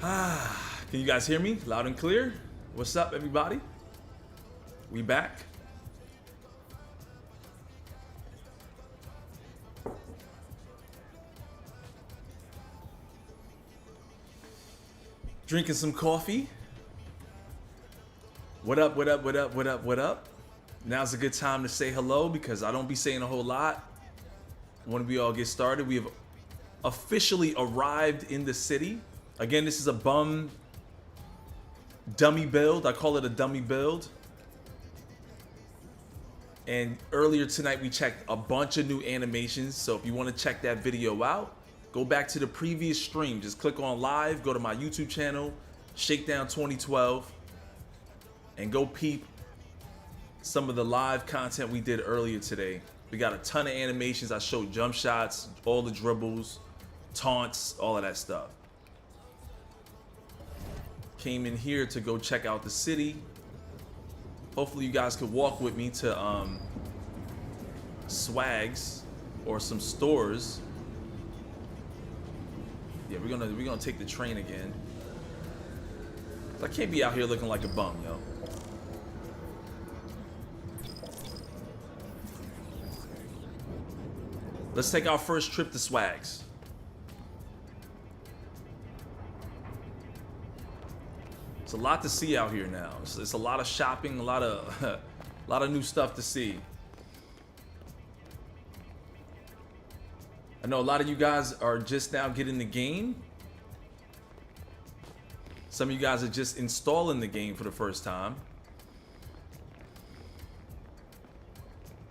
Can you guys hear me loud and clear? What's up, everybody? We back. Drinking some coffee. What up, what up, what up, what up, what up? Now's a good time to say hello because I don't be saying a whole lot. When we all get started, we have officially arrived in the city. Again, this is a bum dummy build. I call it a dummy build. And earlier tonight, we checked a bunch of new animations. So if you want to check that video out, go back to the previous stream. Just click on live, go to my YouTube channel, Shakedown 2012, and go peep some of the live content we did earlier today. We got a ton of animations. I showed jump shots, all the dribbles, taunts, all of that stuff. Came in here to go check out the city. Hopefully you guys could walk with me to swags or some stores. Yeah, we're gonna take the train again. I can't be out here looking like a bum, yo. Let's take our first trip to swags. It's a lot to see out here now. It's a lot of shopping, a lot of new stuff to see. I know a lot of you guys are just now getting the game. Some of you guys are just installing the game for the first time.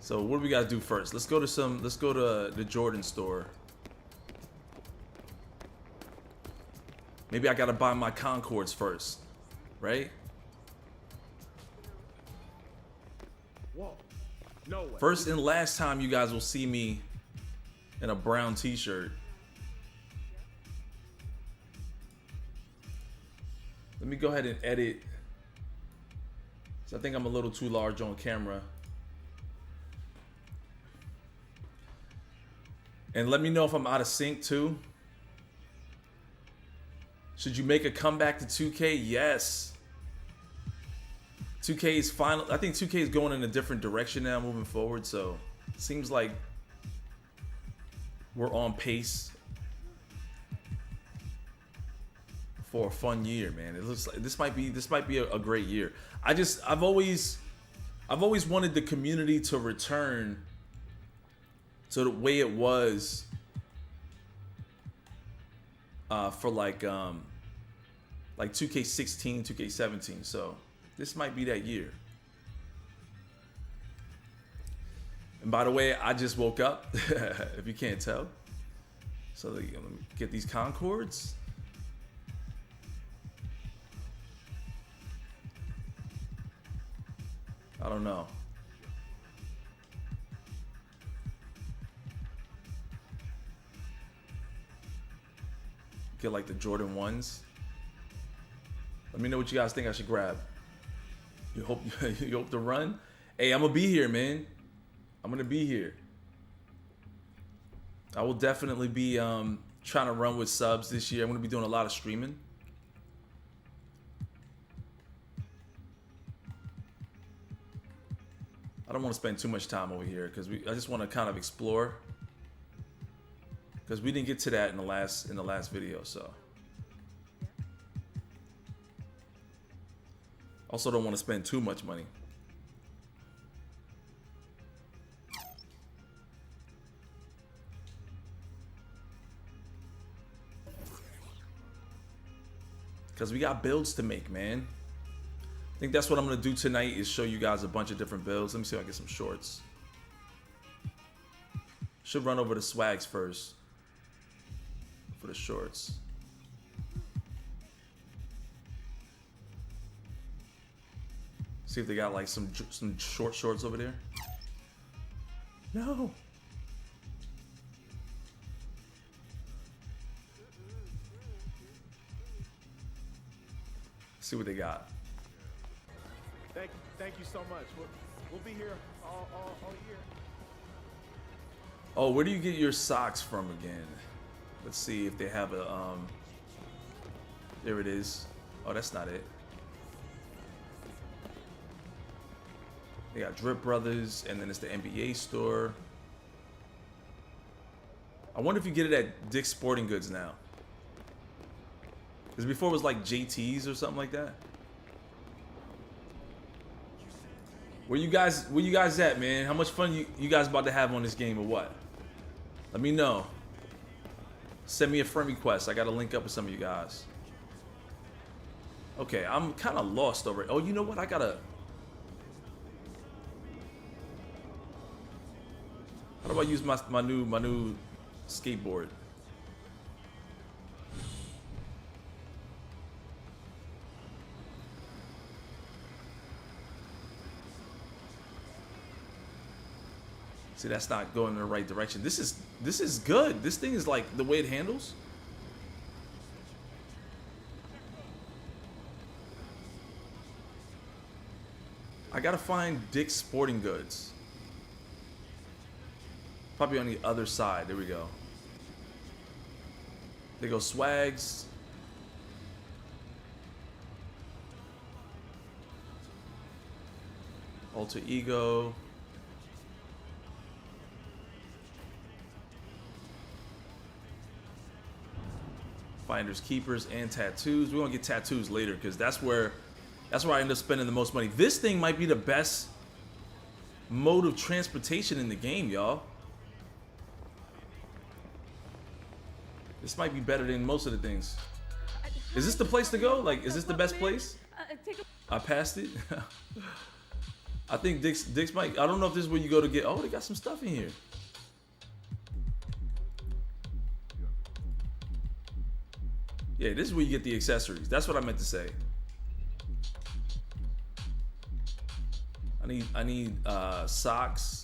So what do we gotta do first? Let's go to the Jordan store. Maybe I gotta buy my Concords first, right? Whoa. No way. First and last time you guys will see me in a brown t-shirt. Let me go ahead and edit. So I think I'm a little too large on camera. And let me know if I'm out of sync too. Should you make a comeback to 2K? Yes. 2K is final. I think 2K is going in a different direction now moving forward. So it seems like we're on pace for a fun year, man. It looks like this might be a great year. I've always wanted the community to return to the way it was for like 2K16, 2K17. So this might be that year. And by the way, I just woke up, if you can't tell. So let me get these Concords. I don't know. Get like the Jordan 1s. Let me know what you guys think I should grab. You hope to run? Hey, I'm gonna be here, man. I'm gonna be here. I will definitely be trying to run with subs this year. I'm gonna be doing a lot of streaming. I don't want to spend too much time over here because I just want to kind of explore. Because we didn't get to that in the last video, so. Also don't want to spend too much money. Because we got builds to make, man. I think that's what I'm going to do tonight is show you guys a bunch of different builds. Let me see if I can get some shorts. Should run over the swags first. For the shorts. See if they got like some short shorts over there. No. See what they got. Thank you so much. We'll be here all year. Oh, where do you get your socks from again? Let's see if they have a There it is. Oh, that's not it. They got Drip Brothers, and then it's the NBA store. I wonder if you get it at Dick's Sporting Goods now. Because before it was like JT's or something like that. Where you guys at, man? How much fun you guys about to have on this game or what? Let me know. Send me a friend request. I gotta link up with some of you guys. Okay, I'm kind of lost over it. Oh, you know what? How do I use my new skateboard? See, that's not going in the right direction. This is good. This thing is like the way it handles. I gotta find Dick's Sporting Goods. Probably on the other side. There we go. They go Swags. Alter Ego. Finders, keepers, and tattoos. We're gonna get tattoos later because that's where I end up spending the most money. This thing might be the best mode of transportation in the game, y'all. This might be better than most of the things. Is this the place to go? Like, is this the best place? I passed it. I think Dick's might. I don't know if this is where you go to get. Oh, they got some stuff in here. Yeah, this is where you get the accessories. That's what I meant to say. I need socks.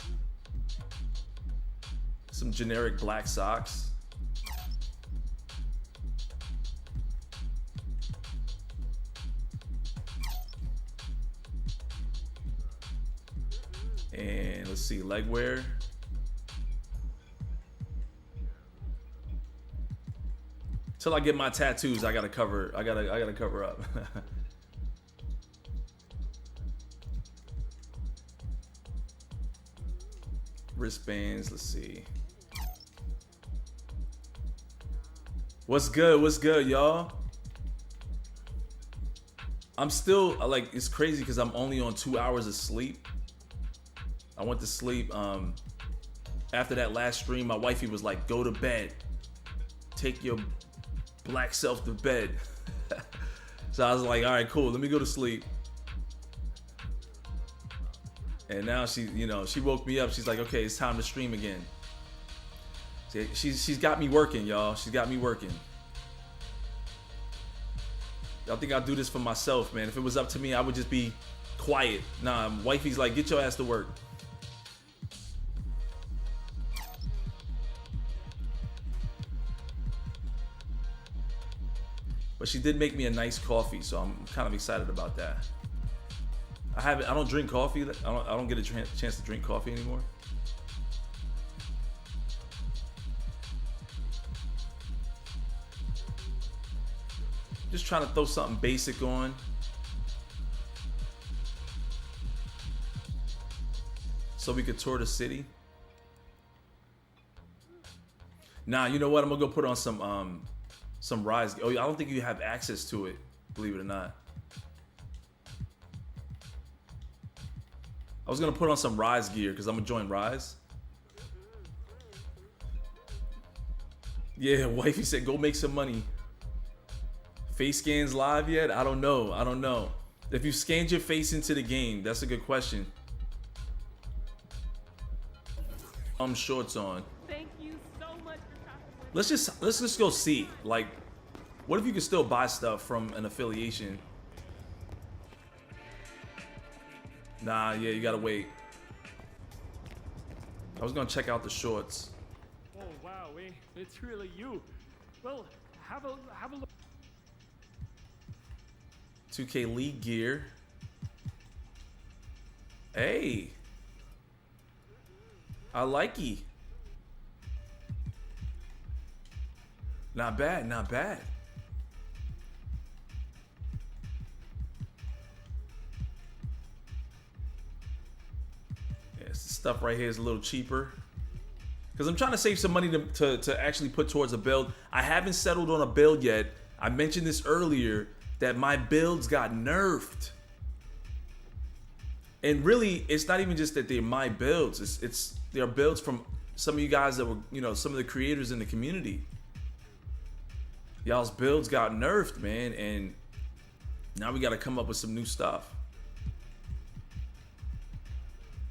Some generic black socks. And let's see, leg wear. Till I get my tattoos, I gotta cover up. Wristbands, let's see. What's good, y'all? I'm still, like, it's crazy because I'm only on 2 hours of sleep. I went to sleep, after that last stream, my wifey was like, go to bed. Take your black self to bed. So I was like, all right, cool, let me go to sleep. And now she woke me up. She's like, okay, it's time to stream again. She's got me working, y'all. She's got me working. Y'all think I'll do this for myself, man. If it was up to me, I would just be quiet. Nah, wifey's like, get your ass to work. But she did make me a nice coffee, so I'm kind of excited about that. I don't drink coffee. I don't get a chance to drink coffee anymore. Just trying to throw something basic on. So we could tour the city. Nah, you know what? I'm gonna go put on some Rise. Oh, I don't think you have access to it, believe it or not. I was gonna put on some Rise gear because I'm gonna join Rise. Yeah, wifey said go make some money. Face scans live yet? I don't know. If you scanned your face into the game, that's a good question. Shorts on. Thank you so much for Let's just go see. Like, what if you could still buy stuff from an affiliation? Nah, yeah, you gotta wait. I was gonna check out the shorts. Oh wow, it's really you. Well, have a look. 2K League gear. Hey, I likey. Not bad, not bad. stuff right here is a little cheaper. Because I'm trying to save some money to actually put towards a build. I haven't settled on a build yet. I mentioned this earlier that my builds got nerfed. And really, it's not even just that they're my builds. They're builds from some of you guys that were, you know, some of the creators in the community. Y'all's builds got nerfed, man, and now we got to come up with some new stuff.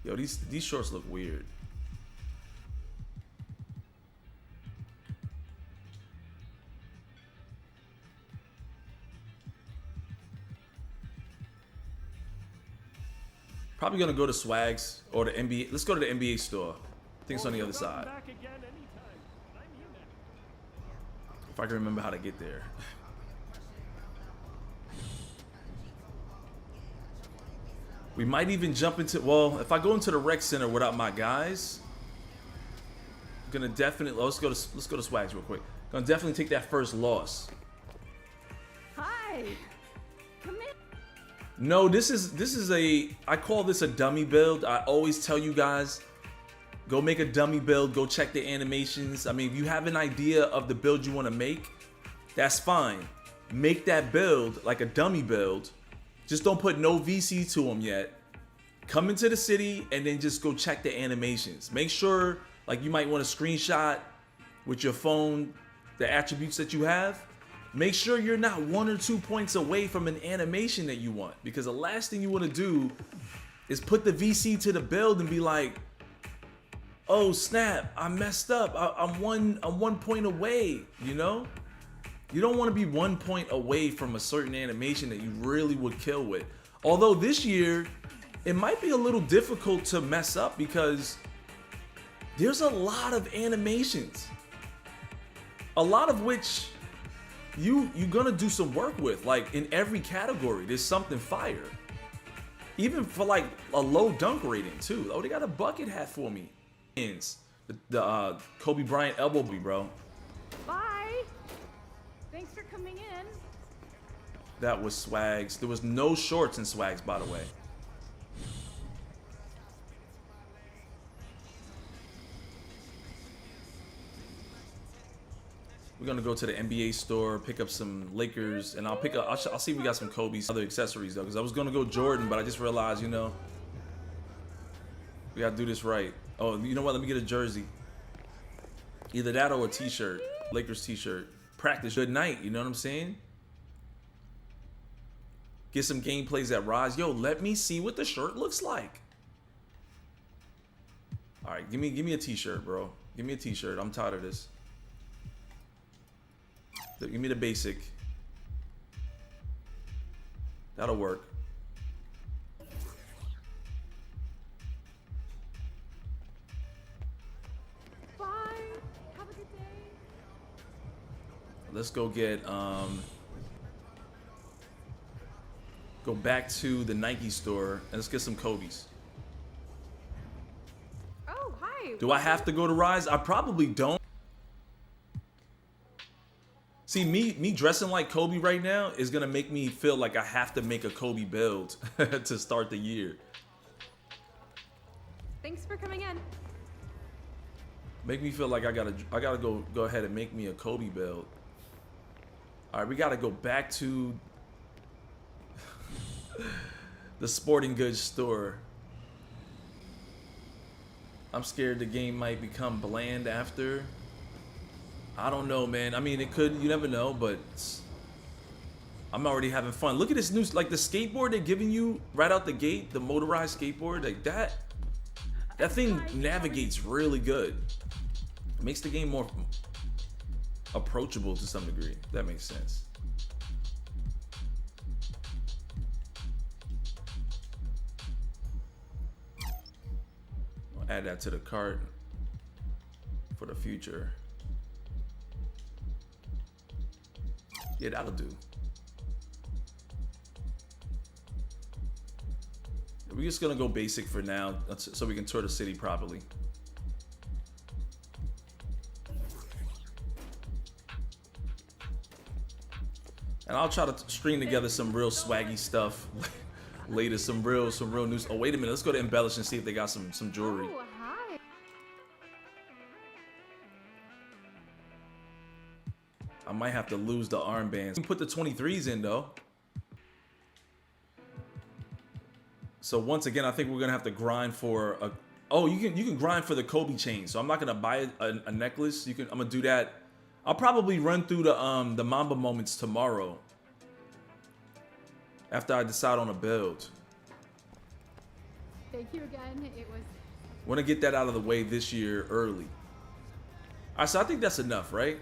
Yo, these shorts look weird. Probably gonna go to Swags or the NBA. Let's go to the NBA store. I think it's on the other side. Back again anytime. I'm here now. If I can remember how to get there. We might even jump into, well, if I go into the rec center without my guys, I'm gonna definitely, let's go to Swags real quick. Gonna definitely take that first loss. Hi. Come in. No, this is a, I call this a dummy build. I always tell you guys, go make a dummy build, go check the animations. I mean, if you have an idea of the build you want to make, that's fine. Make that build like a dummy build. Just don't put no VC to them yet. Come into the city and then just go check the animations. Make sure, like, you might want to screenshot with your phone the attributes that you have. Make sure you're not 1 or 2 points away from an animation that you want, because the last thing you want to do is put the VC to the build and be like, oh snap, I messed up. I'm one point away, you know? You don't want to be 1 point away from a certain animation that you really would kill with. Although this year, it might be a little difficult to mess up because there's a lot of animations. A lot of which you're gonna do some work with. Like, in every category, there's something fire. Even for like a low dunk rating too. Oh, they got a bucket hat for me. The Kobe Bryant elbow beat, bro. Bye. Thanks for coming in. That was Swags. There was no shorts in Swags, by the way. We're gonna go to the NBA store, pick up some Lakers, and I'll see if we got some Kobe's other accessories though, because I was gonna go Jordan, but I just realized, you know, we gotta do this right. Oh, you know what? Let me get a jersey. Either that or a t-shirt, Lakers t-shirt. Practice good night, you know what I'm saying? Get some gameplays at Rise. Yo, let me see what the shirt looks like. All right, give me a t-shirt, bro. Give me a t-shirt. I'm tired of this. Give me the basic. That'll work. Bye. Have a good day. Let's go get go back to the Nike store and let's get some Kobe's. Oh, hi. Do I have to go to Rise? I probably don't. See, me dressing like Kobe right now is gonna make me feel like I have to make a Kobe build to start the year. Thanks for coming in. Make me feel like I gotta go ahead and make me a Kobe build. All right, we gotta go back to the sporting goods store. I'm scared the game might become bland after. I don't know, man. I mean, it could. You never know, but I'm already having fun. Look at this new, like the skateboard they're giving you right out the gate, the motorized skateboard, like that. That thing navigates really good. It makes the game more approachable to some degree. If that makes sense. I'll add that to the cart for the future. Yeah, that'll do. We're just gonna go basic for now so we can tour the city properly. And I'll try to string together some real swaggy stuff Later, some real news. Oh, wait a minute. Let's go to Embellish and see if they got some jewelry. Oh, hi. I might have to lose the armbands. You can put the 23s in though. So once again, I think we're gonna have to grind for a. Oh, you can grind for the Kobe chain. So I'm not gonna buy a necklace. I'm gonna do that. I'll probably run through the Mamba moments tomorrow. After I decide on a build. Thank you again. It was. Want to get that out of the way this year early. All right, so I think that's enough, right?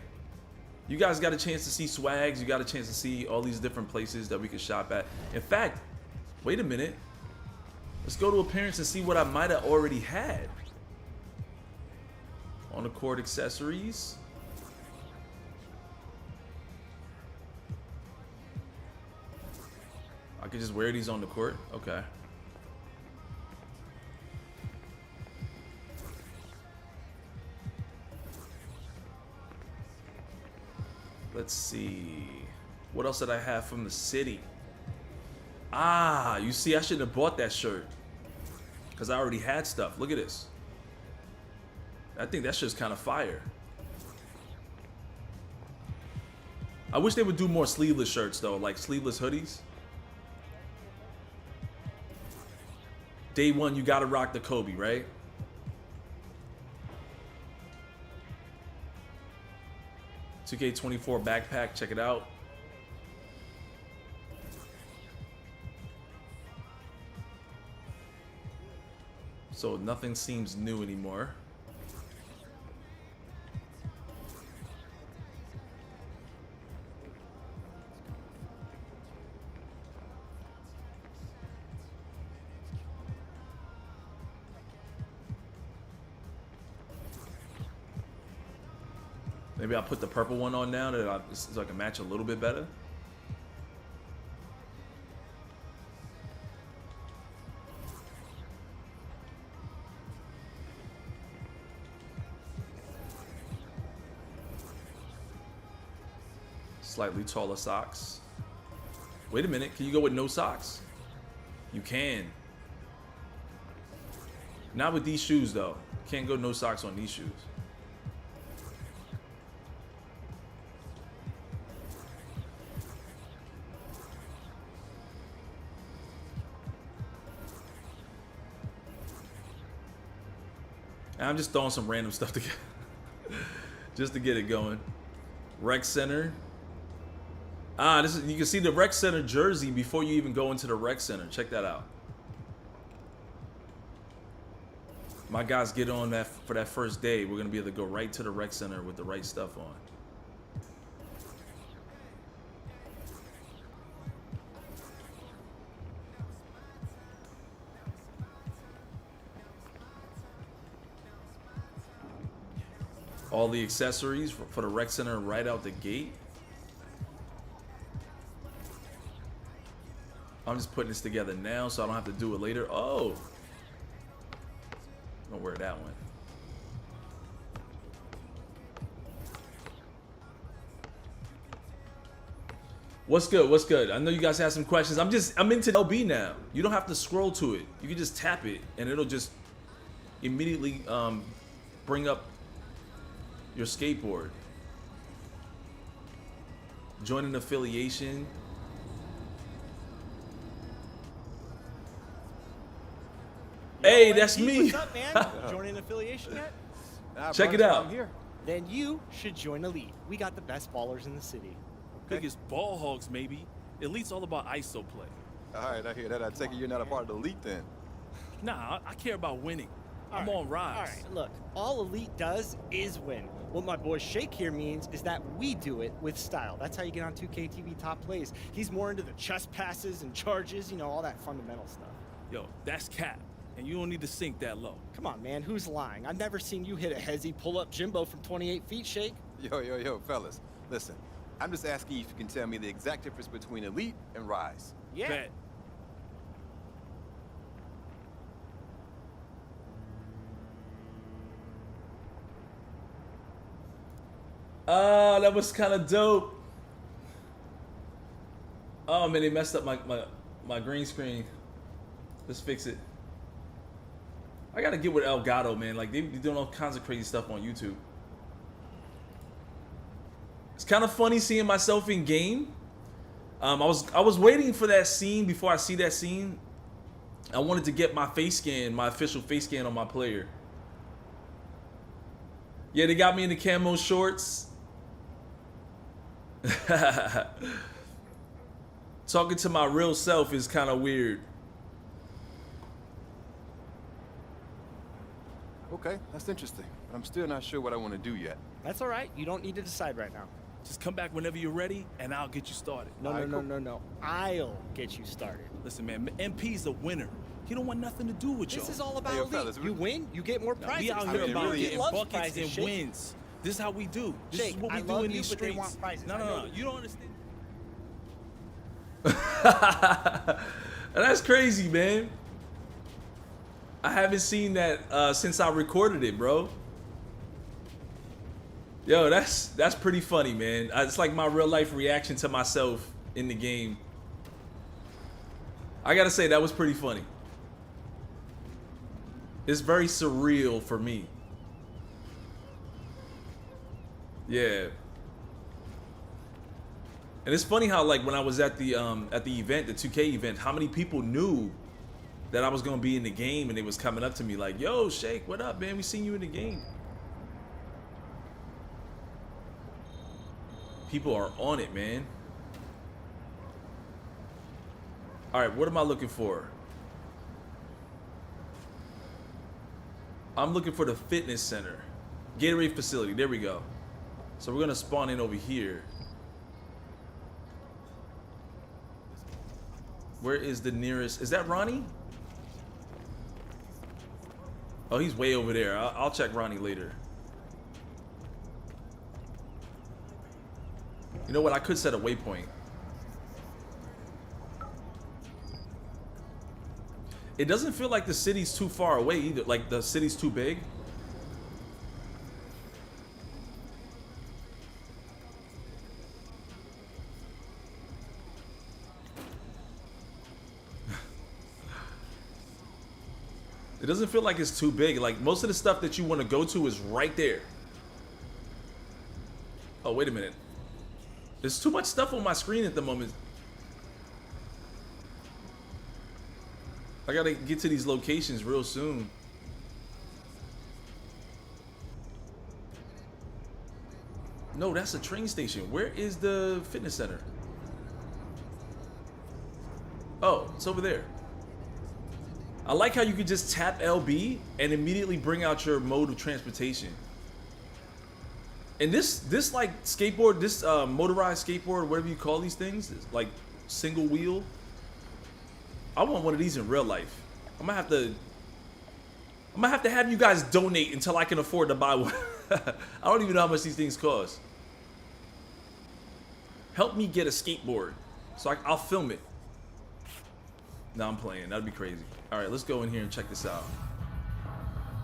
You guys got a chance to see swags. You got a chance to see all these different places that we can shop at. In fact, wait a minute. Let's go to appearance and see what I might have already had. On the court accessories. I could just wear these on the court. Okay. Let's see. What else did I have from the city? Ah, you see, I shouldn't have bought that shirt. Because I already had stuff. Look at this. I think that shirt's kind of fire. I wish they would do more sleeveless shirts, though. Like sleeveless hoodies. Day one, you got to rock the Kobe, right? $2K24 backpack, check it out. So nothing seems new anymore. Maybe I'll put the purple one on now so I can match a little bit better. Slightly taller socks. Wait a minute, can you go with no socks? You can. Not with these shoes though. Can't go no socks on these shoes. And I'm just throwing some random stuff together just to get it going. Rec Center. Ah, this is, you can see the Rec Center jersey before you even go into the Rec Center. Check that out. My guys get on that for that first day. We're gonna be able to go right to the Rec Center with the right stuff on. All the accessories for the Rec Center right out the gate. I'm just putting this together now so I don't have to do it later. Oh, I'm gonna wear that one. What's good? What's good? I know you guys have some questions. I'm into LB now. You don't have to scroll to it. You can just tap it and it'll just immediately bring up your skateboard. Join an affiliation. Hey, that's me. What's up, man? Joining an affiliation yet? Nah, Check bro, it out. I'm here. Then you should join Elite. We got the best ballers in the city. Biggest ball hogs, maybe. Elite's all about ISO play. All right, I hear that. I take it you're not a part of the elite then. Nah, I care about winning. I'm All on Rise. All right, look, all Elite does is win. What my boy Shake here means is that we do it with style. That's how you get on 2K TV top plays. He's more into the chest passes and charges, you know, all that fundamental stuff. Yo, that's cap. And you don't need to sink that low. Come on, man, who's lying? I've never seen you hit a hezzy pull-up Jimbo from 28 feet, Shake. Yo, fellas. Listen, I'm just asking if you can tell me the exact difference between elite and rise. Yeah. Bet. Oh, that was kind of dope. Oh man, they messed up my green screen. Let's fix it. I gotta get with Elgato, man. Like, they be doing all kinds of crazy stuff on YouTube. It's kind of funny seeing myself in game. I was waiting for that scene before I see that scene. I wanted to get my face scan, my official face scan on my player. Yeah, they got me in the camo shorts. Talking to my real self is kind of weird. Okay, that's interesting. But I'm still not sure what I want to do yet. That's all right. You don't need to decide right now. Just come back whenever you're ready, and I'll get you started. No, All right, no, cool. no, no, no. I'll get you started. Listen, man, MP's the winner. He don't want nothing to do with y'all. This is all about Hey, yo, elite. fellas, You win, you get more Now, prizes. we out I here mean, about really, getting loves buckets prizes, and Shake. wins. This is how we do. This Shake, is what we I do love in you, these but they streets. want prizes. No, I no, know no. that. You don't understand. That's crazy, man. I haven't seen that since I recorded it, bro. Yo, that's pretty funny, man. It's like my real life reaction to myself in the game. I gotta say, that was pretty funny. It's very surreal for me. Yeah. And it's funny how, like, when I was at the event, the 2K event, how many people knew that I was gonna be in the game, and they was coming up to me like, "Yo, Shake, what up, man? We seen you in the game." People are on it, man. All right, what am I looking for? I'm looking for the fitness center. Gatorade facility, there we go. So we're gonna spawn in over here. Where is the nearest? Is that Ronnie? Oh, he's way over there. I'll check Ronnie later. You know what? I could set a waypoint. It doesn't feel like the city's too far away either. Like the city's too big. It doesn't feel like it's too big. Like most of the stuff that you want to go to is right there. Oh, wait a minute. There's too much stuff on my screen at the moment. I gotta get to these locations real soon. No, that's a train station. Where is the fitness center? Oh, it's over there. I like how you could just tap LB and immediately bring out your mode of transportation. And this like skateboard, this motorized skateboard, whatever you call these things, like single wheel. I want one of these in real life. I'm gonna have to have you guys donate until I can afford to buy one. I don't even know how much these things cost. Help me get a skateboard, so I'll film it. No, I'm playing. That'd be crazy. All right, let's go in here and check this out.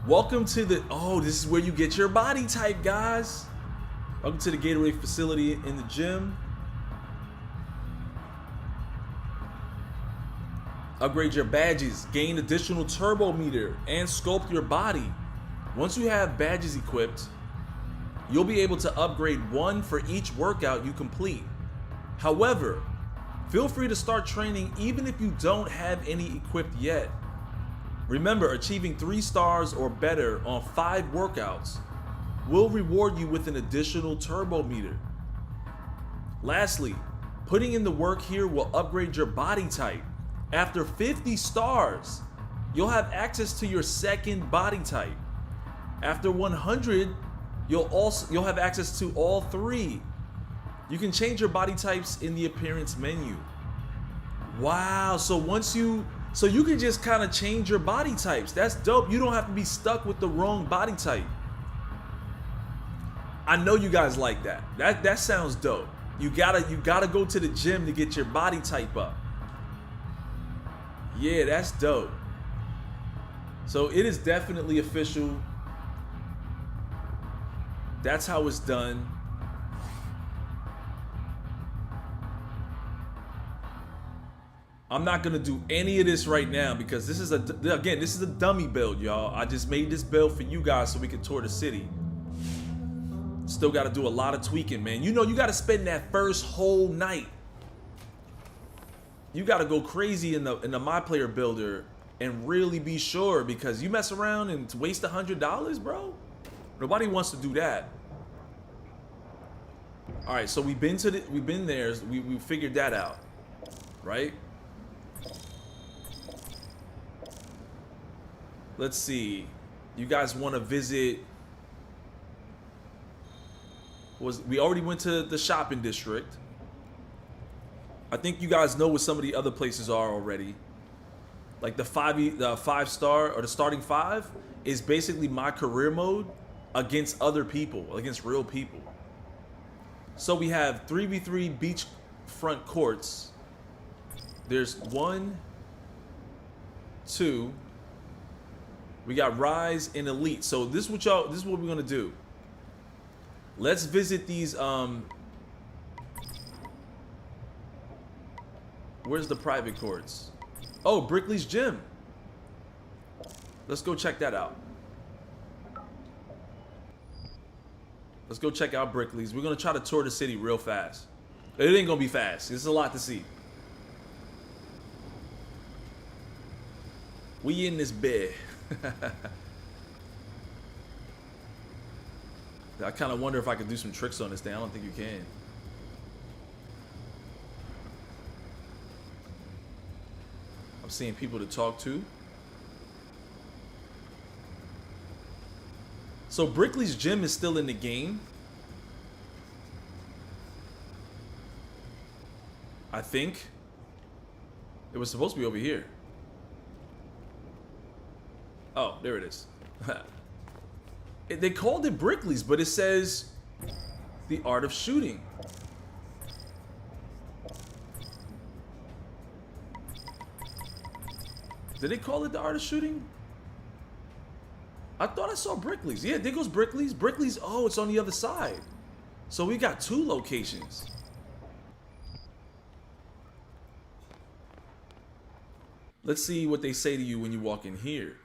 Welcome to the, oh, this is where you get your body type, guys. Welcome to the Gatorade facility in the gym. Upgrade your badges, gain additional turbo meter, and sculpt your body. Once you have badges equipped, you'll be able to upgrade one for each workout you complete. However, feel free to start training even if you don't have any equipped yet. Remember, achieving 3 stars or better on 5 workouts will reward you with an additional turbo meter. Lastly, putting in the work here will upgrade your body type. After 50 stars, you'll have access to your second body type. After 100, you'll have access to all 3. You can change your body types in the appearance menu. Wow, so you can just kind of change your body types. That's dope. You don't have to be stuck with the wrong body type. I know you guys like that. That sounds dope. You gotta go to the gym to get your body type up. Yeah, that's dope. So it is definitely official. That's how it's done. I'm not gonna do any of this right now because this is this is a dummy build, y'all. I just made this build for you guys so we can tour the city. Still got to do a lot of tweaking, man. You know, you got to spend that first whole night. You got to go crazy in the MyPlayer builder and really be sure, because you mess around and waste $100, bro. Nobody wants to do that. All right, so we've been there. We figured that out, right? Let's see. You guys want to visit? We already went to the shopping district. I think you guys know what some of the other places are already. Like the 5-star or the starting 5 is basically my career mode against other people, against real people. So we have 3v3 beachfront courts. There's 1, 2. We got Rise and Elite. So this is what we're gonna do. Let's visit these. Where's the private courts? Oh, Brickley's Gym. Let's go check that out. Let's go check out Brickley's. We're gonna try to tour the city real fast. It ain't gonna be fast. There's a lot to see. We in this bed. I kind of wonder if I could do some tricks on this thing. I don't think you can. I'm seeing people to talk to. So Brickley's Gym is still in the game. I think. It was supposed to be over here. Oh, there it is. They called it Brickley's, but it says the art of shooting. Did they call it the art of shooting? I thought I saw Brickley's. Yeah, there goes Brickley's. Brickley's, oh, it's on the other side. So we got 2 locations. Let's see what they say to you when you walk in here.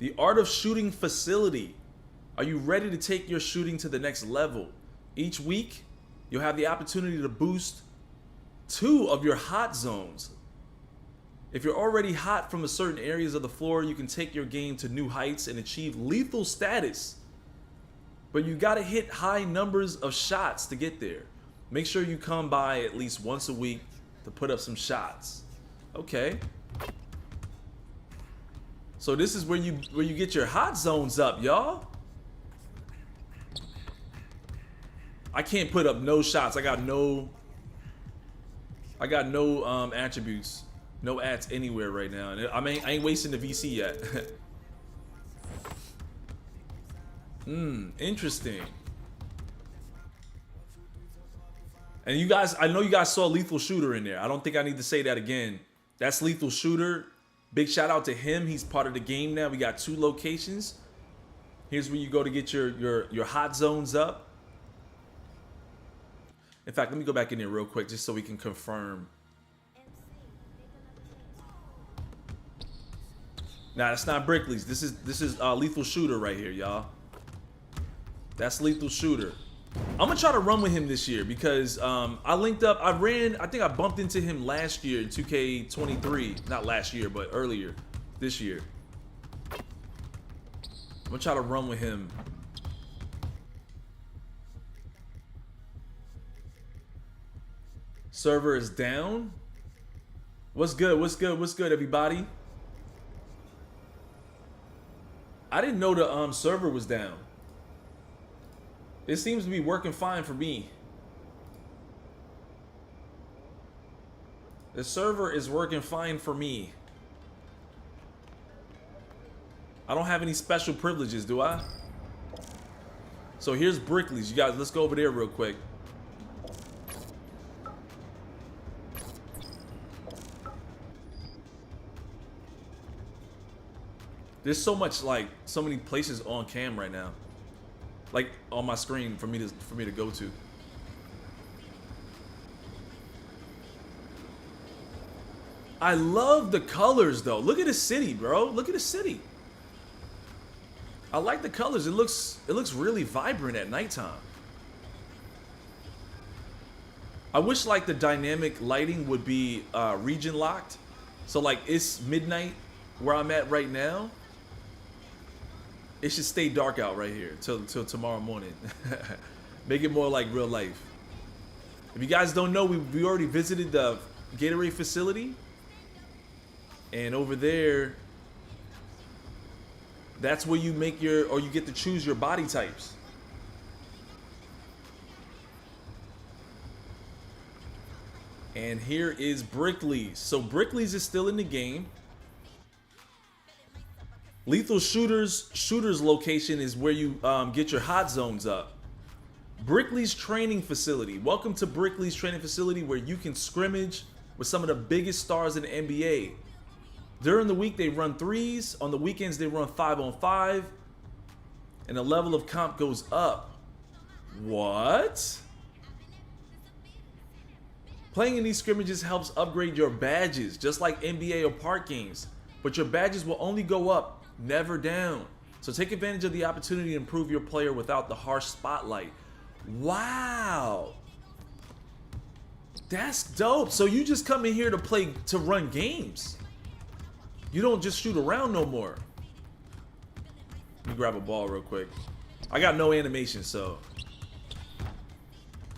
The Art of Shooting Facility. Are you ready to take your shooting to the next level? Each week, you'll have the opportunity to boost 2 of your hot zones. If you're already hot from certain areas of the floor, you can take your game to new heights and achieve lethal status. But you gotta hit high numbers of shots to get there. Make sure you come by at least once a week to put up some shots. Okay. So this is where you get your hot zones up, y'all. I can't put up no shots. I got no attributes, no ads anywhere right now. And I ain't wasting the VC yet. Interesting. And you guys, I know you guys saw Lethal Shooter in there. I don't think I need to say that again. That's Lethal Shooter. Big shout out to him. He's part of the game now. We got 2 locations. Here's where you go to get your hot zones up. In fact, let me go back in there real quick just so we can confirm. Nah, that's not Brickley's. This is Lethal Shooter right here, y'all. That's Lethal Shooter. I'm gonna try to run with him this year because I linked up. I think I bumped into him last year in 2K23. Not last year, but earlier this year. I'm gonna try to run with him. Server is down. What's good? What's good? What's good, everybody? I didn't know the server was down. It seems to be working fine for me. The server is working fine for me. I don't have any special privileges, do I? So here's Brickley's. You guys, let's go over there real quick. There's so much, like, so many places on cam right now. Like on my screen for me to go to. I love the colors though. Look at the city, bro. Look at the city. I like the colors. It looks really vibrant at nighttime. I wish like the dynamic lighting would be region locked. So like it's midnight where I'm at right now. It should stay dark out right here till tomorrow morning. Make it more like real life. If you guys don't know, we already visited the Gatorade facility. And over there, that's where you make your, or you get to choose your body types. And here is Brickley's. So Brickley's is still in the game. Lethal Shooter's location is where you get your hot zones up. Brickley's training facility. Welcome to Brickley's training facility where you can scrimmage with some of the biggest stars in the NBA. During the week, they run threes. On the weekends, they run 5-on-5. And the level of comp goes up. What? Playing in these scrimmages helps upgrade your badges, just like NBA or park games. But your badges will only go up, never down. So take advantage of the opportunity to improve your player without the harsh spotlight. Wow. That's dope. So you just come in here to play, to run games. You don't just shoot around no more. Let me grab a ball real quick. I got no animation, so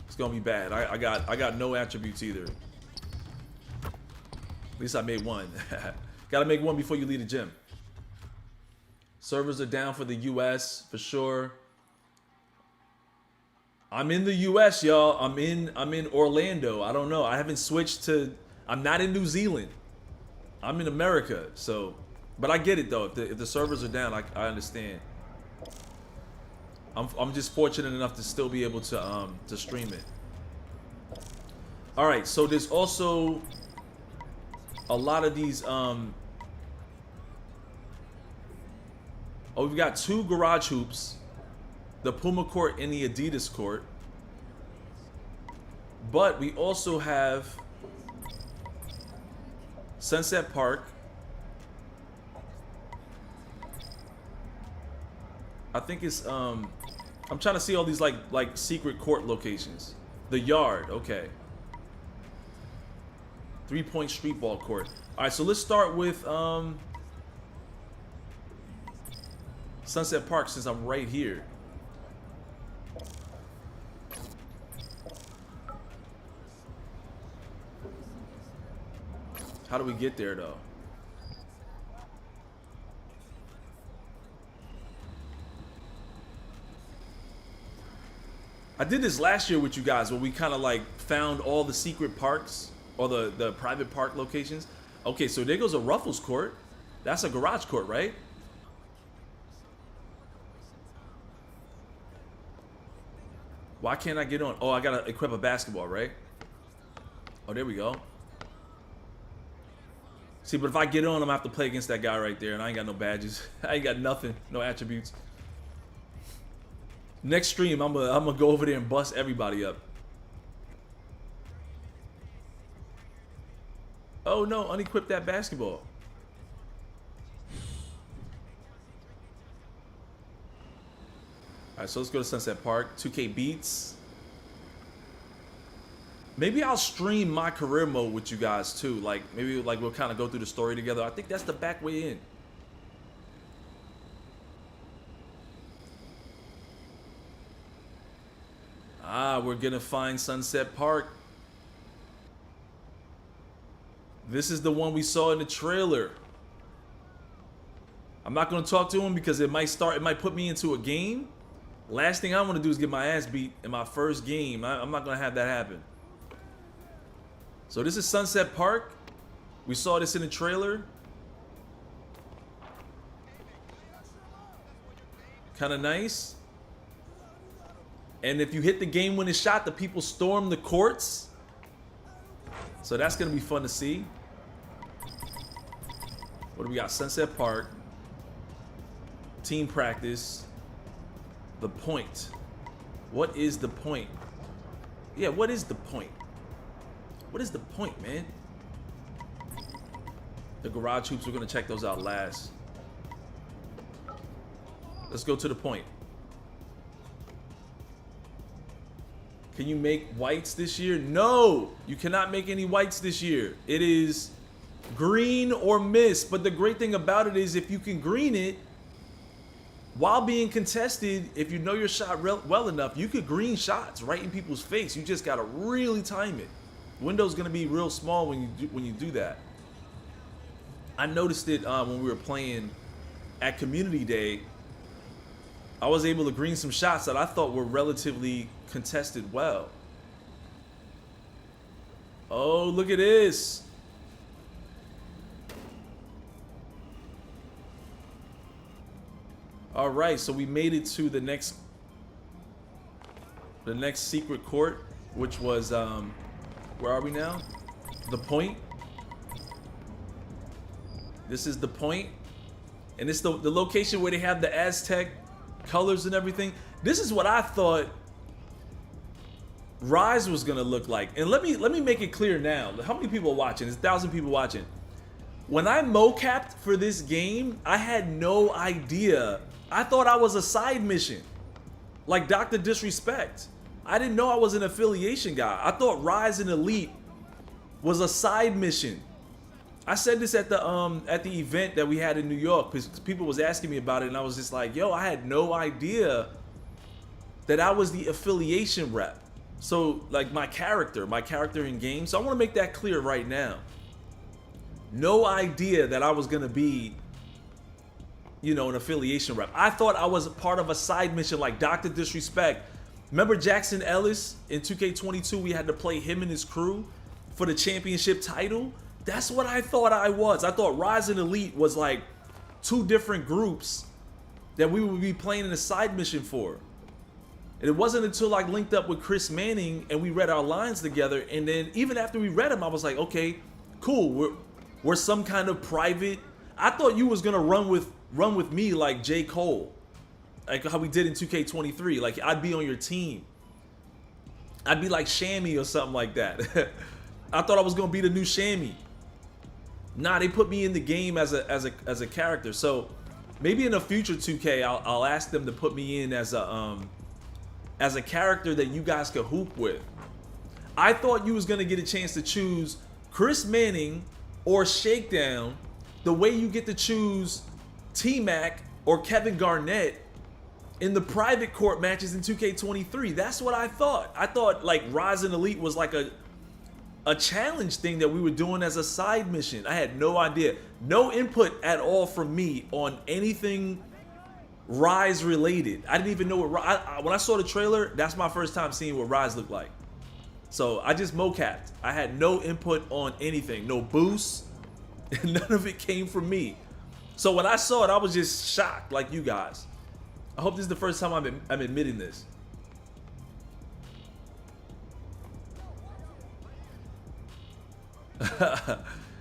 it's gonna be bad. I got no attributes either. At least I made one. Gotta make one before you leave the gym. Servers are down for the US for sure. I'm in the US, y'all. I'm in Orlando. I don't know. I haven't switched to. I'm not in New Zealand. I'm in America. So, but I get it though. If the servers are down, I understand. I'm just fortunate enough to still be able to stream it. All right. So there's also a lot of these. Oh, we've got 2 garage hoops. The Puma court and the Adidas court. But we also have Sunset Park. I think it's I'm trying to see all these like secret court locations. The Yard, okay. 3-point street ball court. All right, so let's start with Sunset Park since I'm right here. How do we get there though? I did this last year with you guys where we kind of like found all the secret parks or the private park locations. Okay, so there goes a Ruffles court. That's a garage court, right? Why can't I get on? Oh, I gotta equip a basketball, right? Oh, there we go. See, but if I get on, I'm gonna have to play against that guy right there, and I ain't got no badges. I ain't got nothing, no attributes. Next stream, I'm gonna go over there and bust everybody up. Oh no, unequip that basketball. All right, so let's go to Sunset Park. 2K Beats. Maybe I'll stream my career mode with you guys too. Like maybe like we'll kind of go through the story together. I think that's the back way in. Ah, we're gonna find Sunset Park. This is the one we saw in the trailer. I'm not gonna talk to him because it might put me into a game. Last thing I want to do is get my ass beat in my first game. I'm not gonna have that happen. So this is Sunset Park. We saw this in the trailer. Kind of nice. And if you hit the game-winning shot, the people storm the courts. So that's gonna be fun to see. What do we got? Sunset Park. Team practice. The point. What is the point? Yeah, what is the point? What is the point, man? The garage hoops, we're gonna check those out last. Let's go to the point. Can you make whites this year? No, you cannot make any whites this year. It is green or miss. But the great thing about it is if you can green it while being contested, if you know your shot well enough, you could green shots right in people's face. You just gotta really time it. Window's gonna be real small when you do that. I noticed it when we were playing at Community Day. I was able to green some shots that I thought were relatively contested well. Oh, look at this. All right, so we made it to the next secret court, which was where are we now? The point. This is the point, and it's the location where they have the Aztec colors and everything. This is what I thought Rise was gonna look like. And let me make it clear now. How many people are watching? There's 1,000 people watching. When I mocapped for this game, I had no idea. I thought I was a side mission, like Dr. Disrespect. I didn't know I was an affiliation guy. I thought Rise and Elite was a side mission. I said this at the event that we had in New York because people was asking me about it, and I was just like, yo, I had no idea that I was the affiliation rep. So like my character in game. So I want to make that clear right now. No idea that I was gonna be, you know, an affiliation rep. I thought I was a part of a side mission like Dr. Disrespect. Remember Jackson Ellis in 2K22? We had to play him and his crew for the championship title. That's what I thought I was. I thought Rise and Elite was like 2 different groups that we would be playing in a side mission for. And it wasn't until I linked up with Chris Manning and we read our lines together. And then even after we read them, I was like, okay, cool. We're some kind of private. I thought you was gonna run with me like J. Cole, like how we did in 2K23. Like I'd be on your team. I'd be like Shammy or something like that. I thought I was gonna be the new Shammy. Nah, they put me in the game as a character. So maybe in a future 2K, I'll ask them to put me in as a character that you guys could hoop with. I thought you was gonna get a chance to choose Chris Manning or Shakedown, the way you get to choose T-Mac or Kevin Garnett in the private court matches in 2K23. That's what I thought. I thought like Rise and Elite was like a challenge thing that we were doing as a side mission. I had no idea. No input at all from me on anything Rise related. I didn't even know what when I saw the trailer, that's my first time seeing what Rise looked like. So I just mocapped. I had no input on anything. No boosts. None of it came from me. So when I saw it, I was just shocked like you guys. I hope this is the first time I'm admitting this.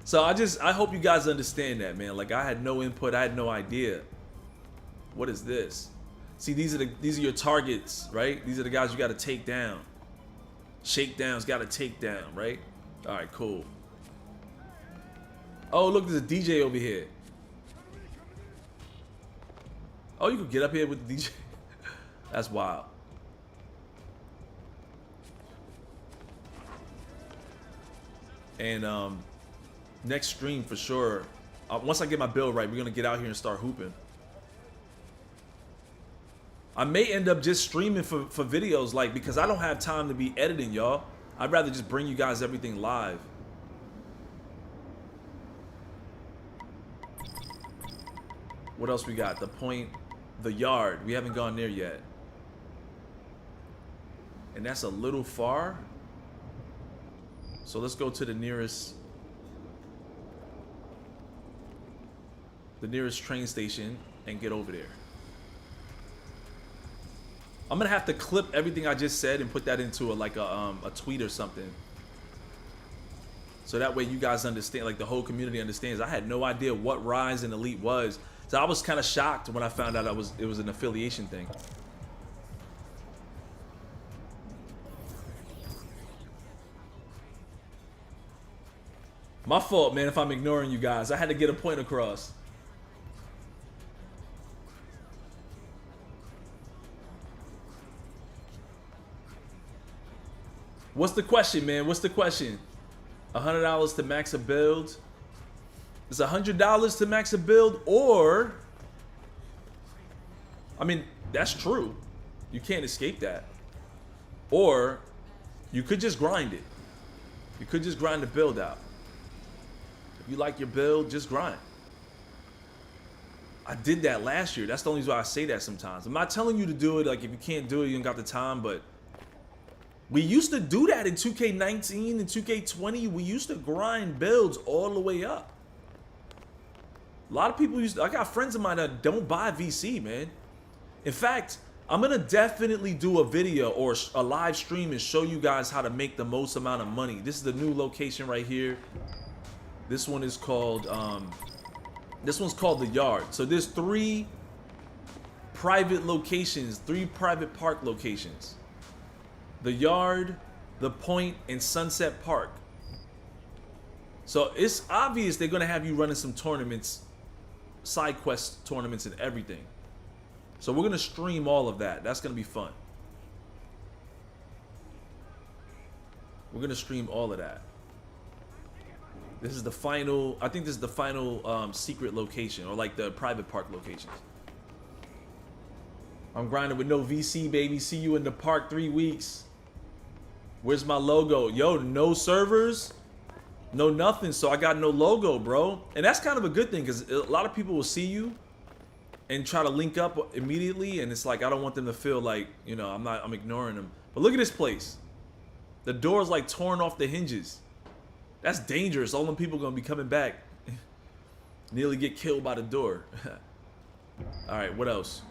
So I hope you guys understand that, man. Like I had no input, I had no idea. What is this? See, these are your targets, right? These are the guys you got to take down. Shakedown's got to take down, right? All right, cool. Oh, look, there's a DJ over here. Oh, you could get up here with the DJ. That's wild. And next stream for sure. Once I get my build right, we're gonna get out here and start hooping. I may end up just streaming for videos, like, because I don't have time to be editing, y'all. I'd rather just bring you guys everything live. What else we got? The point, the yard. We haven't gone there yet. And that's a little far. So let's go to the nearest train station and get over there. I'm gonna have to clip everything I just said and put that into a tweet or something, so that way you guys understand, like the whole community understands. I had no idea what Rise and Elite was, so I was kind of shocked when I found out it was an affiliation thing. My fault, man, if I'm ignoring you guys. I had to get a point across. What's the question, man? What's the question? $100 to max a build. It's $100 to max a build, or... I mean, that's true. You can't escape that. Or you could just grind it. You could just grind the build out. If you like your build, just grind. I did that last year. That's the only reason why I say that sometimes. I'm not telling you to do it. Like, if you can't do it, you don't got the time. But we used to do that in 2K19 and 2K20. We used to grind builds all the way up. A lot of people used to, I got friends of mine that don't buy VC, man. In fact, I'm going to definitely do a video or a live stream and show you guys how to make the most amount of money. This is the new location right here. This one is called, this one's called The Yard. So there's 3 private locations, 3 private park locations. The Yard, The Point, and Sunset Park. So it's obvious they're going to have you running some tournaments, side quest tournaments and everything. So we're going to stream all of that. That's going to be fun. We're going to stream all of that. This is the final, I think this is the final secret location, or like the private park locations. I'm grinding with no VC, baby. See you in the park 3 weeks. Where's my logo? Yo, no servers, no nothing. So I got no logo, bro. And that's kind of a good thing, because a lot of people will see you and try to link up immediately, and it's like, I don't want them to feel like, you know, I'm ignoring them. But look at this place. The door's like torn off the hinges. That's dangerous. All them people gonna be coming back. Nearly get killed by the door. All right, what else?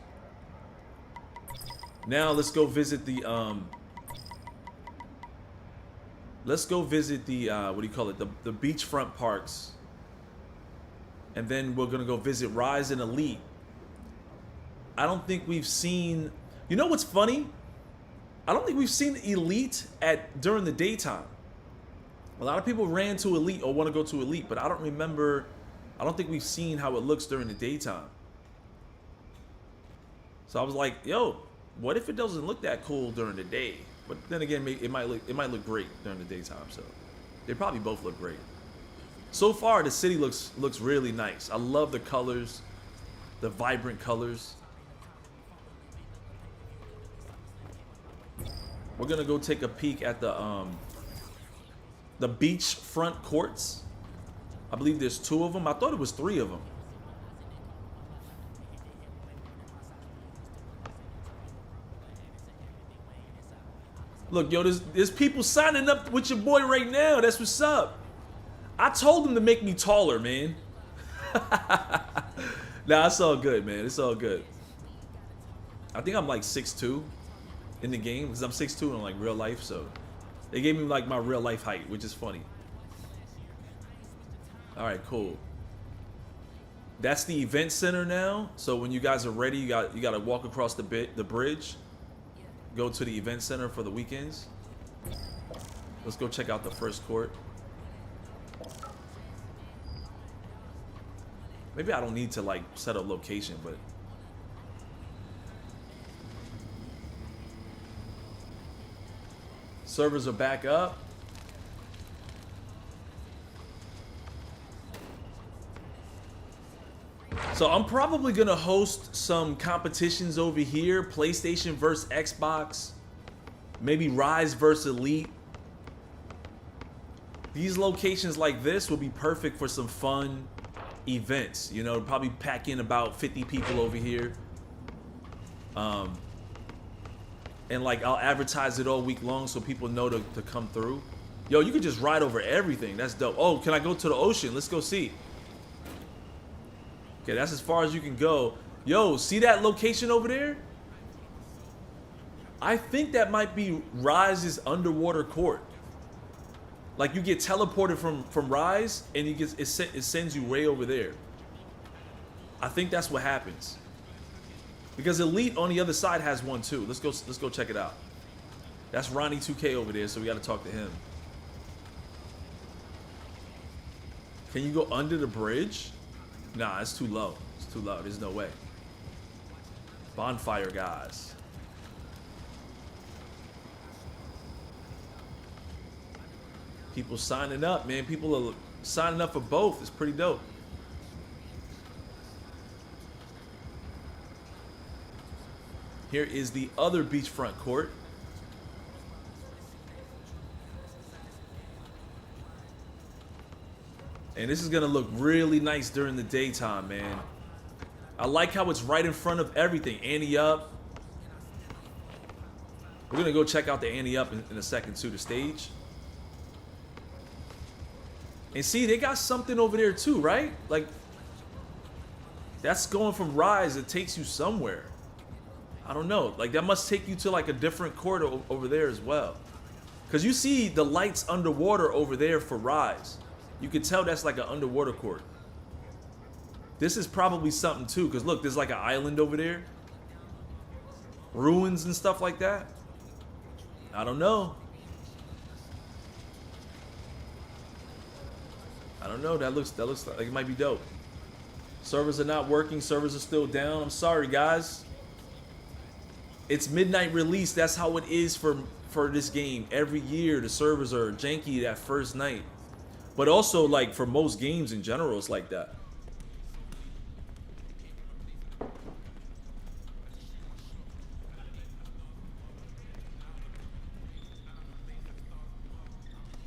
Now let's go visit the what do you call it? The beachfront parks. And then we're gonna go visit Rise and Elite. I don't think we've seen, you know what's funny? I don't think we've seen Elite during the daytime. A lot of people ran to Elite or want to go to Elite, but I don't remember, I don't think we've seen how it looks during the daytime. So I was like, yo, what if it doesn't look that cool during the day? But then again, it might look great during the daytime, so they probably both look great. So far, the city looks really nice. I love the colors, the vibrant colors. We're gonna go take a peek at the beachfront courts. I believe there's 2 of them. I thought it was 3 of them. Look, yo, there's people signing up with your boy right now. That's what's up. I told them to make me taller, man. Nah, it's all good, man. It's all good. I think I'm like 6'2" in the game, because I'm 6'2" in like real life, so they gave me like my real life height, which is funny. All right, cool. That's the event center now. So when you guys are ready, you got to walk across the bridge, go to the event center for the weekends. Let's go check out the first court. Maybe I don't need to like set a location, but servers are back up. So I'm probably gonna host some competitions over here. PlayStation versus Xbox. Maybe Rise versus Elite. These locations like this will be perfect for some fun events. You know, probably pack in about 50 people over here. And like I'll advertise it all week long so people know to come through. Yo, you can just ride over everything. That's dope. Oh, can I go to the ocean? Let's go see. Okay, that's as far as you can go. Yo, see that location over there? I think that might be Rise's underwater court. Like you get teleported from Rise and it sends you way over there. I think that's what happens. Because Elite on the other side has one too. Let's go check it out. That's Ronnie 2K over there, so we got to talk to him. Can you go under the bridge? Nah, it's too low. It's too low. There's no way. Bonfire guys. People signing up, man. People are signing up for both. It's pretty dope. Here is the other beachfront court. And this is gonna look really nice during the daytime, man. I like how it's right in front of everything. Ante up. We're gonna go check out the ante up in a second too, the stage. And see, they got something over there too, right? Like, that's going from Rise. It takes you somewhere. I don't know. Like, that must take you to like a different court over there as well. Because you see the lights underwater over there for Rise. You can tell that's like an underwater court. This is probably something too, because look, there's like an island over there. Ruins and stuff like that. I don't know. I don't know. That looks like it might be dope. Servers are not working. Servers are still down. I'm sorry, guys. It's midnight release. That's how it is for this game. Every year, the servers are janky that first night. But also, like, for most games in general, it's like that.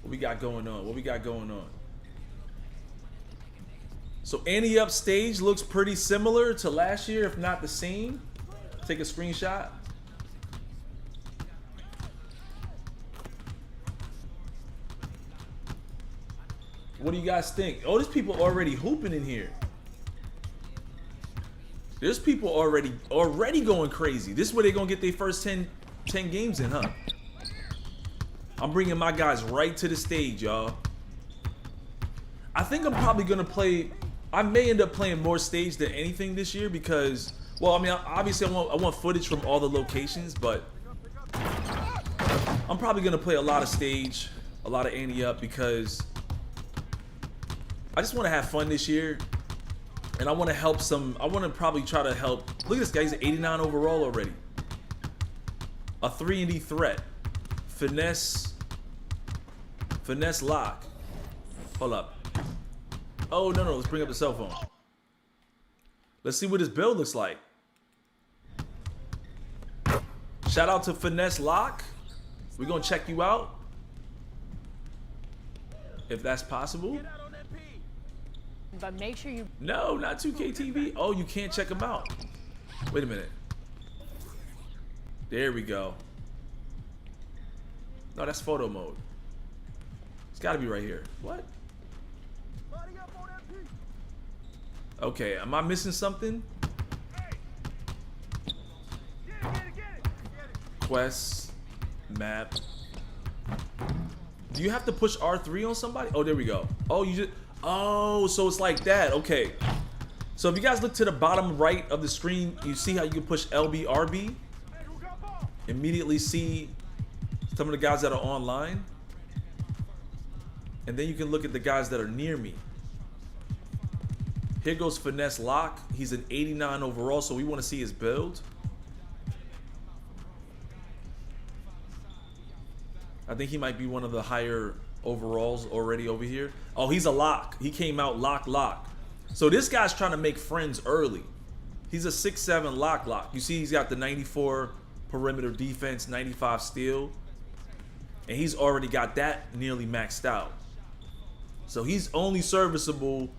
What we got going on? What we got going on? So, ante up stage looks pretty similar to last year, if not the same. Take a screenshot. What do you guys think? Oh, there's people already hooping in here. There's people already going crazy. This is where they're going to get their first 10 games in, huh? I'm bringing my guys right to the stage, y'all. I think I'm probably going to play... I may end up playing more stage than anything this year because... Well, I mean, obviously I want footage from all the locations, but... I'm probably going to play a lot of stage, a lot of ante up because... I just want to have fun this year, and I want to help some. I want to probably try to help. Look at this guy; he's an 89 overall already. A 3-and-D threat, finesse lock. Hold up. Oh no, let's bring up the cell phone. Let's see what his build looks like. Shout out to finesse lock. We're gonna check you out if that's possible. But make sure you... No, not 2K TV. Oh, you can't check them out. Wait a minute. There we go. No, that's photo mode. It's got to be right here. What? Okay, am I missing something? Quests, map. Do you have to push R3 on somebody? Oh, there we go. Oh, you just... Oh, so it's like that. Okay. So if you guys look to the bottom right of the screen, you see how you can push LB, RB. Immediately see some of the guys that are online. And then you can look at the guys that are near me. Here goes Finesse Lock. He's an 89 overall, so we want to see his build. I think he might be one of the higher overalls already over here. Oh, he's a lock. He came out lock. So this guy's trying to make friends early. He's a 6'7" lock. You see he's got the 94 perimeter defense, 95 steal. And he's already got that nearly maxed out. So he's only serviceable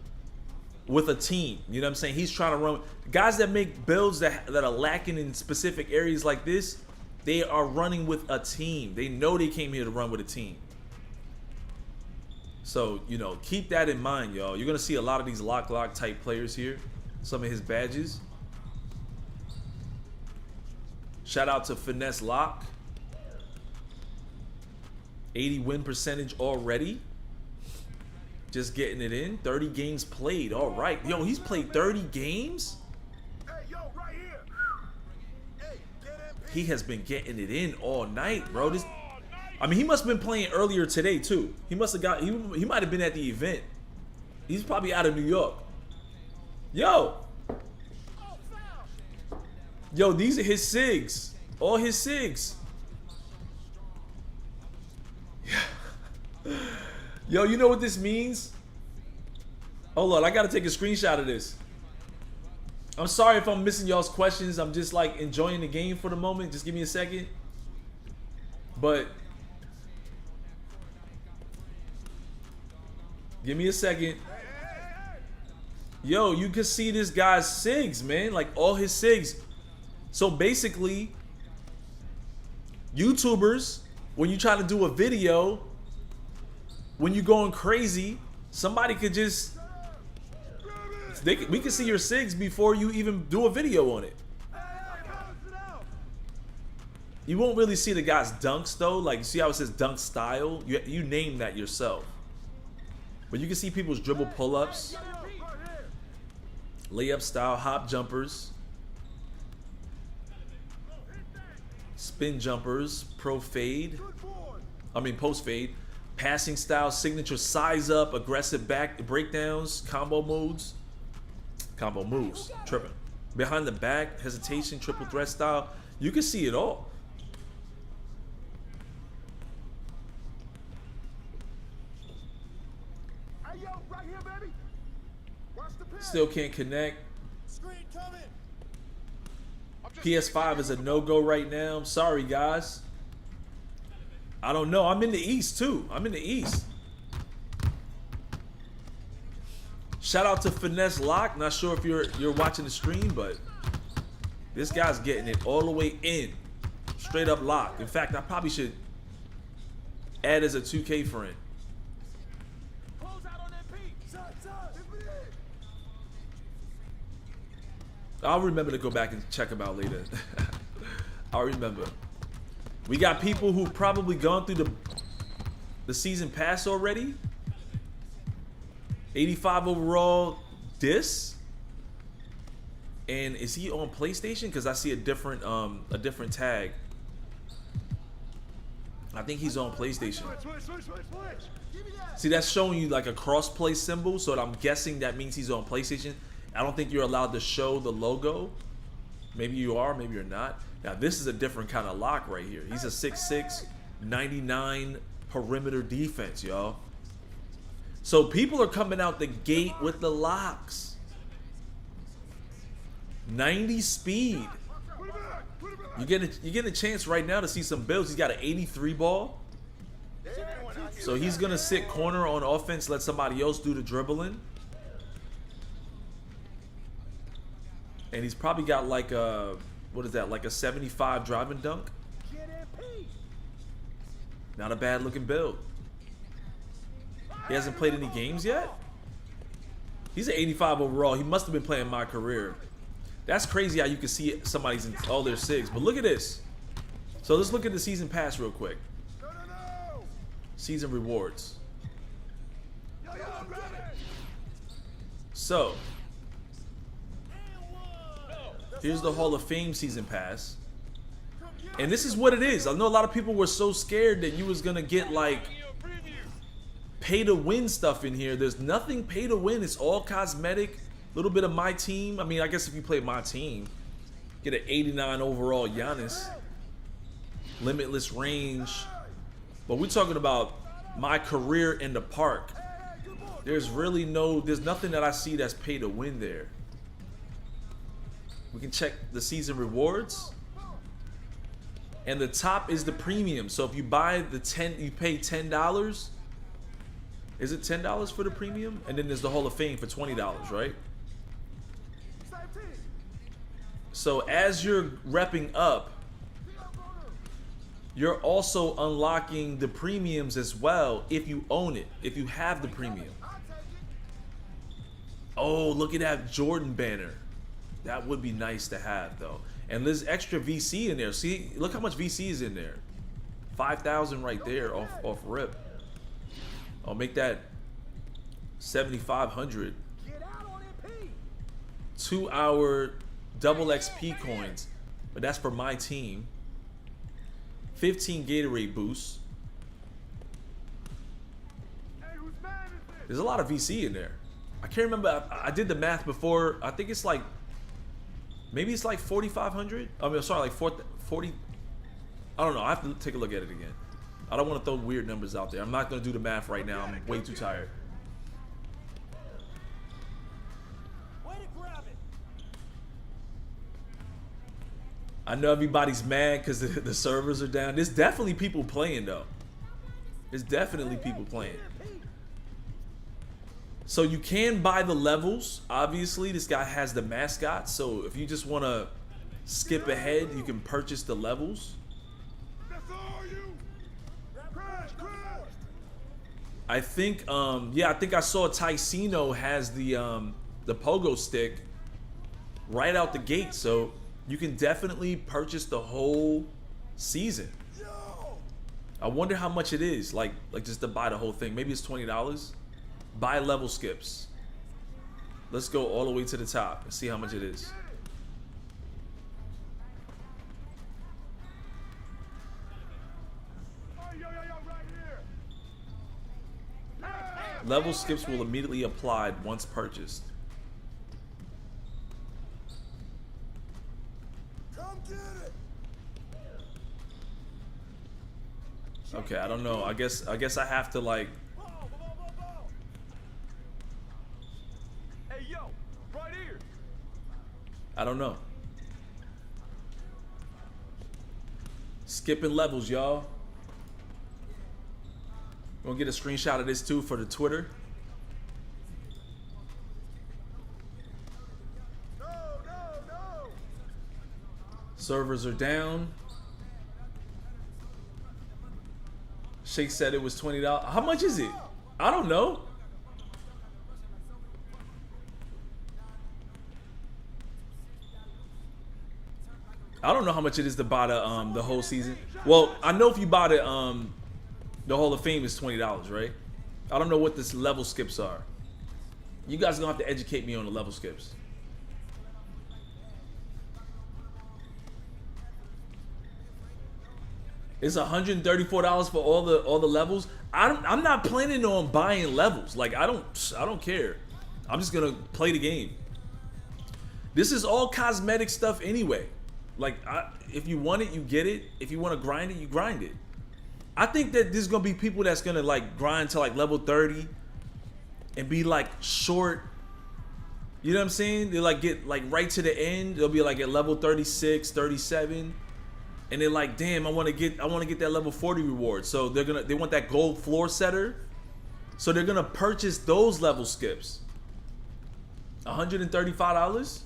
with a team. You know what I'm saying? He's trying to run. Guys that make builds that are lacking in specific areas like this, they are running with a team. They know they came here to run with a team. So, you know, keep that in mind, y'all. You're going to see a lot of these lock type players here. Some of his badges. Shout out to Finesse Lock. 80 win percentage already. Just getting it in. 30 games played. All right. Yo, he's played 30 games? He has been getting it in all night, bro. I mean, he must have been playing earlier today too. He must have got. He might have been at the event. He's probably out of New York. Yo. Yo, these are his SIGs. All his SIGs. Yo, you know what this means? Hold on, I gotta take a screenshot of this. I'm sorry if I'm missing y'all's questions. I'm just like enjoying the game for the moment. Just give me a second. But give me a second. Yo, you can see this guy's SIGs, man. Like all his SIGs. So basically, YouTubers, when you try to do a video, when you're going crazy, somebody could just, we can see your SIGs before you even do a video on it. You won't really see the guy's dunks though. Like, see how it says dunk style? You name that yourself. But you can see people's dribble pull-ups, layup style, hop jumpers, spin jumpers, post fade, passing style, signature size up, aggressive back breakdowns, combo moves, tripping. Behind the back, hesitation, triple threat style. You can see it all. Still can't connect. PS5 is a no-go right now. I'm sorry, guys. I don't know. I'm in the East, too. I'm in the East. Shout out to Finesse Lock. Not sure if you're watching the stream, but this guy's getting it all the way in. Straight up lock. In fact, I probably should add as a 2K friend. I'll remember to go back and check him out later. I'll remember. We got people who've probably gone through the season pass already. 85 overall dis. And is he on PlayStation? Because I see a different tag. I think he's on PlayStation. See, that's showing you like a cross-play symbol, so I'm guessing that means he's on PlayStation. I don't think you're allowed to show the logo. Maybe you are, maybe you're not. Now, this is a different kind of lock right here. He's a 6'6", 99 perimeter defense, y'all. So people are coming out the gate with the locks. 90 speed. You get a chance right now to see some builds. He's got an 83 ball. So he's going to sit corner on offense, let somebody else do the dribbling. And he's probably got like a, what is that, like a 75 driving dunk? Not a bad looking build. He hasn't played any games yet? He's an 85 overall. He must have been playing My Career. That's crazy how you can see somebody's in all their SIGs. But look at this. So let's look at the season pass real quick. Season rewards. So here's the Hall of Fame season pass. And this is what it is. I know a lot of people were so scared that you was gonna get like pay to win stuff in here. There's nothing pay to win. It's all cosmetic. A little bit of My Team. I mean, I guess if you play My Team, get an 89 overall Giannis. Limitless range. But we're talking about My Career in the Park. There's nothing that I see that's pay to win there. We can check the season rewards. And the top is the premium. So if you buy the 10, you pay $10. Is it $10 for the premium? And then there's the Hall of Fame for $20, right? So as you're repping up, you're also unlocking the premiums as well if you own it, if you have the premium. Oh, look at that Jordan banner. That would be nice to have though. And there's extra VC in there. See, look how much VC is in there. 5,000 right there off rip. I'll make that 7,500. 2 hour double XP coins, but that's for My Team. 15 Gatorade boosts. There's a lot of VC in there. I can't remember. I did the math before. I think it's like, maybe it's like 4,500. I mean, sorry, like 40. I don't know. I have to take a look at it again. I don't want to throw weird numbers out there. I'm not going to do the math right now. I'm way too tired. I know everybody's mad because the servers are down. There's definitely people playing, though. There's definitely people playing. So you can buy the levels. Obviously, this guy has the mascot. So if you just want to skip ahead, you can purchase the levels. I think, yeah, I think I saw Ticino has the pogo stick right out the gate. So you can definitely purchase the whole season. I wonder how much it is, like just to buy the whole thing. Maybe it's $20. Buy level skips. Let's go all the way to the top and see how much it is. Level skips will immediately applied once purchased. Okay, I don't know. I guess I have to like. Hey yo, right here. I don't know. Skipping levels, y'all. We're gonna get a screenshot of this too for the Twitter. No. Servers are down. Shake said it was $20. How much is it? I don't know. I don't know how much it is to buy the whole season. Well, I know if you buy the Hall of Fame is $20, right? I don't know what this level skips are. You guys are gonna have to educate me on the level skips. It's $134 for all the levels. I'm not planning on buying levels. Like I don't care. I'm just gonna play the game. This is all cosmetic stuff anyway. Like if you want it, you get it. If you want to grind it, you grind it. I think that there's gonna be people that's gonna like grind to like level 30 and be like short. You know what I'm saying? They like get like right to the end. They'll be like at level 36, 37. And they're like, damn, I want to get that level 40 reward. So they want that gold floor setter. So they're gonna purchase those level skips. $135.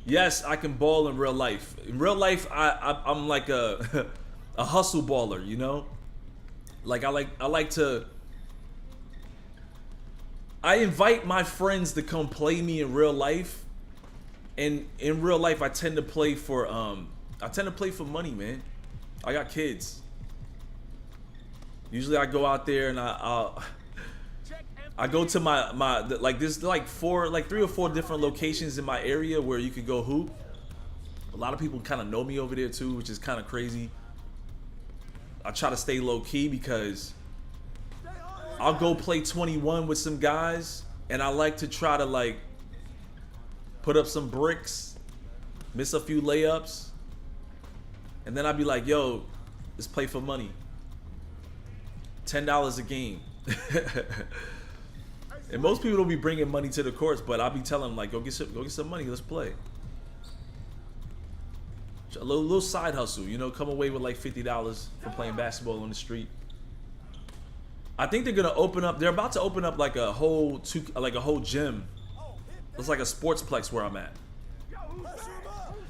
Yes, I can ball in real life. In real life, I'm like a a hustle baller, you know. Like I like to. I invite my friends to come play me in real life. And in real life, I tend to play for money, man. I got kids. Usually, I go out there and I go to my like there's like 3 or 4 different locations in my area where you could go hoop. A lot of people kind of know me over there too, which is kind of crazy. I try to stay low key because I'll go play 21 with some guys, and I like to try to like put up some bricks, miss a few layups, and then I'd be like, yo, let's play for money. $10 a game. And most people don't be bringing money to the courts, but I'll be telling them like, go get some money, let's play. A little side hustle, you know, come away with like $50 for playing basketball on the street. I think they're gonna open up. They're about to open up like a whole gym. It's like a sportsplex where I'm at.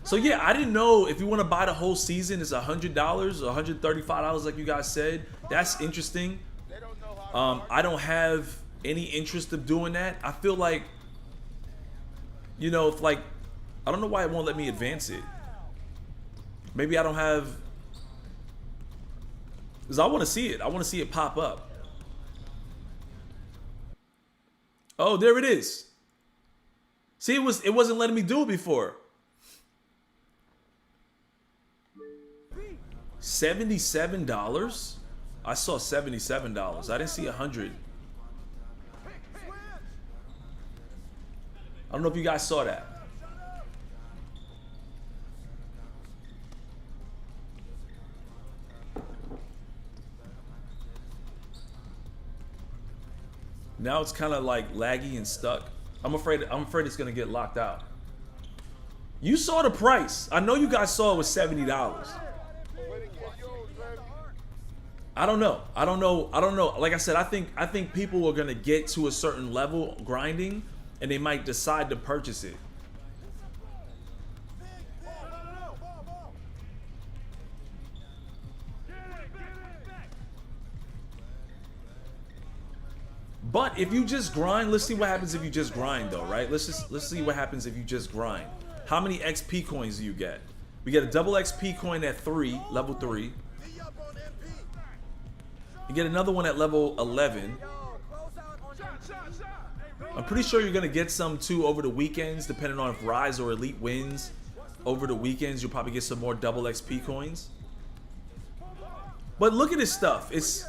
So yeah, I didn't know if you want to buy the whole season, it's $100 or $135 like you guys said. That's interesting. I don't have any interest of doing that. I feel like, you know, if like, I don't know why it won't let me advance it. Maybe I don't have, because I want to see it. I want to see it pop up. Oh, there it is. See, it wasn't letting me do it before. $77? I saw $77. I didn't see 100. I don't know if you guys saw that. Now it's kind of like laggy and stuck. I'm afraid it's gonna get locked out. You saw the price. I know you guys saw it was $70. I don't know. Like I said, I think people are gonna get to a certain level grinding, and they might decide to purchase it. But if you just grind, let's see what happens if you just grind though, right? Let's see what happens if you just grind. How many XP coins do you get? We get a double XP coin at 3, level 3. You get another one at level 11. I'm pretty sure you're gonna get some too over the weekends, depending on if Rise or Elite wins. Over the weekends, you'll probably get some more double XP coins. But look at this stuff. It's...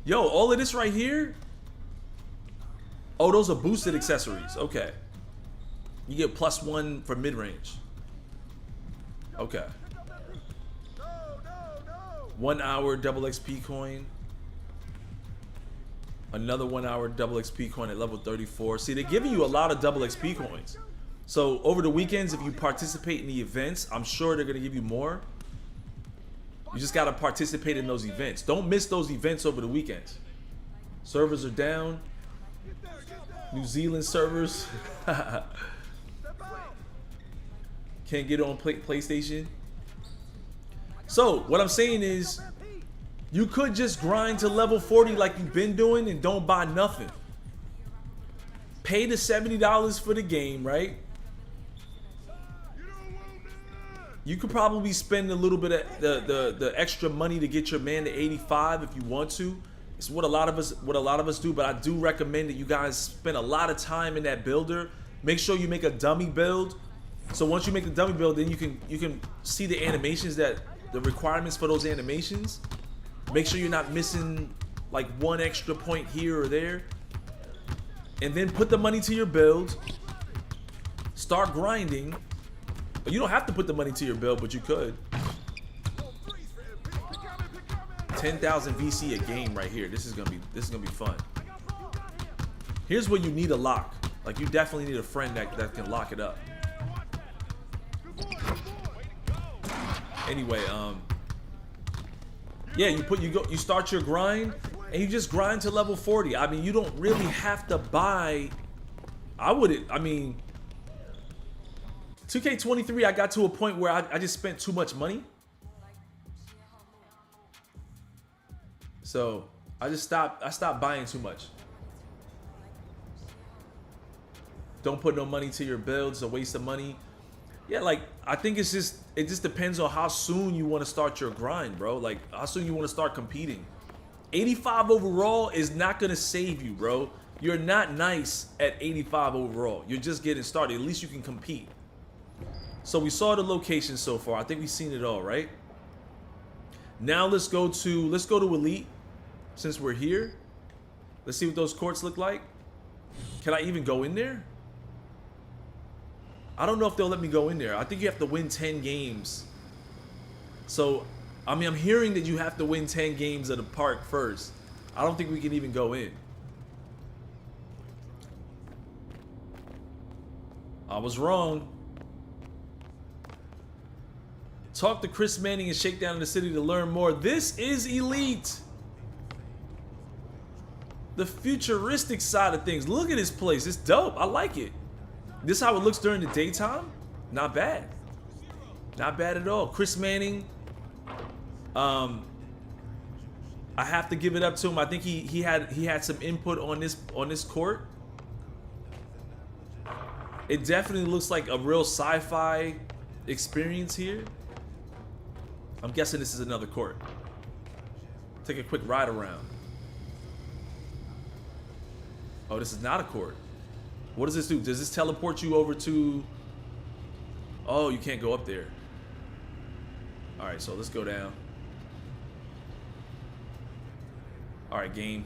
Yo, all of this right here? Oh, those are boosted accessories. Okay. You get +1 for mid-range. Okay. 1 hour double XP coin. Another 1 hour double XP coin at level 34. See, they're giving you a lot of double XP coins. So over the weekends, if you participate in the events, I'm sure they're gonna give you more. You just gotta participate in those events. Don't miss those events over the weekends. Servers are down. New Zealand servers. Can't get on PlayStation. So what I'm saying is, you could just grind to level 40 like you've been doing and don't buy nothing. Pay the $70 for the game, right? You could probably spend a little bit of the extra money to get your man to 85 if you want to. It's what a lot of us do, but I do recommend that you guys spend a lot of time in that builder. Make sure you make a dummy build. So once you make the dummy build, then you can see the animations, that the requirements for those animations. Make sure you're not missing like 1 extra point here or there. And then put the money to your build. Start grinding. You don't have to put the money to your build, but you could. 10,000 VC a game right here. This is gonna be fun. Here's where you need a lock. Like, you definitely need a friend that can lock it up. Anyway, yeah, you start your grind and you just grind to level 40. I mean, you don't really have to buy. I mean, 2K23, I got to a point where I just spent too much money. So I stopped buying too much. Don't put no money to your builds, a waste of money. Yeah, like, I think it just depends on how soon you want to start your grind, bro. Like, how soon you want to start competing. 85 overall is not gonna save you, bro. You're not nice at 85 overall. You're just getting started. At least you can compete. So we saw the location so far. I think we've seen it all, right? Now let's go to Elite. Since we're here, let's see what those courts look like. Can I even go in there? I don't know if they'll let me go in there. I think you have to win 10 games. So, I mean, I'm hearing that you have to win 10 games at the park first. I don't think we can even go in. I was wrong. Talk to Chris Manning and Shakedown in the City to learn more. This is Elite. The futuristic side of things. Look at this place. It's dope. I like it. This is how it looks during the daytime. Not bad. Not bad at all. Chris Manning. I have to give it up to him. I think he had some input on this court. It definitely looks like a real sci-fi experience here. I'm guessing this is another court. Take a quick ride around. Oh, this is not a court. What does this do? Does this teleport you over to... Oh, you can't go up there. All right, so let's go down. All right, game.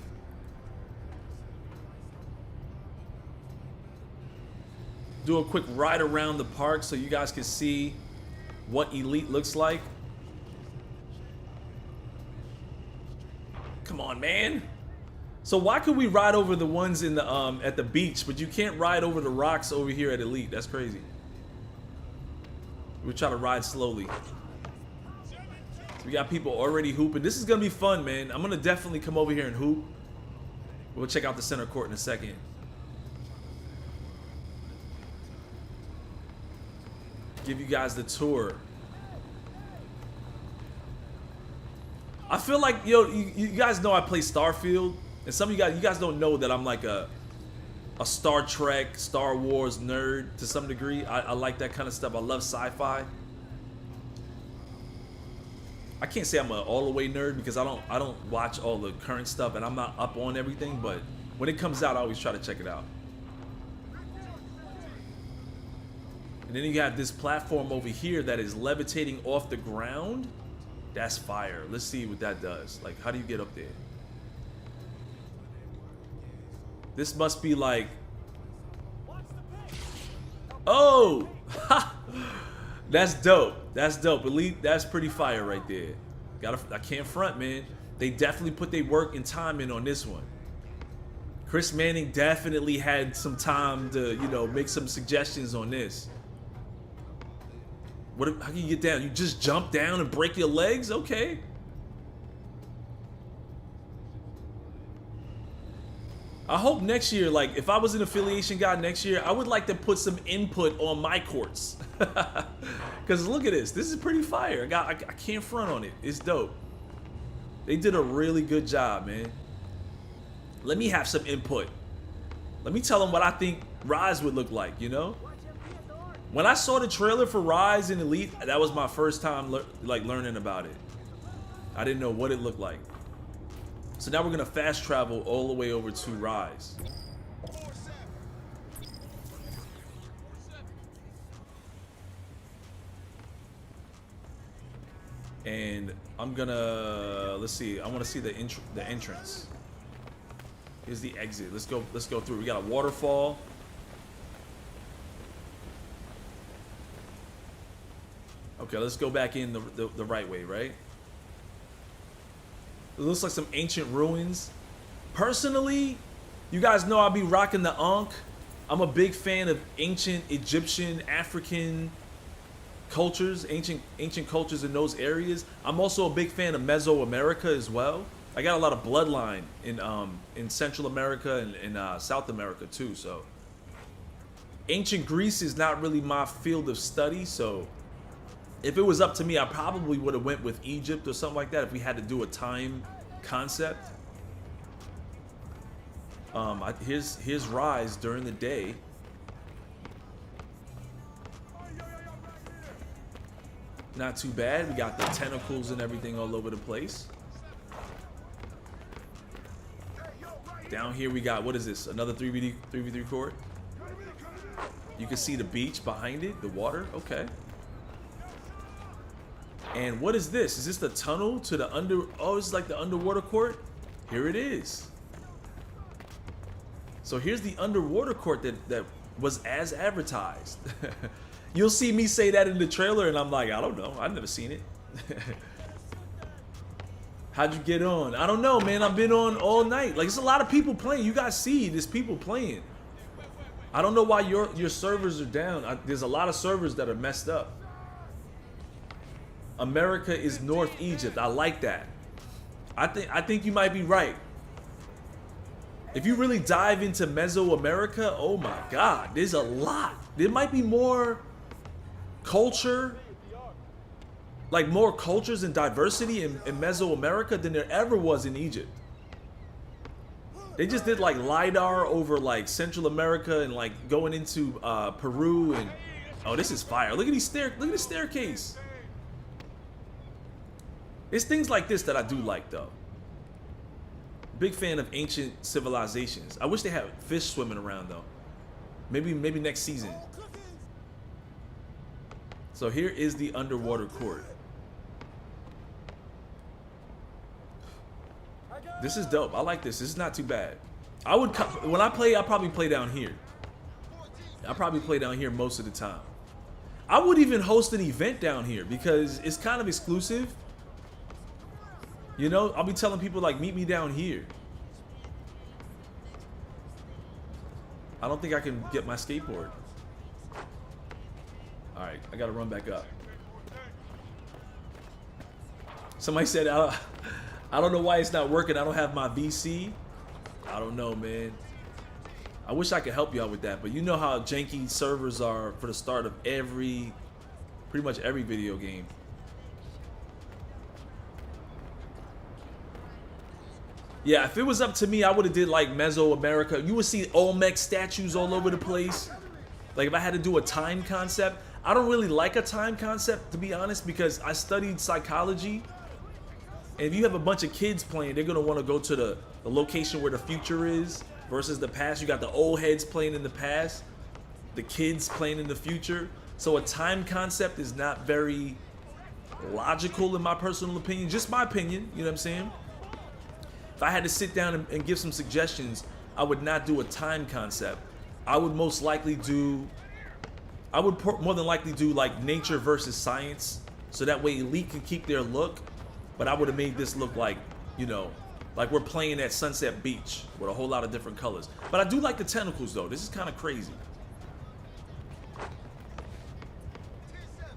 do a quick ride around the park so you guys can see what Elite looks like. Come on, man. So why could we ride over the ones in the at the beach, but you can't ride over the rocks over here at Elite? That's crazy. We try to ride slowly. So we got people already hooping. This is gonna be fun, man. I'm gonna definitely come over here and hoop. We'll check out the center court in a second. Give you guys the tour. I feel like, yo, you guys know I play Starfield, and some of you guys don't know that I'm like a Star Trek, Star Wars nerd to some degree. I like that kind of stuff. I love sci-fi. I can't say I'm an all the way nerd because I don't watch all the current stuff and I'm not up on everything, but when it comes out, I always try to check it out. And then you have this platform over here that is levitating off the ground. That's fire. Let's see what that does. Like, how do you get up there? This must be like... Oh! That's dope. That's dope. Elite, that's pretty fire right there. I can't front, man. They definitely put their work and time in on this one. Chris Manning definitely had some time to, you know, make some suggestions on this. How can you get down? You just jump down and break your legs? Okay. I hope next year, like, if I was an affiliation guy next year, I would like to put some input on my courts. Because look at this. This is pretty fire. I can't front on it. It's dope. They did a really good job, man. Let me have some input. Let me tell them what I think Rise would look like, you know? When I saw the trailer for Rise and Elite, that was my first time learning about it. I didn't know what it looked like. So now we're gonna fast travel all the way over to Rise. And I'm gonna, let's see, I wanna see the entrance. Here's the exit. Let's go through. We got a waterfall. Okay, let's go back in the right way, right? It looks like some ancient ruins. Personally, you guys know I'll be rocking the Ankh. I'm a big fan of ancient Egyptian, African cultures, ancient cultures in those areas. I'm also a big fan of Mesoamerica as well. I got a lot of bloodline in Central America and South America too. So ancient Greece is not really my field of study. So if it was up to me, I probably would have went with Egypt or something like that if we had to do a time concept. Here's Rise during the day. Not too bad. We got the tentacles and everything all over the place. Down here we got, what is this? Another 3v3 court? You can see the beach behind it, the water. Okay. And what is this? Is this the tunnel to the oh, it's like the underwater court? Here it is. So here's the underwater court that was as advertised. You'll see me say that in the trailer and I'm like, I don't know. I've never seen it. How'd you get on? I don't know, man. I've been on all night. Like, it's a lot of people playing. You guys see there's people playing. I don't know why your servers are down. There's a lot of servers that are messed up. America is North Egypt. I like that. I think you might be right. If you really dive into Mesoamerica, oh my God, there's a lot. There might be more culture, like more cultures and diversity in Mesoamerica than there ever was in Egypt. They just did like LiDAR over like Central America and like going into Peru and oh, this is fire. Look at the staircase. It's things like this that I do like though. Big fan of ancient civilizations. I wish they had fish swimming around though. Maybe next season. So here is the underwater court. This is dope. I like this. This is not too bad. When I play, I'll probably play down here. I probably play down here most of the time. I would even host an event down here because it's kind of exclusive. You know, I'll be telling people like, meet me down here. I don't think I can get my skateboard. All right, I gotta run back up. Somebody said, I don't know why it's not working. I don't have my VC. I don't know, man. I wish I could help you out with that, but you know how janky servers are for the start of pretty much every video game. Yeah, if it was up to me, I would have did like Mesoamerica. You would see Olmec statues all over the place. Like if I had to do a time concept, I don't really like a time concept, to be honest, because I studied psychology. And if you have a bunch of kids playing, they're gonna want to go to the location where the future is versus the past. You got the old heads playing in the past, the kids playing in the future. So a time concept is not very logical in my personal opinion. Just my opinion, you know what I'm saying? If I had to sit down and give some suggestions, I would not do a time concept. I would most likely do, more than likely do like nature versus science. So that way Elite can keep their look. But I would have made this look like, you know, like we're playing at Sunset Beach with a whole lot of different colors. But I do like the tentacles though. This is kind of crazy.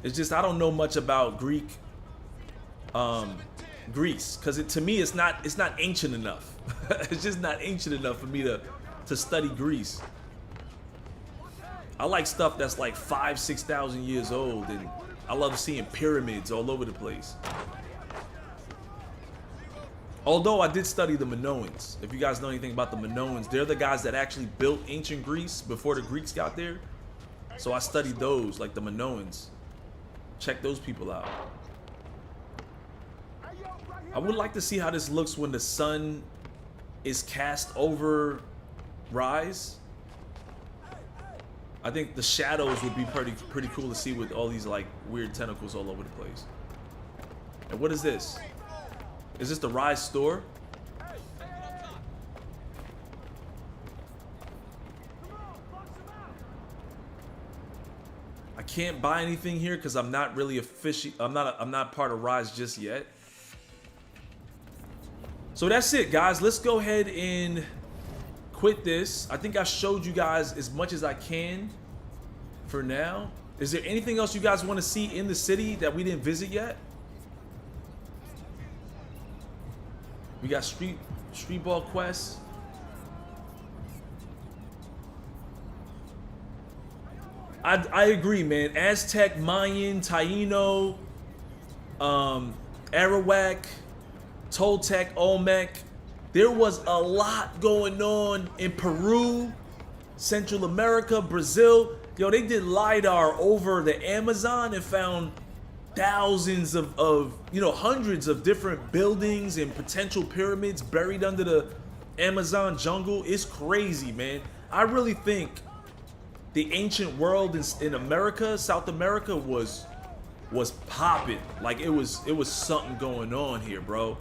It's just, I don't know much about Greece, because to me it's not ancient enough. It's just not ancient enough for me to study Greece. I like stuff that's like 5,000-6,000 years old, and I love seeing pyramids all over the place. Although I did study the Minoans. If you guys know anything about the Minoans, they're the guys that actually built ancient Greece before the Greeks got there. So I studied those, like the Minoans. Check those people out. I would like to see how this looks when the sun is cast over Rise. I think the shadows would be pretty cool to see with all these like weird tentacles all over the place. And what is this? Is this the Rise store? I can't buy anything here because I'm not really official. I'm not part of Rise just yet. So that's it, guys. Let's go ahead and quit this. I think I showed you guys as much as I can for now. Is there anything else you guys want to see in the city that we didn't visit yet? We got street ball quests. I agree, man. Aztec, Mayan, Taino, Arawak, Toltec, Olmec. There was a lot going on in Peru, Central America, Brazil. Yo, they did LiDAR over the Amazon and found thousands of you know, hundreds of different buildings and potential pyramids buried under the Amazon jungle. It's crazy, man. I really think the ancient world in America, South America, was popping. Like it was something going on here, bro.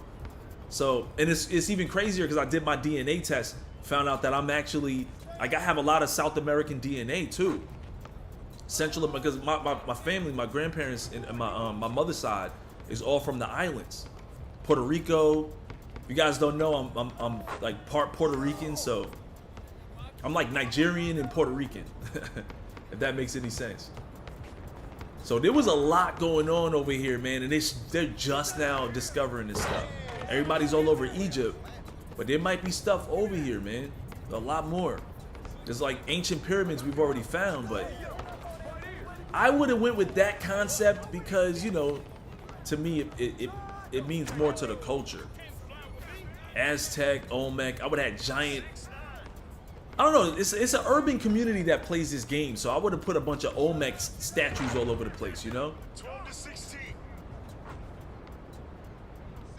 So, and it's even crazier because I did my DNA test, found out that I have a lot of South American DNA too. Central, because my family, my grandparents and my mother's side is all from the islands, Puerto Rico. If you guys don't know, I'm like part Puerto Rican, so I'm like Nigerian and Puerto Rican, if that makes any sense. So there was a lot going on over here, man, and they're just now discovering this stuff. Everybody's all over Egypt, but there might be stuff over here, man. A lot more. There's like ancient pyramids we've already found, but I would have went with that concept because, you know, to me it means more to the culture. Aztec, Olmec. I would have had giant. I don't know. It's an urban community that plays this game, so I would have put a bunch of Olmec statues all over the place, you know.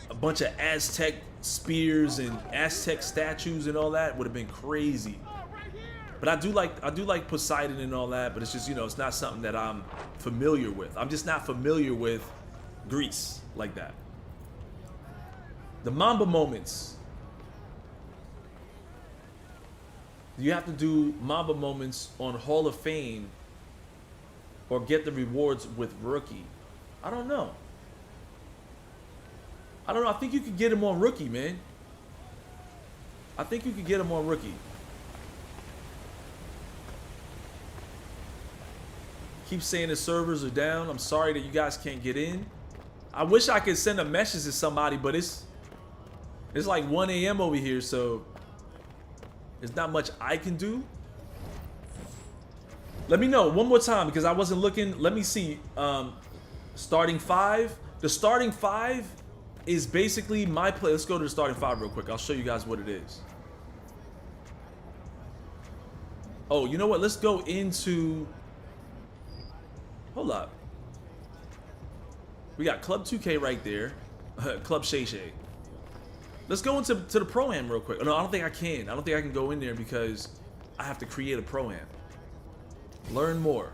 A bunch of Aztec spears and Aztec statues and all that would have been crazy. But I do like Poseidon and all that, but it's just, you know, it's not something that I'm familiar with. I'm just not familiar with Greece like that. The Mamba moments. you have to do Mamba moments on Hall of Fame or get the rewards with Rookie? I don't know. I don't know. I think you could get him on Rookie, man. I think you could get him on Rookie. Keep saying the servers are down. I'm sorry that you guys can't get in. I wish I could send a message to somebody, but it's like 1 a.m. over here, so there's not much I can do. Let me know one more time because I wasn't looking. Let me see. Starting 5. The starting 5 is basically MyPlayer. Let's go to the starting 5 real quick. I'll show you guys what it is. Oh, you know what? Let's go into... Hold up. We got Club 2K right there. Club Shay Shay. Let's go into the Pro-Am real quick. No, I don't think I can. I don't think I can go in there because I have to create a Pro-Am. Learn more.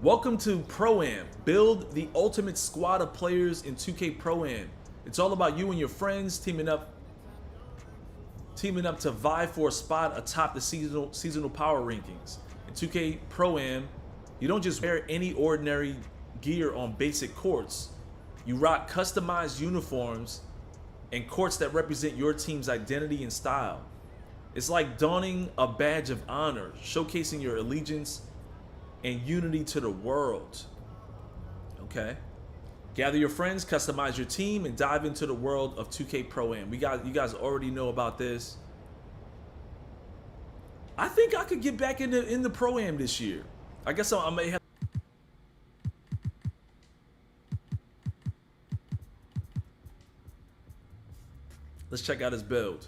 Welcome to Pro-Am. Build the ultimate squad of players in 2K Pro-Am. It's all about you and your friends teaming up to vie for a spot atop the seasonal power rankings. In 2K Pro-Am, you don't just wear any ordinary gear on basic courts. You rock customized uniforms and courts that represent your team's identity and style. It's like donning a badge of honor, showcasing your allegiance and unity to the world. Okay. Gather your friends, customize your team, and dive into the world of 2K Pro-Am. You guys already know about this. I think I could get back in the Pro-Am this year. I guess I may have. Let's check out his build.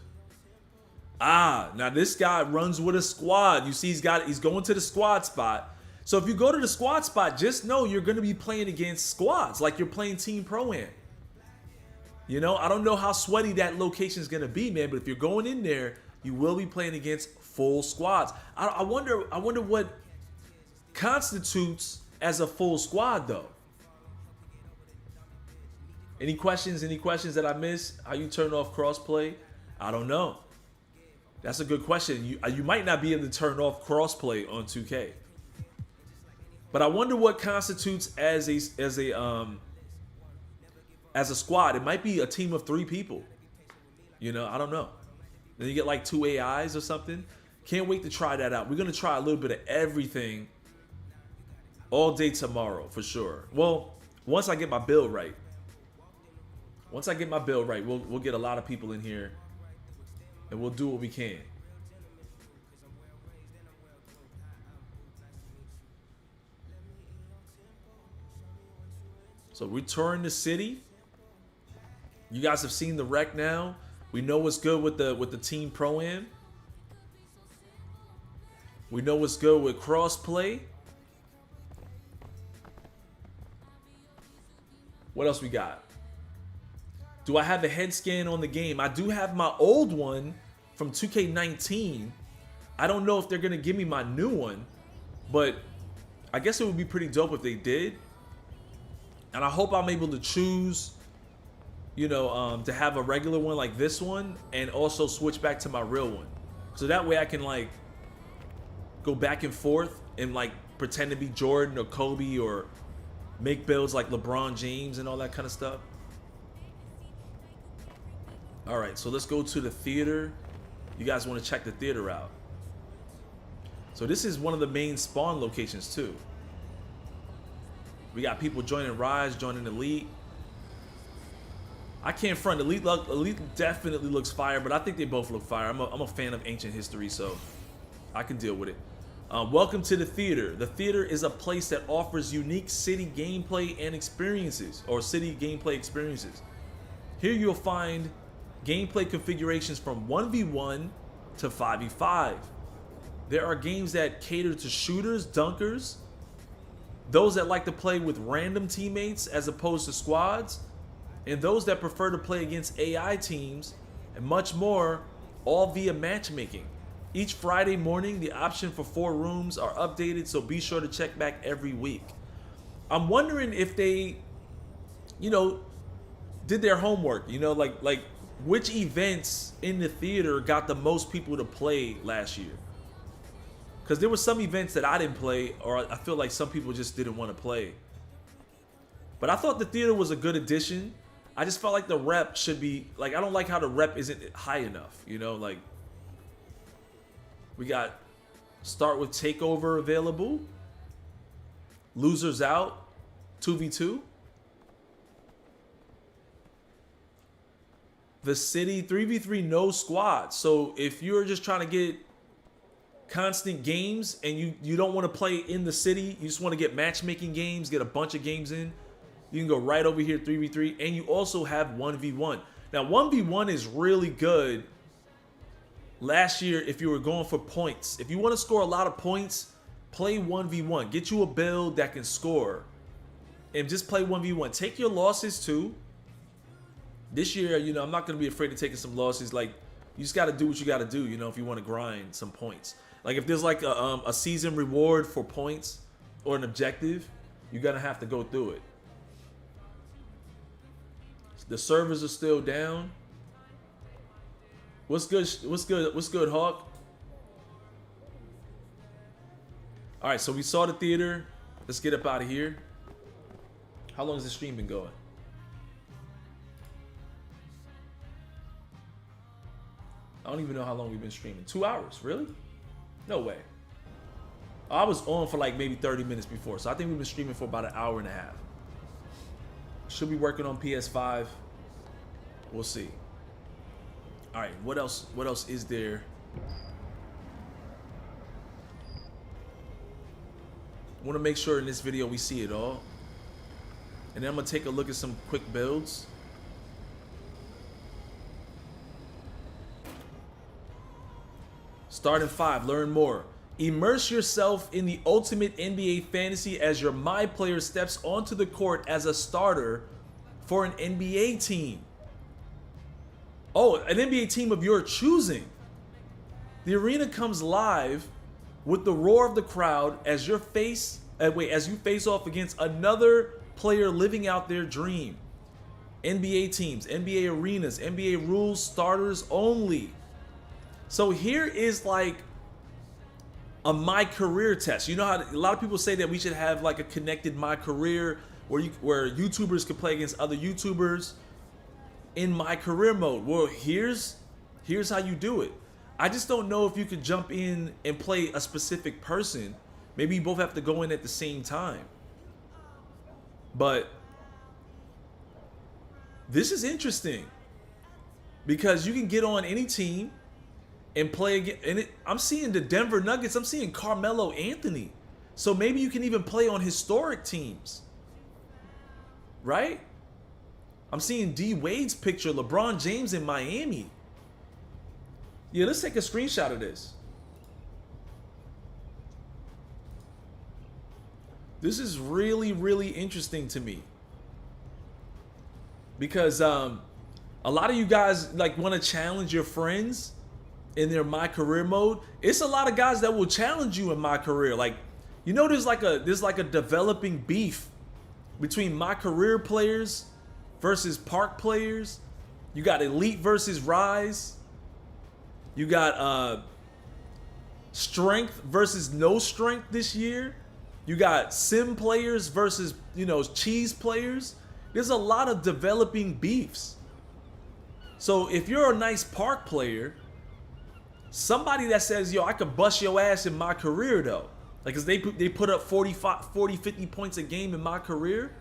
Ah, now this guy runs with a squad. You see, he's going to the squad spot. So if you go to the squad spot, just know you're going to be playing against squads, like you're playing Team Pro-Am. You know, I don't know how sweaty that location is going to be, man, but if you're going in there, you will be playing against full squads. I wonder what constitutes as a full squad, though. Any questions? Any questions that I missed? How you turn off crossplay? I don't know. That's a good question. You might not be able to turn off crossplay on 2K. But I wonder what constitutes as a squad. It might be a team of 3 people. You know, I don't know. Then you get like 2 AIs or something. Can't wait to try that out. We're gonna try a little bit of everything all day tomorrow for sure. Well, once I get my build right. Once I get my build right, we'll get a lot of people in here and we'll do what we can. So we touring the city. You guys have seen the rec now. We know what's good with the Team Pro-Am. We know what's good with crossplay. What else we got? Do I have a head scan on the game? I do have my old one from 2K19. I don't know if they're gonna give me my new one, but I guess it would be pretty dope if they did. And I hope I'm able to choose, you know, to have a regular one like this one and also switch back to my real one. So that way I can like go back and forth and like pretend to be Jordan or Kobe or make builds like LeBron James and all that kind of stuff. All right, so let's go to the theater. You guys want to check the theater out. So this is one of the main spawn locations too. We got people joining Rise, joining Elite. I can't front. Elite definitely looks fire, but I think they both look fire. I'm a fan of ancient history, so I can deal with it. Welcome to the theater. The theater is a place that offers unique city gameplay and experiences, or city gameplay experiences. Here you'll find gameplay configurations from 1v1 to 5v5. There are games that cater to shooters, dunkers, those that like to play with random teammates as opposed to squads, and those that prefer to play against AI teams, and much more, all via matchmaking. Each Friday morning, the option for 4 rooms are updated, so be sure to check back every week. I'm wondering if they, you know, did their homework, you know, like which events in the theater got the most people to play last year? Because there were some events that I didn't play, or I feel like some people just didn't want to play. But I thought the theater was a good addition. I just felt like the rep should be, like, I don't like how the rep isn't high enough, you know? Like, we got start with takeover available. Losers out, 2v2. The city, 3v3, no squad. So if you're just trying to get constant games and you don't want to play in the city, you just want to get matchmaking games, get a bunch of games in, you can go right over here, 3v3, and you also have 1v1. Now, 1v1 is really good last year if you were going for points. If you want to score a lot of points, play 1v1. Get you a build that can score and just play 1v1. Take your losses too. This year, you know, I'm not going to be afraid of taking some losses. Like, you just got to do what you got to do, you know, if you want to grind some points. Like, if there's like a season reward for points or an objective, you're going to have to go through it. The servers are still down. What's good? What's good? What's good, Hawk? All right, so we saw the theater. Let's get up out of here. How long has the stream been going? I don't even know how long we've been streaming. 2 hours, really? No way. I was on for like maybe 30 minutes before, so I think we've been streaming for about an hour and a half. Should be working on PS5. We'll see. All right, what else? What else is there? Want to make sure in this video we see it all, and then I'm gonna take a look at some quick builds. Start in 5. Learn more. Immerse yourself in the ultimate NBA fantasy as your MyPlayer steps onto the court as a starter for an NBA team. Oh, an NBA team of your choosing. The arena comes live with the roar of the crowd as you face off against another player living out their dream. NBA teams, NBA arenas, NBA rules, starters only. So here is like a My Career test. You know how a lot of people say that we should have like a connected My Career where YouTubers can play against other YouTubers in My Career mode. Well, here's how you do it. I just don't know if you could jump in and play a specific person. Maybe you both have to go in at the same time. But this is interesting because you can get on any team and play again. And I'm seeing the Denver Nuggets. I'm seeing Carmelo Anthony. So maybe you can even play on historic teams. Right? I'm seeing D Wade's picture, LeBron James in Miami. Yeah, let's take a screenshot of this. This is really, really interesting to me. Because a lot of you guys like want to challenge your friends in their My Career mode. It's a lot of guys that will challenge you in My Career. Like, you know, there's like a developing beef between My Career players versus Park players. You got Elite versus Rise. You got Strength versus no strength this year. You got Sim players versus, you know, Cheese players. There's a lot of developing beefs. So if you're a nice Park player, somebody that says, yo, I could bust your ass in My Career though. Like, cause they put up 40, 50 points a game in My Career.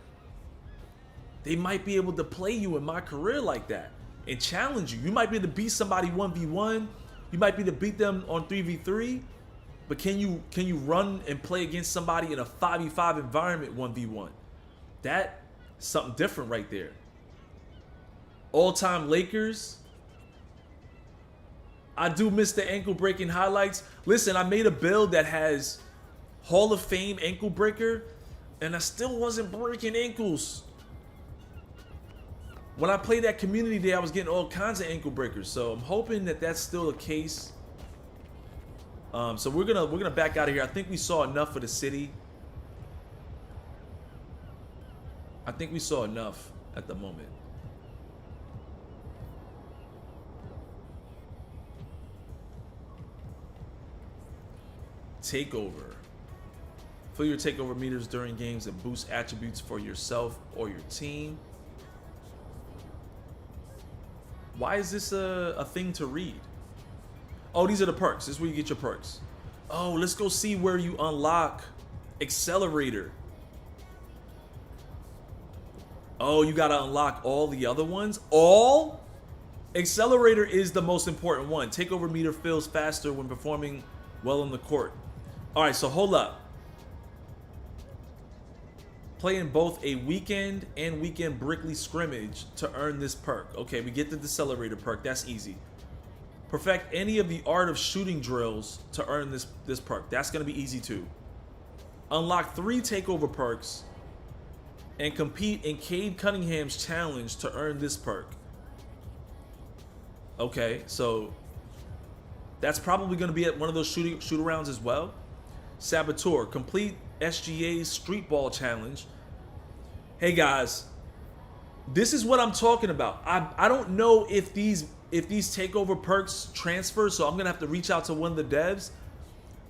They might be able to play you in My Career like that and challenge you. You might be able to beat somebody 1v1. You might be able to beat them on 3v3. But can you run and play against somebody in a 5v5 environment 1v1? That's something different right there. All-time Lakers. I do miss the ankle breaking highlights. Listen, I made a build that has Hall of Fame ankle breaker, and I still wasn't breaking ankles. When I played that community day, I was getting all kinds of ankle breakers. So I'm hoping that that's still the case. So we're gonna back out of here. I think we saw enough for the city. I think we saw enough at the moment. takeover. Fill your takeover meters during games and boost attributes for yourself or your team. Why is this a thing to read? Oh, these are the perks. This is where you get your perks. Oh, let's go see where you unlock Accelerator. Oh, you gotta unlock all the other ones? All? Accelerator is the most important one. Takeover meter fills faster when performing well on the court. All right, so hold up. Play in both a weekend and weekend Brickley scrimmage to earn this perk. Okay, we get the Accelerator perk. That's easy. Perfect any of the art of shooting drills to earn this perk. That's gonna be easy too. Unlock 3 takeover perks and compete in Cade Cunningham's challenge to earn this perk. Okay, so that's probably going to be at one of those shoot-arounds as well. Saboteur, complete SGA's Street Ball Challenge. Hey guys, this is what I'm talking about. I don't know if these takeover perks transfer, so I'm gonna have to reach out to one of the devs.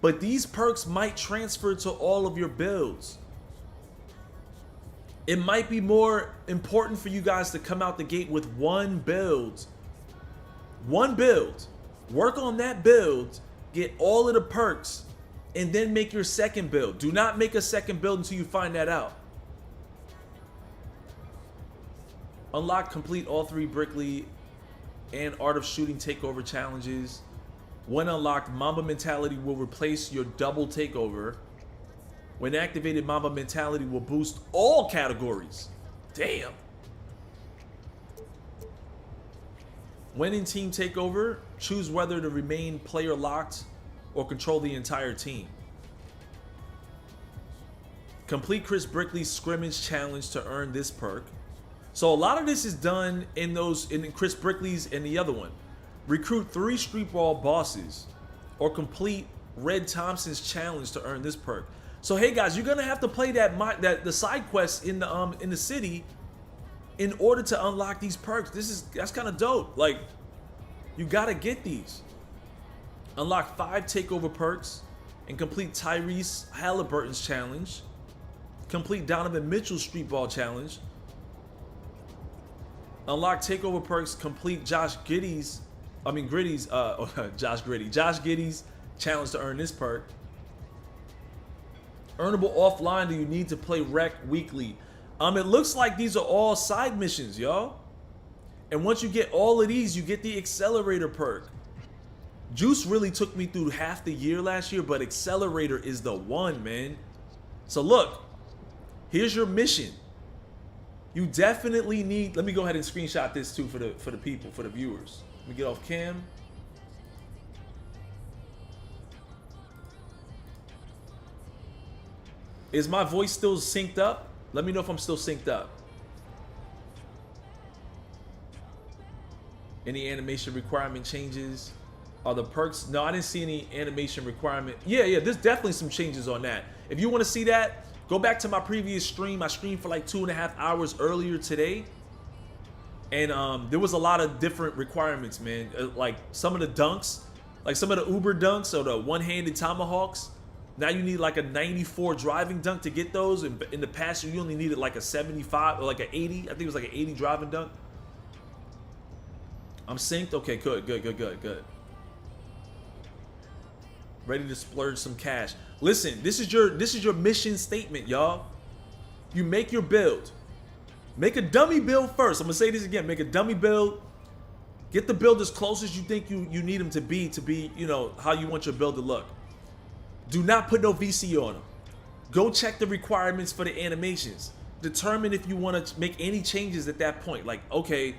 But these perks might transfer to all of your builds. It might be more important for you guys to come out the gate with one build. One build. Work on that build, get all of the perks, and then make your second build. Do not make a second build until you find that out. Unlock, complete all 3 Brickley and Art of Shooting takeover challenges. When unlocked, Mamba Mentality will replace your double takeover. When activated, Mamba Mentality will boost all categories. Damn. When in team takeover, choose whether to remain player locked or control the entire team. Complete Chris Brickley's scrimmage challenge to earn this perk. So a lot of this is done in Chris Brickley's and the other one. Recruit 3 street ball bosses or complete Red Thompson's challenge to earn this perk. So hey guys, you're gonna have to play the side quests in the city in order to unlock these perks. That's kind of dope. Like, you gotta get these. Unlock 5 takeover perks and complete Tyrese Halliburton's challenge. Complete Donovan Mitchell's street ball challenge. Unlock takeover perks. Complete Josh Giddey's challenge to earn this perk. Earnable offline. Do you need to play rec weekly? It looks like these are all side missions, y'all. And once you get all of these, you get the Accelerator perk. Juice really took me through half the year last year, but Accelerator is the one, man. So look, here's your mission. You definitely need, let me go ahead and screenshot this too for the people, for the viewers. Let me get off cam. Is my voice still synced up? Let me know if I'm still synced up. Any animation requirement changes? Are the perks? No, I didn't see any animation requirement. Yeah, there's definitely some changes on that. If you want to see that, go back to my previous stream. I streamed for like 2.5 hours earlier today. And there was a lot of different requirements, man. Like some of the dunks, like some of the Uber dunks or the one-handed tomahawks. Now you need like a 94 driving dunk to get those. And in the past, you only needed like a 75 or like an 80. I think it was like an 80 driving dunk. I'm synced. Okay, good. Ready to splurge some cash. Listen, this is your mission statement, y'all. You make your build. Make a dummy build first. I'm gonna say this again. Make a dummy build. Get the build as close as you think you need them to be, you know, how you want your build to look. Do not put no VC on them. Go check the requirements for the animations. Determine if you want to make any changes at that point. Like, okay,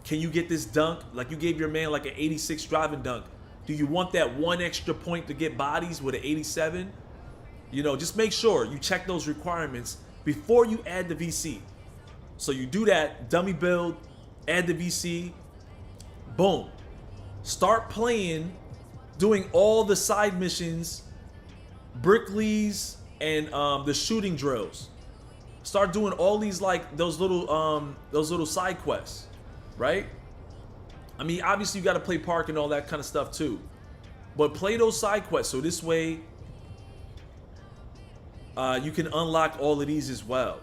can you get this dunk? Like you gave your man like an 86 driving dunk. Do you want that 1 extra point to get bodies with an 87? You know, just make sure you check those requirements before you add the VC. So you do that, dummy build, add the VC, boom. Start playing, doing all the side missions, Brickley's, and the shooting drills. Start doing all these, like those little side quests, right? I mean, obviously you got to play park and all that kind of stuff too, but play those side quests so this way you can unlock all of these as well.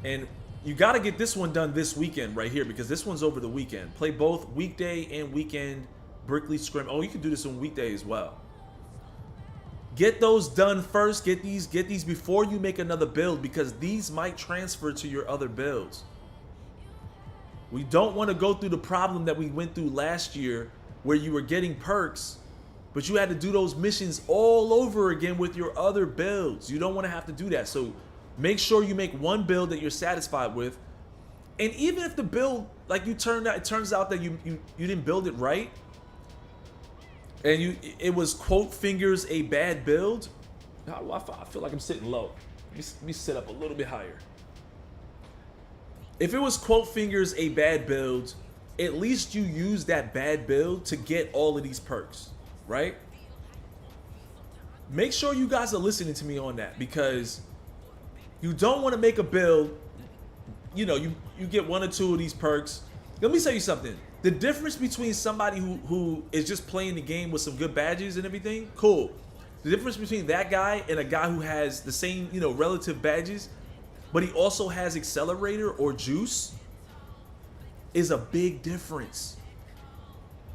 And you got to get this one done this weekend right here, because this one's over the weekend. Play both weekday and weekend Brickley Scrim. Oh, you can do this on weekday as well. Get those done first. Get these before you make another build, because these might transfer to your other builds. We don't want to go through the problem that we went through last year where you were getting perks, but you had to do those missions all over again with your other builds. You don't want to have to do that. So make sure you make one build that you're satisfied with. And even if the build, like it turns out that you didn't build it right, and it was quote fingers a bad build. I feel like I'm sitting low. Let me sit up a little bit higher. If it was quote fingers a bad build, at least you use that bad build to get all of these perks, right? Make sure you guys are listening to me on that, because you don't want to make a build, you know, you get one or two of these perks. Let me tell you something. The difference between somebody who is just playing the game with some good badges and everything, cool. The difference between that guy and a guy who has the same, you know, relative badges, but he also has accelerator or juice, is a big difference.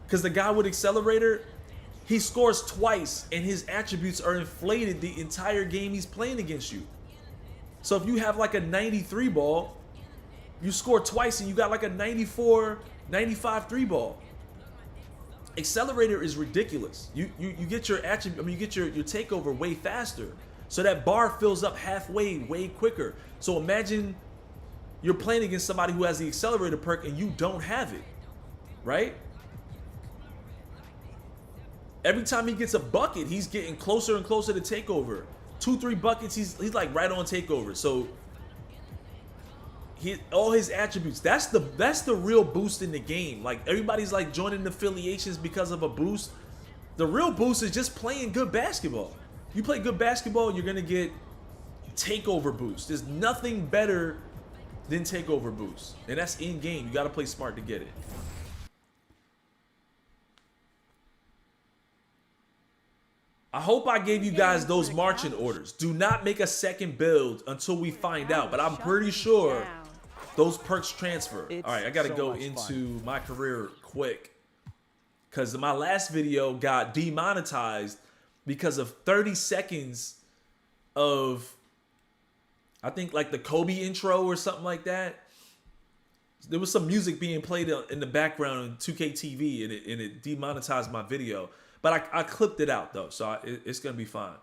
Because the guy with accelerator, he scores twice and his attributes are inflated the entire game he's playing against you. So if you have like a 93 ball, you score twice and you got like a 94, 95 3 ball. Accelerator is ridiculous. You get your attribute, I mean, you get your takeover way faster. So that bar fills up halfway way quicker. So imagine you're playing against somebody who has the accelerator perk and you don't have it, right? Every time he gets a bucket, he's getting closer and closer to takeover. 2-3 buckets, he's like right on takeover. So all his attributes, that's the real boost in the game. Like everybody's like joining affiliations because of a boost. The real boost is just playing good basketball. You play good basketball, you're gonna get takeover boost. There's nothing better than takeover boost, and that's in game. You gotta play smart to get it. I hope I gave you guys those marching orders. Do not make a second build until we find out, but I'm pretty sure those perks transfer. All right, I gotta go into my career quick, because my last video got demonetized because of 30 seconds of, I think like the Kobe intro or something like that. There was some music being played in the background on 2K TV, and it demonetized my video. But I clipped it out though, so it's gonna be fine.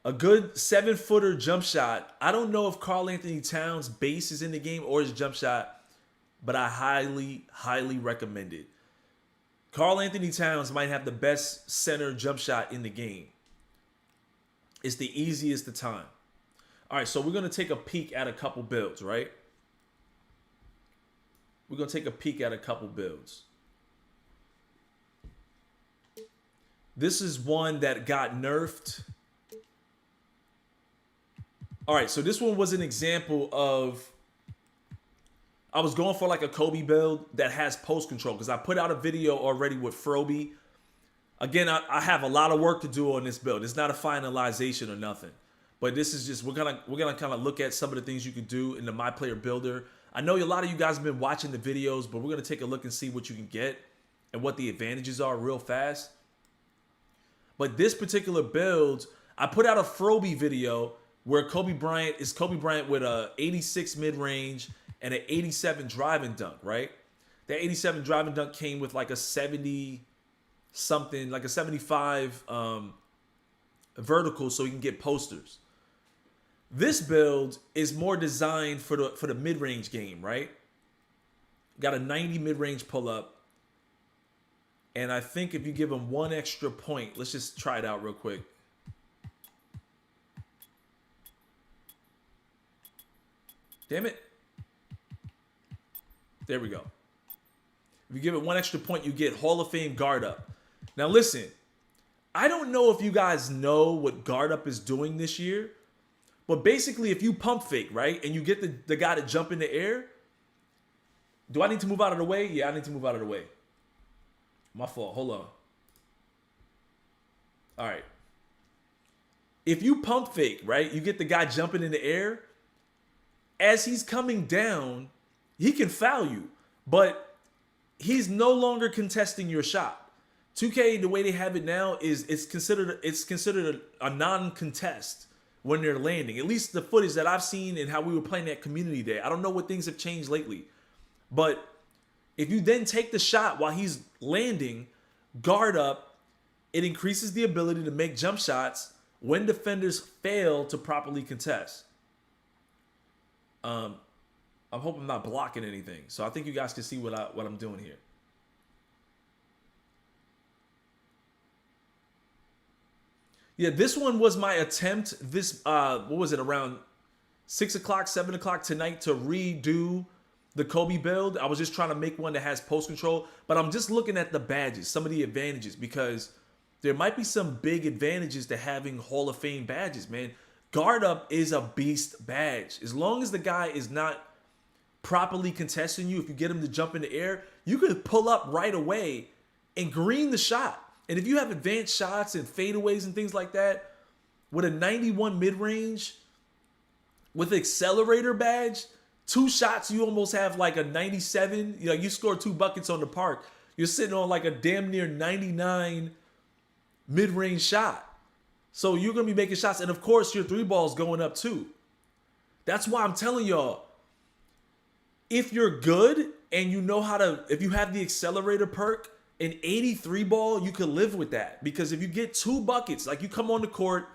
A good 7-footer jump shot. I don't know if Karl Anthony Towns' base is in the game or his jump shot, but I highly, highly recommend it. Karl Anthony Towns might have the best center jump shot in the game. It's the easiest of time. All right, so we're gonna take a peek at a couple builds, right? We're gonna take a peek at a couple builds. This is one that got nerfed. All right, so this one was an example of, I was going for like a Kobe build that has post control, because I put out a video already with Froby. Again, I have a lot of work to do on this build. It's not a finalization or nothing, but this is just, we're gonna kind of look at some of the things you can do in the MyPlayer builder. I know a lot of you guys have been watching the videos, but we're gonna take a look and see what you can get and what the advantages are real fast. But this particular build, I put out a Froby video where Kobe Bryant with a 86 mid-range and an 87 driving dunk, right? That 87 driving dunk came with like a 70 something, like a 75 vertical, so you can get posters. This build is more designed for the mid-range game, right? Got a 90 mid-range pull-up. And I think if you give him one extra point, let's just try it out real quick. Damn it. There we go. If you give it one extra point, you get Hall of Fame guard up. Now listen, I don't know if you guys know what guard up is doing this year, but basically if you pump fake, right, and you get the guy to jump in the air, do I need to move out of the way? Yeah, I need to move out of the way. My fault. Hold on. All right. if you pump fake, right, you get the guy jumping in the air. As he's coming down, he can foul you, but he's no longer contesting your shot. 2K, the way they have it now is it's considered a non-contest when they're landing. At least the footage that I've seen and how we were playing that community day. I don't know what things have changed lately, but if you then take the shot while he's landing, guard up, it increases the ability to make jump shots when defenders fail to properly contest. I hope I'm not blocking anything, so I think you guys can see what I'm doing here. Yeah, this one was my attempt. This what was it, around 6 o'clock, 7 o'clock tonight to redo the Kobe build. I was just trying to make one that has post control, but I'm just looking at the badges, some of the advantages, because there might be some big advantages to having Hall of Fame badges, man. Guard up is a beast badge. As long as the guy is not properly contesting you, if you get him to jump in the air, you could pull up right away and green the shot. And if you have advanced shots and fadeaways and things like that, with a 91 mid-range, with accelerator badge, 2 shots, you almost have like a 97. You know, you score 2 buckets on the park. You're sitting on like a damn near 99 mid-range shot. So you're going to be making shots. And of course, your 3 ball's going up too. That's why I'm telling y'all, if you're good and you know how to, if you have the accelerator perk, an 83 ball, you could live with that. Because if you get 2 buckets, like you come on the court,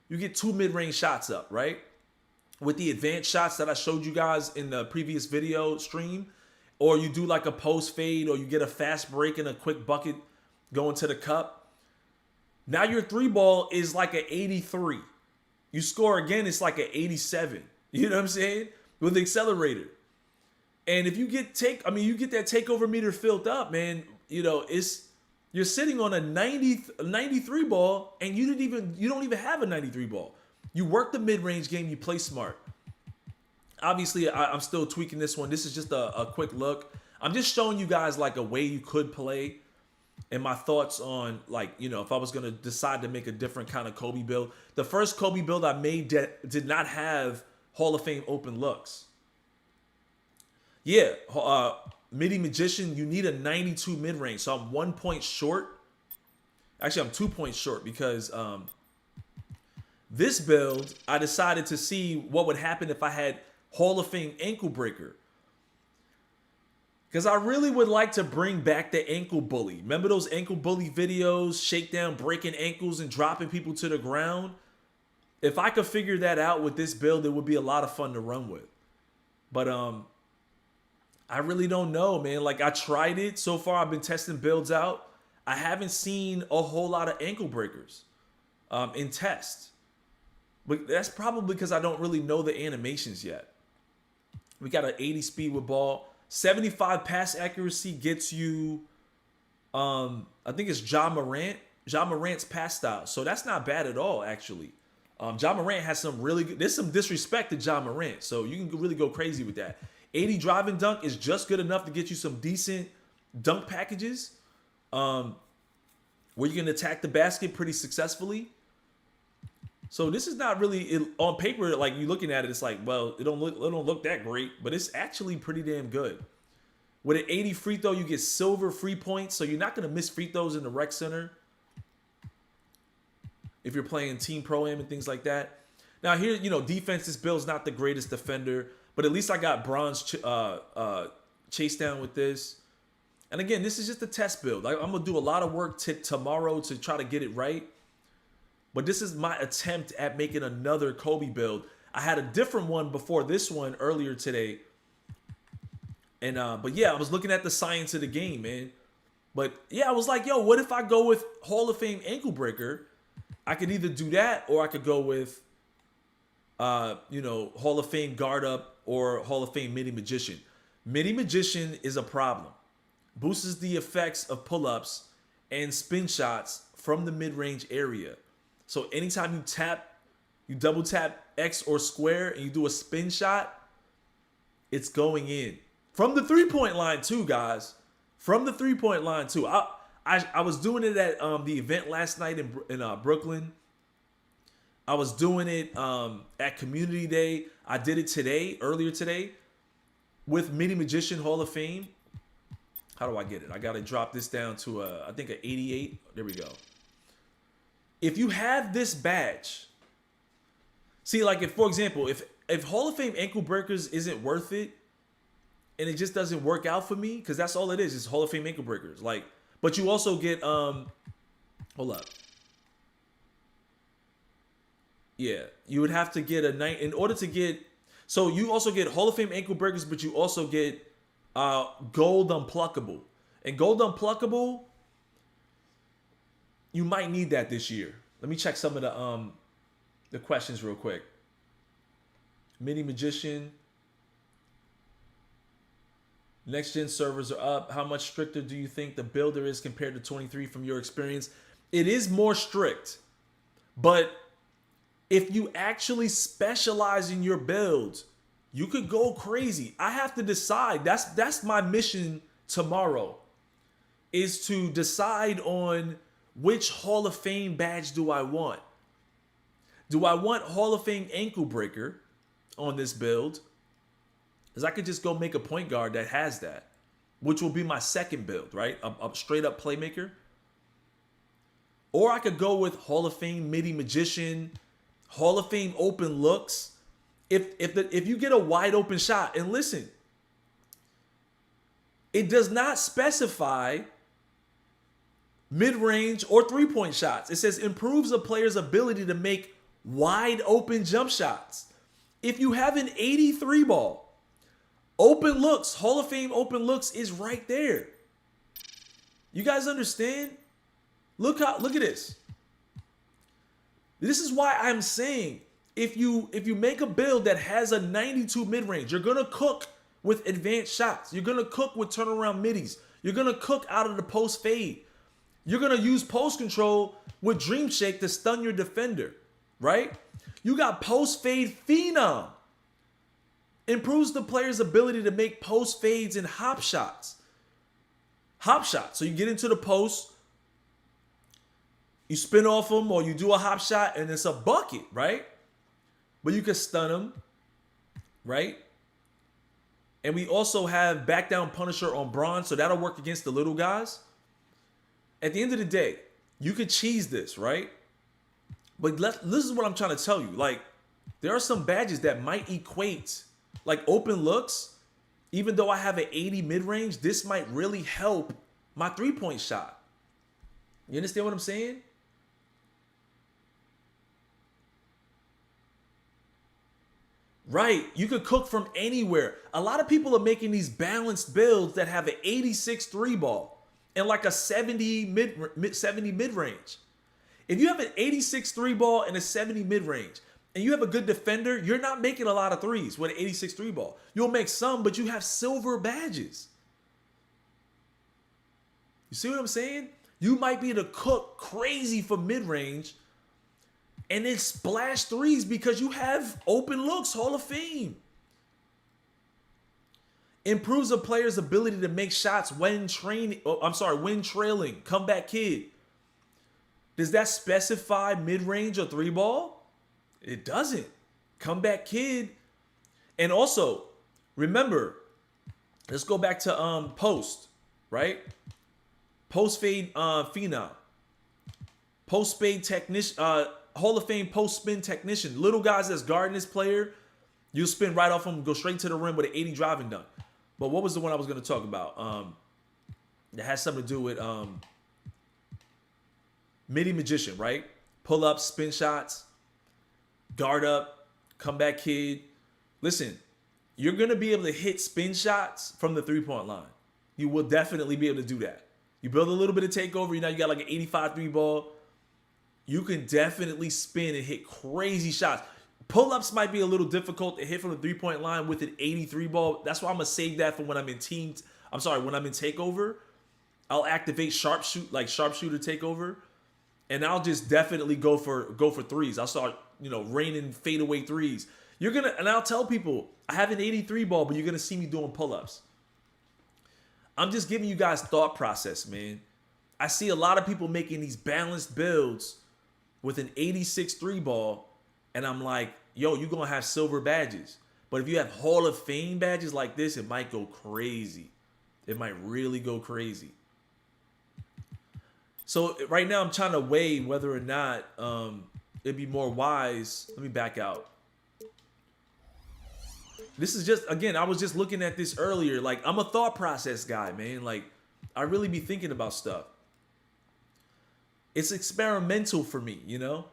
you get 2 mid-range shots up, right? With the advanced shots that I showed you guys in the previous video stream, or you do like a post fade, or you get a fast break and a quick bucket going to the cup. Now your 3 ball is like an 83. You score again, it's like an 87. You know what I'm saying? With the accelerator. And if you get you get that takeover meter filled up, man, you know, you're sitting on a 93 ball, and you don't even have a 93 ball. You work the mid-range game, you play smart. Obviously, I'm still tweaking this one. This is just a quick look. I'm just showing you guys like a way you could play and my thoughts on, like, you know, if I was going to decide to make a different kind of Kobe build. The first Kobe build I made did not have Hall of Fame open looks. Yeah, Midi Magician, you need a 92 mid-range. So I'm 1 point short. Actually, I'm 2 points short because this build, I decided to see what would happen if I had Hall of Fame ankle breaker. Because I really would like to bring back the ankle bully. Remember those ankle bully videos, shakedown, breaking ankles and dropping people to the ground? If I could figure that out with this build, it would be a lot of fun to run with. But I really don't know, man. Like, I tried it. So far, I've been testing builds out. I haven't seen a whole lot of ankle breakers in test. But that's probably because I don't really know the animations yet. We got an 80 speed with ball. 75 pass accuracy gets you, I think it's Ja Morant. Ja Morant's pass style. So that's not bad at all, actually. Ja Morant has some really good, there's some disrespect to Ja Morant. So you can really go crazy with that. 80 drive and dunk is just good enough to get you some decent dunk packages where you can attack the basket pretty successfully. So this is not really, on paper, like you looking at it, it's like, well, it don't look that great, but it's actually pretty damn good. With an 80 free throw, you get silver free points, so you're not going to miss free throws in the rec center if you're playing team pro-am and things like that. Now here, you know, defense, this build's not the greatest defender, but at least I got bronze chase down with this. And again, this is just a test build. I'm going to do a lot of work tomorrow to try to get it right. But this is my attempt at making another Kobe build. I had a different one before this one earlier today. And but yeah, I was looking at the science of the game, man. But yeah, I was like, yo, what if I go with Hall of Fame ankle breaker? I could either do that or I could go with you know, Hall of Fame guard up or Hall of Fame Midi Magician. Midi Magician is a problem. Boosts the effects of pull-ups and spin shots from the mid-range area. So anytime you tap, you double tap X or square and you do a spin shot, it's going in. From the 3-point line too, guys. From the 3-point line too. I was doing it at the event last night in Brooklyn. I was doing it at Community Day. I did it today, earlier today, with Mini Magician Hall of Fame. How do I get it? I got to drop this down to, I think, an 88. There we go. If you have this badge, see, like, if, for example, if Hall of Fame Ankle Breakers isn't worth it, and it just doesn't work out for me, because that's all it is. It's Hall of Fame Ankle Breakers. Like, but you also get, hold up. Yeah, you would have to get a night in order to get. So you also get Hall of Fame Ankle Breakers, but you also get Gold Unpluckable. And Gold Unpluckable, you might need that this year. Let me check some of the questions real quick. Mini Magician. Next gen servers are up. How much stricter do you think the builder is compared to 23 from your experience? It is more strict, but if you actually specialize in your builds, you could go crazy. I have to decide. That's my mission tomorrow, is to decide on which Hall of Fame badge do I want. Do I want Hall of Fame Ankle Breaker on this build? Because I could just go make a point guard that has that, which will be my second build, right? A straight up playmaker. Or I could go with Hall of Fame Midi Magician, Hall of Fame Open Looks. If you get a wide open shot, and listen, it does not specify mid-range or three-point shots. It says improves a player's ability to make wide open jump shots. If you have an 83 ball, Open Looks, Hall of Fame Open Looks is right there. You guys understand? Look at this. This is why I'm saying if you make a build that has a 92 mid-range, you're gonna cook with advanced shots. You're gonna cook with turnaround middies. You're gonna cook out of the post fade. You're gonna use post control with Dream Shake to stun your defender, right? You got post fade Phenom. Improves the player's ability to make post fades and hop shots. Hop shots. So you get into the post, you spin off them, or you do a hop shot, and it's a bucket, right? But you can stun them, right? And we also have back down Punisher on Bronze, so that'll work against the little guys. At the end of the day, you could cheese this, right? But this is what I'm trying to tell you. Like, there are some badges that might equate. Like Open Looks, even though I have an 80 mid-range, this might really help my three-point shot. You understand what I'm saying? Right. You could cook from anywhere. A lot of people are making these balanced builds that have an 86 three ball and like a 70 mid-range. If you have an 86 three ball and a 70 mid-range, and you have a good defender, you're not making a lot of threes with an 86 three ball. You'll make some, but you have silver badges. You see what I'm saying? You might be able to cook crazy for mid-range and then splash threes because you have Open Looks Hall of Fame. Improves a player's ability to make shots when when trailing. Comeback Kid. Does that specify mid-range or three ball? It doesn't. Comeback Kid. And also, remember, let's go back to post, right? Post fade Phenom. Post fade technician, Hall of Fame post spin technician. Little guys that's guarding this player, you'll spin right off him, go straight to the rim with an 80 driving dunk. But what was the one I was going to talk about? That has something to do with Midi Magician, right? Pull up, spin shots. Guard up, comeback kid. Listen, you're going to be able to hit spin shots from the three-point line. You will definitely be able to do that. You build a little bit of takeover, you got like an 85 three ball. You can definitely spin and hit crazy shots. Pull-ups might be a little difficult to hit from the three-point line with an 83 ball. That's why I'm going to save that for when I'm in when I'm in takeover. I'll activate sharpshooter takeover. And I'll just definitely go for threes. I'll start, raining fadeaway threes. And I'll tell people, I have an 83 ball, but you're gonna see me doing pull-ups. I'm just giving you guys thought process, man. I see a lot of people making these balanced builds with an 86 three ball and I'm like, yo, you're gonna have silver badges. But if you have Hall of Fame badges like this, it might go crazy. It might really go crazy. So right now I'm trying to weigh whether or not it'd be more wise. Let me back out. This is just, again, I was just looking at this earlier. Like, I'm a thought process guy, man. Like, I really be thinking about stuff. It's experimental for me, you know?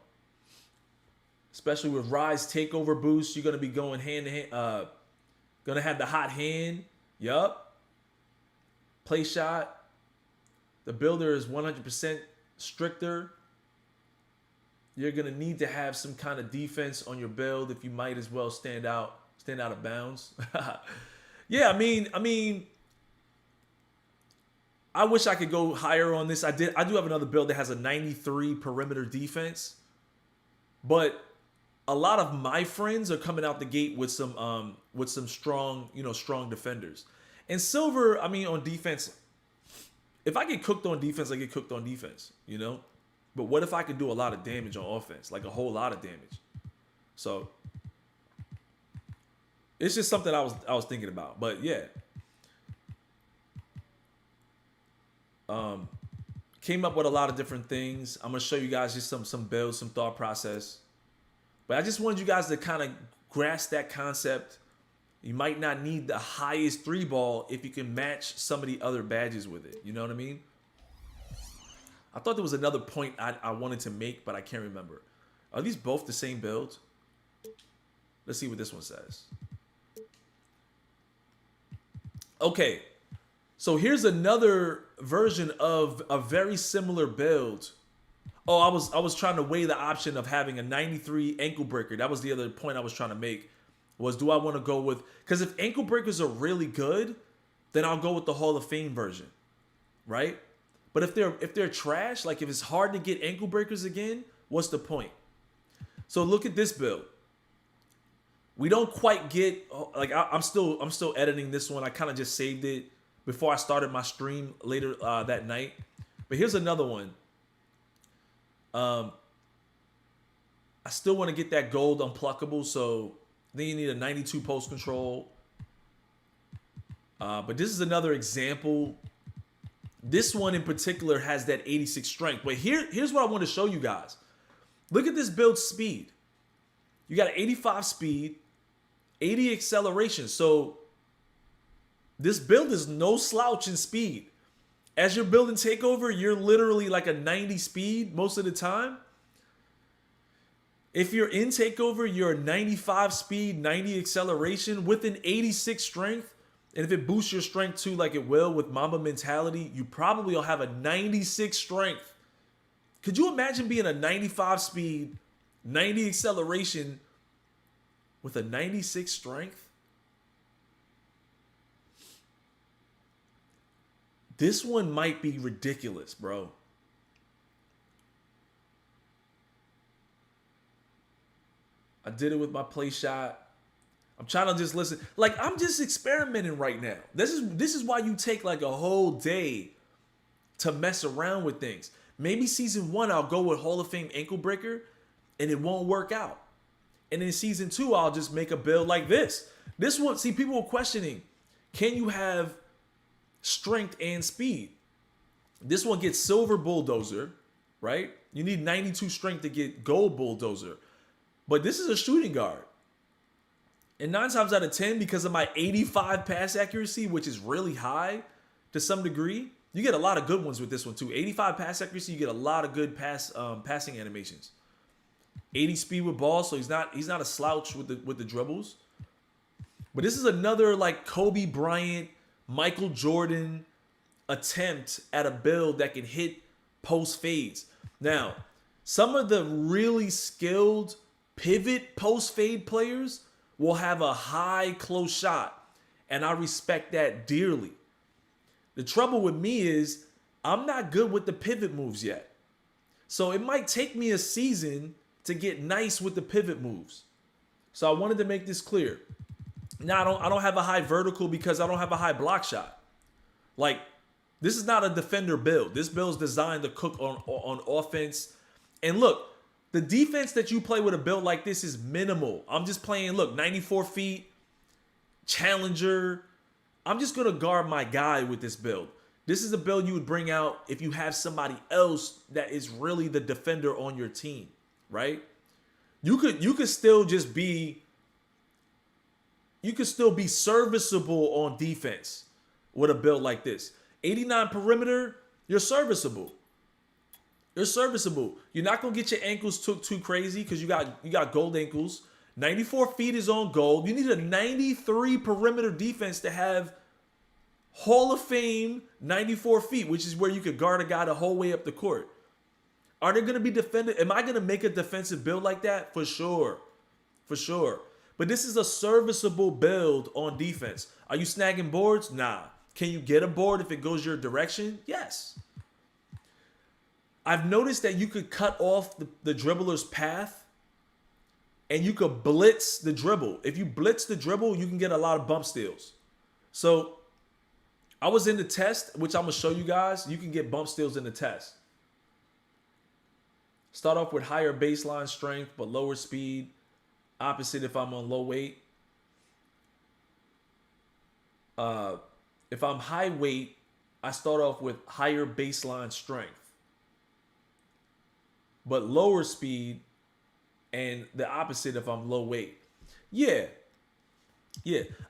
Especially with Rise Takeover Boost, you're going to be going hand to hand. Going to have the hot hand. Yup. Play shot. The builder is 100% stricter. You're going to need to have some kind of defense on your build if you might as well stand out of bounds. Yeah, I mean, I wish I could go higher on this. I do have another build that has a 93 perimeter defense, but a lot of my friends are coming out the gate with some strong, strong defenders. And silver, I mean, on defense, if I get cooked on defense, I get cooked on defense, But what if I could do a lot of damage on offense, like a whole lot of damage? So it's just something I was thinking about. But yeah. Came up with a lot of different things. I'm gonna show you guys just some builds, some thought process. But I just wanted you guys to kind of grasp that concept. You might not need the highest 3-ball if you can match some of the other badges with it. You know what I mean? I thought there was another point I wanted to make, but I can't remember. Are these both the same build? Let's see what this one says. Okay, so here's another version of a very similar build. Oh, I was trying to weigh the option of having a 93 ankle breaker. That was the other point I was trying to make. Was do I want to go with, because if ankle breakers are really good, then I'll go with the Hall of Fame version, right? But if they're trash, like if it's hard to get ankle breakers again, what's the point? So look at this build. We don't quite get, like I'm still editing this one. I kind of just saved it before I started my stream later that night. But here's another one. I still want to get that gold unpluckable, so then you need a 92 post control. But this is another example. This one in particular has that 86 strength. But here's what I want to show you guys. Look at this build speed. You got an 85 speed, 80 acceleration. So this build is no slouch in speed. As you're building takeover, you're literally like a 90 speed most of the time. If you're in takeover, you're a 95 speed, 90 acceleration with an 86 strength. And if it boosts your strength too, like it will with Mamba mentality, you probably will have a 96 strength. Could you imagine being a 95 speed, 90 acceleration with a 96 strength? This one might be ridiculous, bro. I did it with my play shot. I'm trying to just listen. Like, I'm just experimenting right now. This is why you take like a whole day to mess around with things. Maybe season 1, I'll go with Hall of Fame ankle breaker and it won't work out. And in season 2, I'll just make a build like this. This one, see, people were questioning, can you have strength and speed? This one gets silver bulldozer, right? You need 92 strength to get gold bulldozer. But this is a shooting guard. And 9 times out of 10, because of my 85 pass accuracy, which is really high to some degree, you get a lot of good ones with this one too. 85 pass accuracy, you get a lot of good passing animations. 80 speed with ball, so he's not a slouch with the dribbles. But this is another like Kobe Bryant, Michael Jordan attempt at a build that can hit post fades. Now, some of the really skilled pivot post fade players will have a high close shot, and I respect that dearly. The trouble with me is I'm not good with the pivot moves yet. So it might take me a season to get nice with the pivot moves. So I wanted to make this clear. Now, I don't have a high vertical because I don't have a high block shot. Like, this is not a defender build. This build is designed to cook on offense. And look, The defense that you play with a build like this is minimal. I'm just playing, look, 94 feet, challenger. I'm just going to guard my guy with this build. This is a build you would bring out if you have somebody else that is really the defender on your team, right? You could still just be, you could still be serviceable on defense with a build like this. 89 perimeter, you're serviceable. You're serviceable. You're not gonna get your ankles took too crazy because you got gold ankles. 94 feet is on gold. You need a 93 perimeter defense to have Hall of Fame 94 feet, which is where you could guard a guy the whole way up the court. Are there gonna be defenders? Am I gonna make a defensive build like that? For sure. For sure. But this is a serviceable build on defense. Are you snagging boards? Nah. Can you get a board if it goes your direction? Yes. I've noticed that you could cut off the dribbler's path and you could blitz the dribble. If you blitz the dribble, you can get a lot of bump steals. So I was in the test, which I'm going to show you guys. You can get bump steals in the test. Start off with higher baseline strength, but lower speed. Opposite if I'm on low weight. If I'm high weight, I start off with higher baseline strength, but lower speed, and the opposite if I'm low weight. Yeah.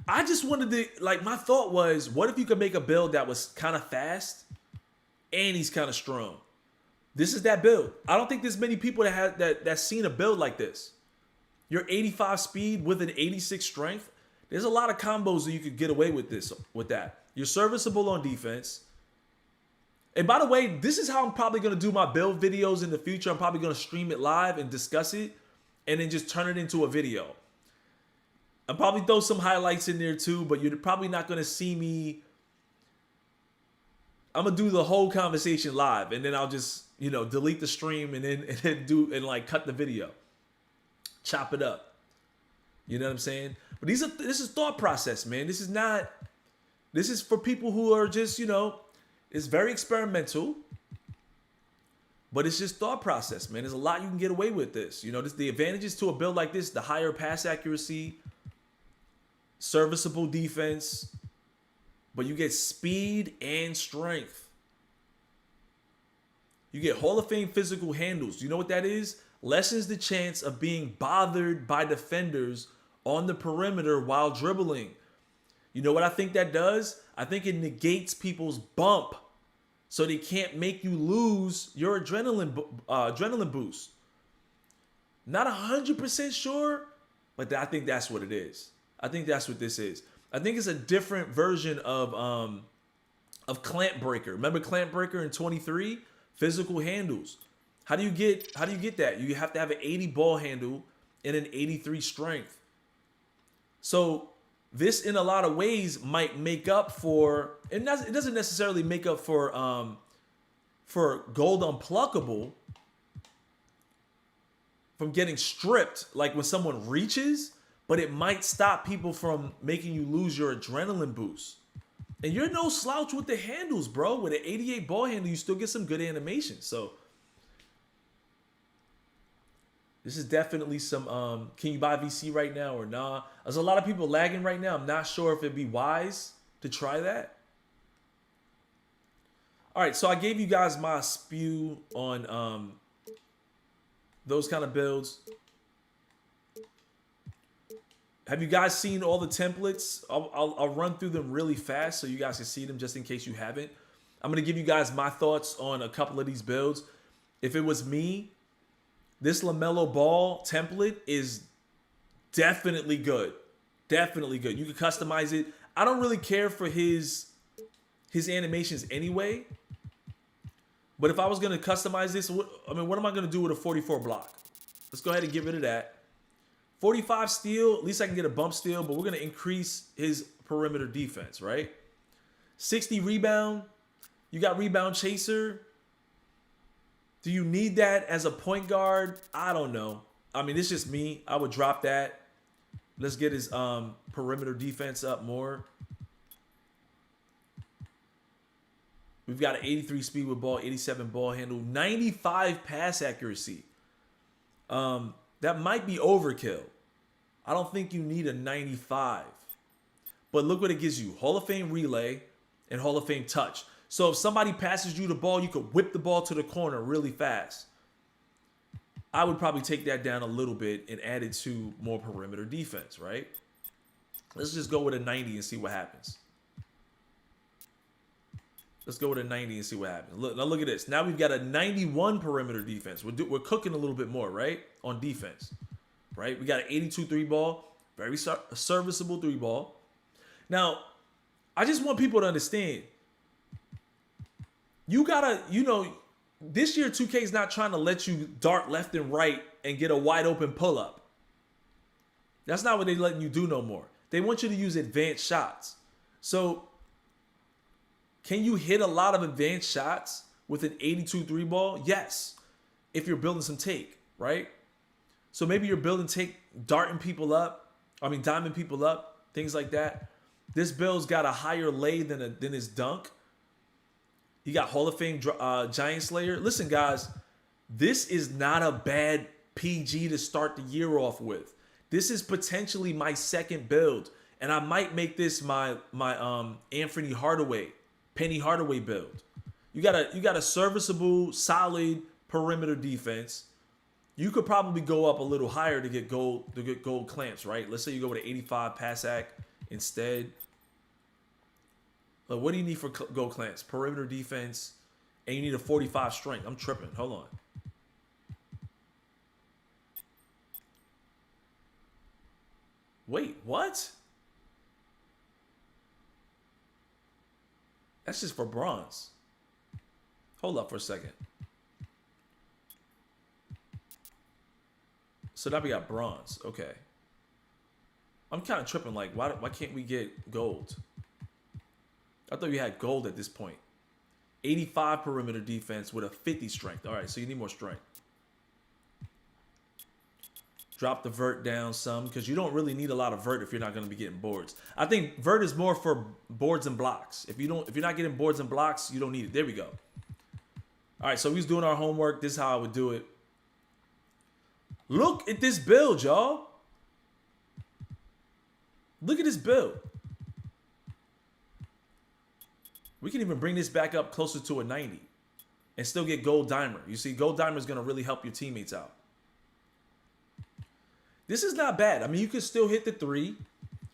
I just wanted to, like, my thought was, what if you could make a build that was kind of fast and he's kind of strong? This is that build. I don't think there's many people that have that's seen a build like this. You're 85 speed with an 86 strength. There's a lot of combos that you could get away with that. You're serviceable on defense. And by the way, this is how I'm probably going to do my build videos in the future. I'm probably going to stream it live and discuss it and then just turn it into a video. I'll probably throw some highlights in there too, but you're probably not going to see me. I'm going to do the whole conversation live and then I'll just, delete the stream and then like cut the video. Chop it up. You know what I'm saying? But this is thought process, man. This is for people who are just, it's very experimental, but it's just thought process, man. There's a lot you can get away with this. The advantages to a build like this, the higher pass accuracy, serviceable defense, but you get speed and strength. You get Hall of Fame physical handles. You know what that is? Lessens the chance of being bothered by defenders on the perimeter while dribbling. You know what I think that does? I think it negates people's bump so they can't make you lose your adrenaline boost. Not 100% sure, but I think that's what it is. I think that's what this is. I think it's a different version of clamp breaker. Remember clamp breaker in 23? Physical handles. How do you get that? You have to have an 80 ball handle and an 83 strength. So this, in a lot of ways, might make up for. It doesn't necessarily make up for gold unpluckable from getting stripped, like when someone reaches, but it might stop people from making you lose your adrenaline boost. And you're no slouch with the handles, bro. With an 88 ball handle, you still get some good animation. So this is definitely some, can you buy VC right now or nah? There's a lot of people lagging right now. I'm not sure if it'd be wise to try that. All right, so I gave you guys my spew on those kind of builds. Have you guys seen all the templates? I'll run through them really fast so you guys can see them just in case you haven't. I'm going to give you guys my thoughts on a couple of these builds. If it was me, this LaMelo Ball template is definitely good. Definitely good. You can customize it. I don't really care for his animations anyway. But if I was going to customize this, what am I going to do with a 44 block? Let's go ahead and get rid of that. 45 steal, at least I can get a bump steal, but we're going to increase his perimeter defense, right? 60 rebound. You got rebound chaser. Do you need that as a point guard? I don't know. I mean, it's just me. I would drop that. Let's get his perimeter defense up more. We've got an 83 speed with ball, 87 ball handle, 95 pass accuracy. That might be overkill. I don't think you need a 95. But look what it gives you. Hall of Fame relay and Hall of Fame touch. So if somebody passes you the ball, you could whip the ball to the corner really fast. I would probably take that down a little bit and add it to more perimeter defense, right? Let's just go with a 90 and see what happens. Let's go with a 90 and see what happens. Look, now look at this. Now we've got a 91 perimeter defense. We're cooking a little bit more, right? On defense, right? We got an 82 three ball, very serviceable three ball. Now, I just want people to understand. You gotta, this year 2K is not trying to let you dart left and right and get a wide open pull up. That's not what they're letting you do no more. They want you to use advanced shots. So, can you hit a lot of advanced shots with an 82 three ball? Yes, if you're building some take, right? So maybe you're building take, diamond people up, things like that. This build's got a higher lay than his dunk. You got Hall of Fame Giant Slayer. Listen, guys, this is not a bad PG to start the year off with. This is potentially my second build, and I might make this my Anthony Hardaway, Penny Hardaway build. You got a serviceable, solid perimeter defense. You could probably go up a little higher to get gold clamps, right? Let's say you go with an 85 pass act instead. But what do you need for gold clamps? Perimeter defense, and you need a 45 strength. I'm tripping. Hold on. Wait, what? That's just for bronze. Hold up for a second. So now we got bronze. Okay. I'm kind of tripping. Like, why can't we get gold? I thought you had gold at this point. 85 perimeter defense with a 50 strength. All right, so you need more strength. Drop the vert down some because you don't really need a lot of vert if you're not going to be getting boards. I think vert is more for boards and blocks. If you're not getting boards and blocks, you don't need it. There we go. All right, so we was doing our homework. This is how I would do it. Look at this build, y'all. Look at this build. We can even bring this back up closer to a 90 and still get gold dimer. You see, gold dimer is going to really help your teammates out. This is not bad. I mean, you can still hit the three.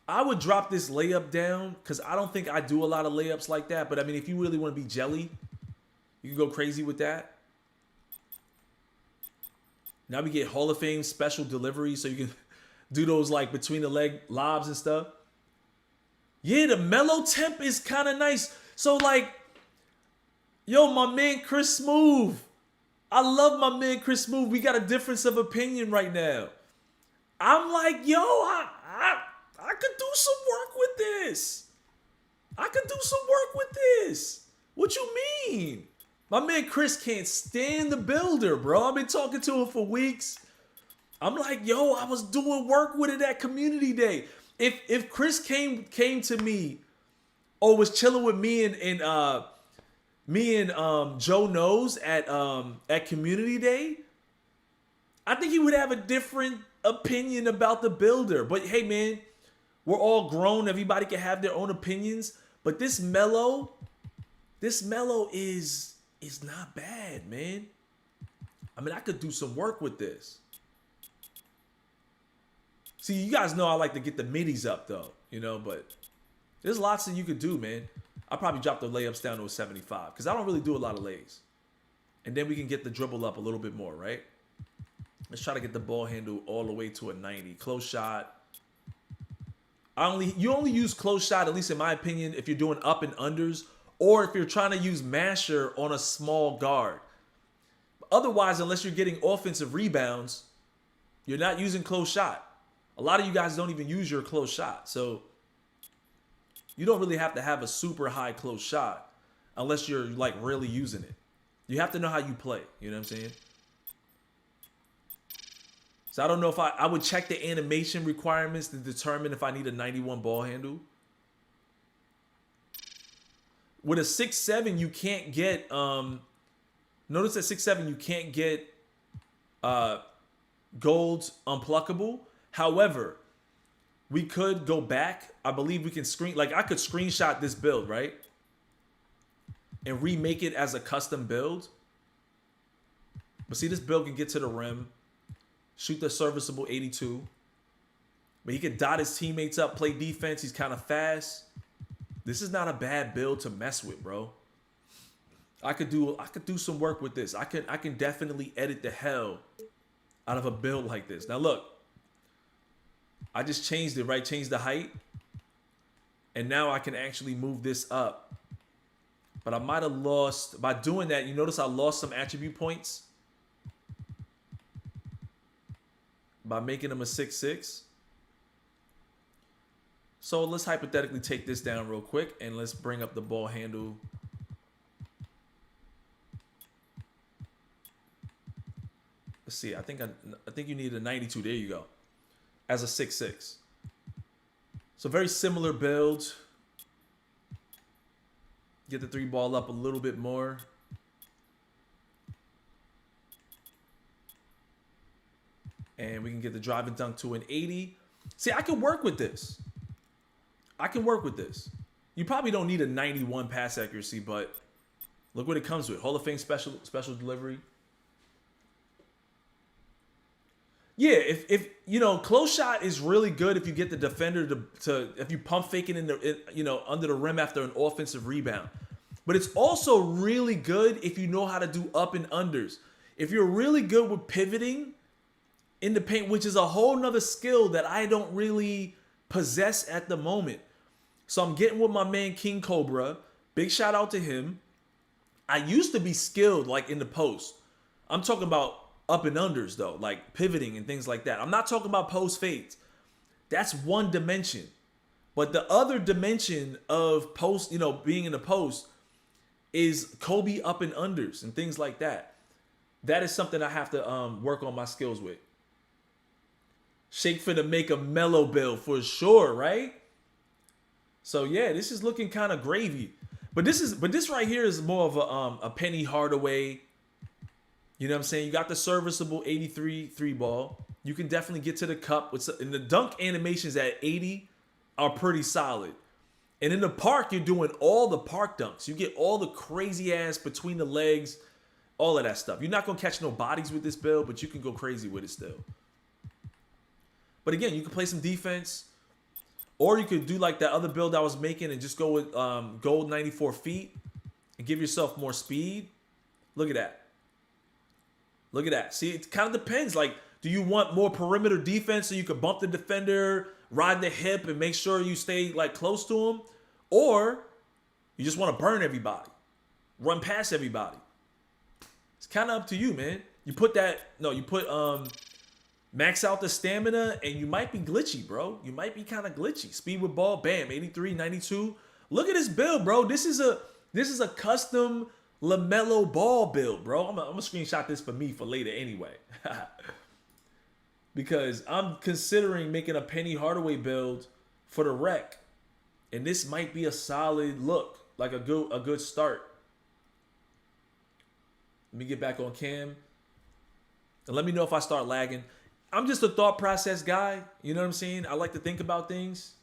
I would drop this layup down because I don't think I do a lot of layups like that. But I mean, if you really want to be jelly, you can go crazy with that. Now we get Hall of Fame special delivery, so you can do those like between the leg lobs and stuff. Yeah, the mellow temp is kind of nice. So like, yo, my man Chris Smooth. I love my man Chris Smooth. We got a difference of opinion right now. I'm like, yo, I could do some work with this. What you mean? My man Chris can't stand the builder, bro. I've been talking to him for weeks. I'm like, yo, I was doing work with it at community day. If Chris came to me or was chilling with me and Joe Knows at community day, I think he would have a different opinion about the builder. But hey, man, we're all grown. Everybody can have their own opinions. But this mellow is not bad, man. I mean, I could do some work with this. See, you guys know I like to get the middies up, though, but there's lots that you could do, man. I'll probably drop the layups down to a 75 because I don't really do a lot of lays. And then we can get the dribble up a little bit more, right? Let's try to get the ball handle all the way to a 90. Close shot. You only use close shot, at least in my opinion, if you're doing up and unders or if you're trying to use masher on a small guard. Otherwise, unless you're getting offensive rebounds, you're not using close shot. A lot of you guys don't even use your close shot. So you don't really have to have a super high close shot unless you're like really using it. You have to know how you play. You know what I'm saying? So I don't know if I would check the animation requirements to determine if I need a 91 ball handle. With a 6'7", you can't get notice at 6'7", you can't get gold unpluckable. However, we could go back. I believe we can I could screenshot this build, right? And remake it as a custom build. But see, this build can get to the rim, shoot the serviceable 82. But he can dot his teammates up, play defense. He's kind of fast. This is not a bad build to mess with, bro. I could do some work with this. I can definitely edit the hell out of a build like this. Now look, I just changed it, right? Changed the height. And now I can actually move this up. But I might have lost, by doing that, you notice I lost some attribute points by making him a 6'6". So let's hypothetically take this down real quick and let's bring up the ball handle. Let's see. I think you need a 92. There you go. As a 6'6". So very similar build. Get the 3 ball up a little bit more. And we can get the drive and dunk to an 80. See, I can work with this. I can work with this. You probably don't need a 91 pass accuracy, but look what it comes with. Hall of Fame special delivery. Yeah, if you know, close shot is really good if you get the defender to if you pump fake it under the rim after an offensive rebound. But it's also really good if you know how to do up and unders. If you're really good with pivoting in the paint, which is a whole nother skill that I don't really possess at the moment. So I'm getting with my man King Cobra. Big shout out to him. I used to be skilled like in the post. I'm talking about up and unders though, like pivoting and things like that. I'm not talking about post fades. That's one dimension. But the other dimension of post, being in the post is Kobe up and unders and things like that. That is something I have to work on my skills with. Shake for to make a mellow build for sure, right? So yeah, this is looking kind of gravy. But this right here is more of a Penny Hardaway. You know what I'm saying? You got the serviceable 83 3 ball. You can definitely get to the cup. And the dunk animations at 80 are pretty solid. And in the park, you're doing all the park dunks. You get all the crazy ass between the legs, all of that stuff. You're not going to catch no bodies with this build, but you can go crazy with it still. But again, you can play some defense. Or you could do like that other build I was making and just go with gold 94 feet and give yourself more speed. Look at that. Look at that. See, it kind of depends. Like, do you want more perimeter defense so you can bump the defender, ride the hip, and make sure you stay like close to him? Or you just want to burn everybody, run past everybody. It's kind of up to you, man. You put max out the stamina, and you might be glitchy, bro. You might be kind of glitchy. Speed with ball, bam, 83, 92. Look at this build, bro. This is a custom LaMelo Ball build, bro. I'm gonna screenshot this for me for later anyway. Because I'm considering making a Penny Hardaway build for the rec. And this might be a solid look, like a good start. Let me get back on cam. And let me know if I start lagging. I'm just a thought process guy. You know what I'm saying? I like to think about things.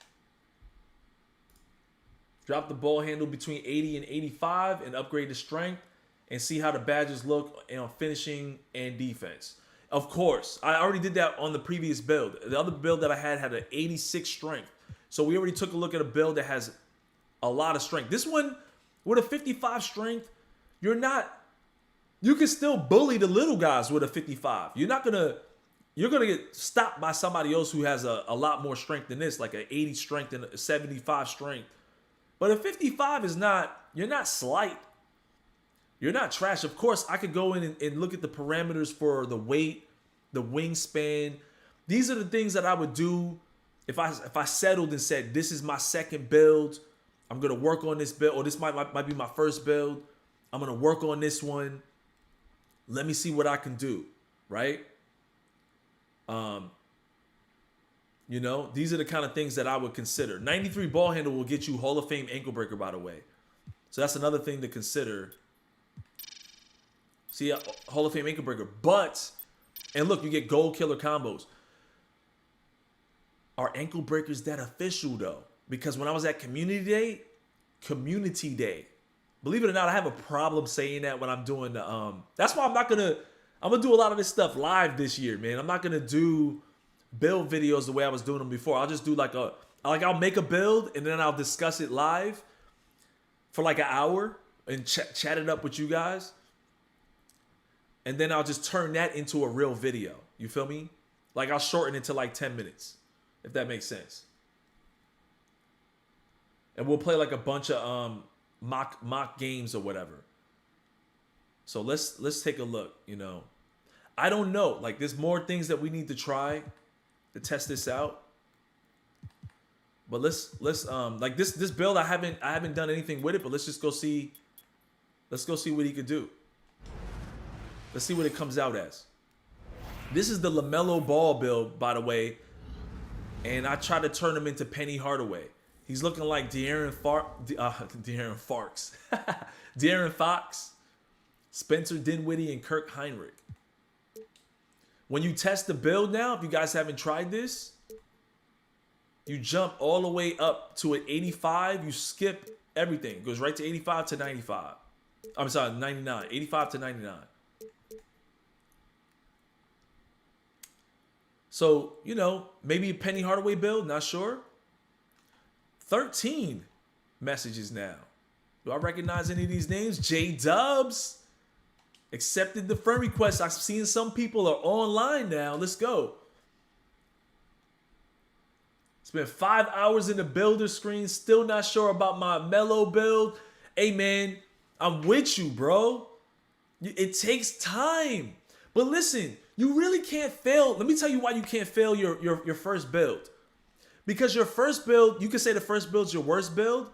Drop the ball handle between 80 and 85 and upgrade the strength and see how the Badgers look on finishing and defense. Of course, I already did that on the previous build. The other build that I had an 86 strength. So we already took a look at a build that has a lot of strength. This one with a 55 strength, you can still bully the little guys with a 55. You're gonna get stopped by somebody else who has a lot more strength than this, like an 80 strength and a 75 strength. But a 55 is you're not slight. You're not trash. Of course, I could go in and look at the parameters for the weight, the wingspan. These are the things that I would do if I settled and said, this is my second build. I'm going to work on this build, or this might be my first build. I'm going to work on this one. Let me see what I can do, right? These are the kind of things that I would consider. 93 ball handle will get you Hall of Fame ankle breaker, by the way. So that's another thing to consider. See, Hall of Fame ankle breaker. But And look, you get gold killer combos. Are ankle breakers that official though? Because when I was at community day, believe it or not, I have a problem saying that when I'm doing the that's why I'm gonna do a lot of this stuff live this year, man. I'm not gonna do build videos the way I was doing them before. I'll just do I'll make a build and then I'll discuss it live for like an hour and chat it up with you guys. And then I'll just turn that into a real video. You feel me? Like I'll shorten it to like 10 minutes, if that makes sense. And we'll play like a bunch of mock games or whatever. So let's take a look, you know. I don't know. Like there's more things that we need to try to test this out. But let's like this build I haven't done anything with it, but let's just go see. Let's go see what he could do. Let's see what it comes out as. This is the LaMelo Ball build, by the way. And I tried to turn him into Penny Hardaway. He's looking like De'Aaron Fox, Spencer Dinwiddie, and Kirk Heinrich. When you test the build now, if you guys haven't tried this, you jump all the way up to an 85. You skip everything. It goes right to 85 to 95. I'm sorry, 99. 85 to 99. So, you know, maybe a Penny Hardaway build, not sure. 13 messages now. Do I recognize any of these names? J-Dubs accepted the friend request. I've seen some people are online now. Let's go. Spent 5 hours in the builder screen. Still not sure about my Melo build. Hey, man, I'm with you, bro. It takes time. But listen, you really can't fail. Let me tell you why you can't fail your first build. Because your first build, you can say the first build's your worst build,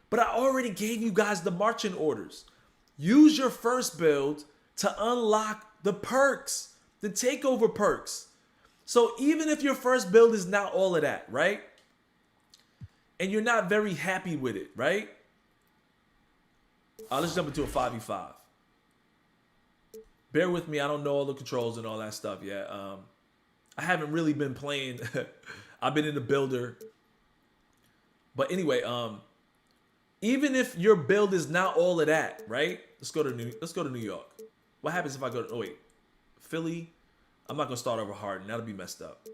but I already gave you guys the marching orders. Use your first build to unlock the perks, the takeover perks. So even if your first build is not all of that, right? And you're not very happy with it, right? Let's jump into a 5v5. Bear with me, I don't know all the controls and all that stuff yet. I haven't really been playing. I've been in the builder. But anyway, even if your build is not all of that, right? Let's go to New York. What happens if I go to Philly? I'm not gonna start over hard, and that'll be messed up.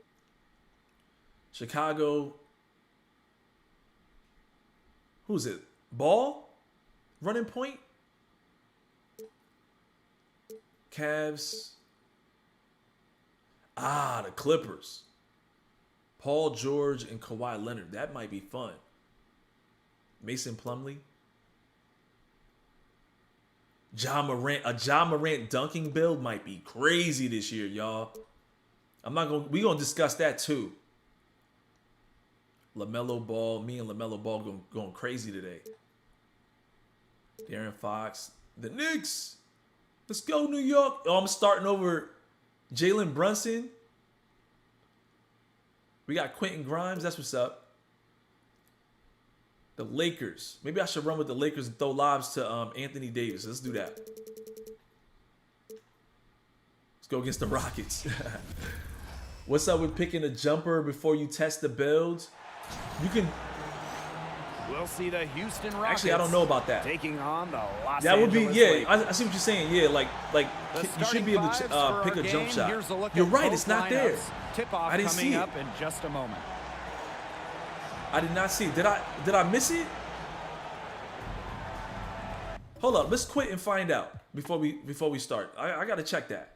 Chicago. Who's it? Ball? Running point? Cavs. The Clippers. Paul George and Kawhi Leonard. That might be fun. Mason Plumlee. A Ja Morant dunking build might be crazy this year, y'all. We're gonna discuss that too. LaMelo Ball, me and LaMelo Ball going crazy today. De'Aaron Fox, the Knicks. Let's go, New York. Oh, I'm starting over Jalen Brunson. We got Quentin Grimes. That's what's up. The Lakers. Maybe I should run with the Lakers and throw lobs to Anthony Davis. Let's do that. Let's go against the Rockets. What's up with picking a jumper before you test the build? You can... We'll see the Houston Rockets. Actually, I don't know about that. Taking on the Los That would be, Angeles yeah, Lakers. I see what you're saying. Yeah, like you should be able to pick a jump shot. You're right, it's not there. Tip-off I didn't see coming it. up in just a moment. I did not see it. Did I miss it? Hold up, let's quit and find out before we start. I gotta check that.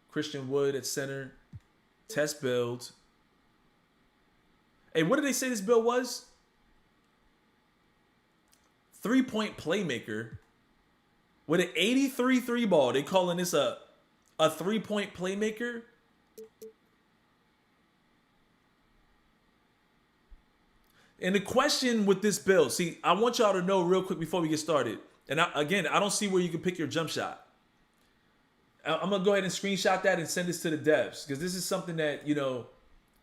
Christian Wood at center. Test build. Hey, what did they say this build was? 3-point playmaker with an 83 3 ball. They calling this a 3-point playmaker. And the question with this build, see, I want y'all to know real quick before we get started. And I don't see where you can pick your jump shot. I'm going to go ahead and screenshot that and send this to the devs. Because this is something that, you know,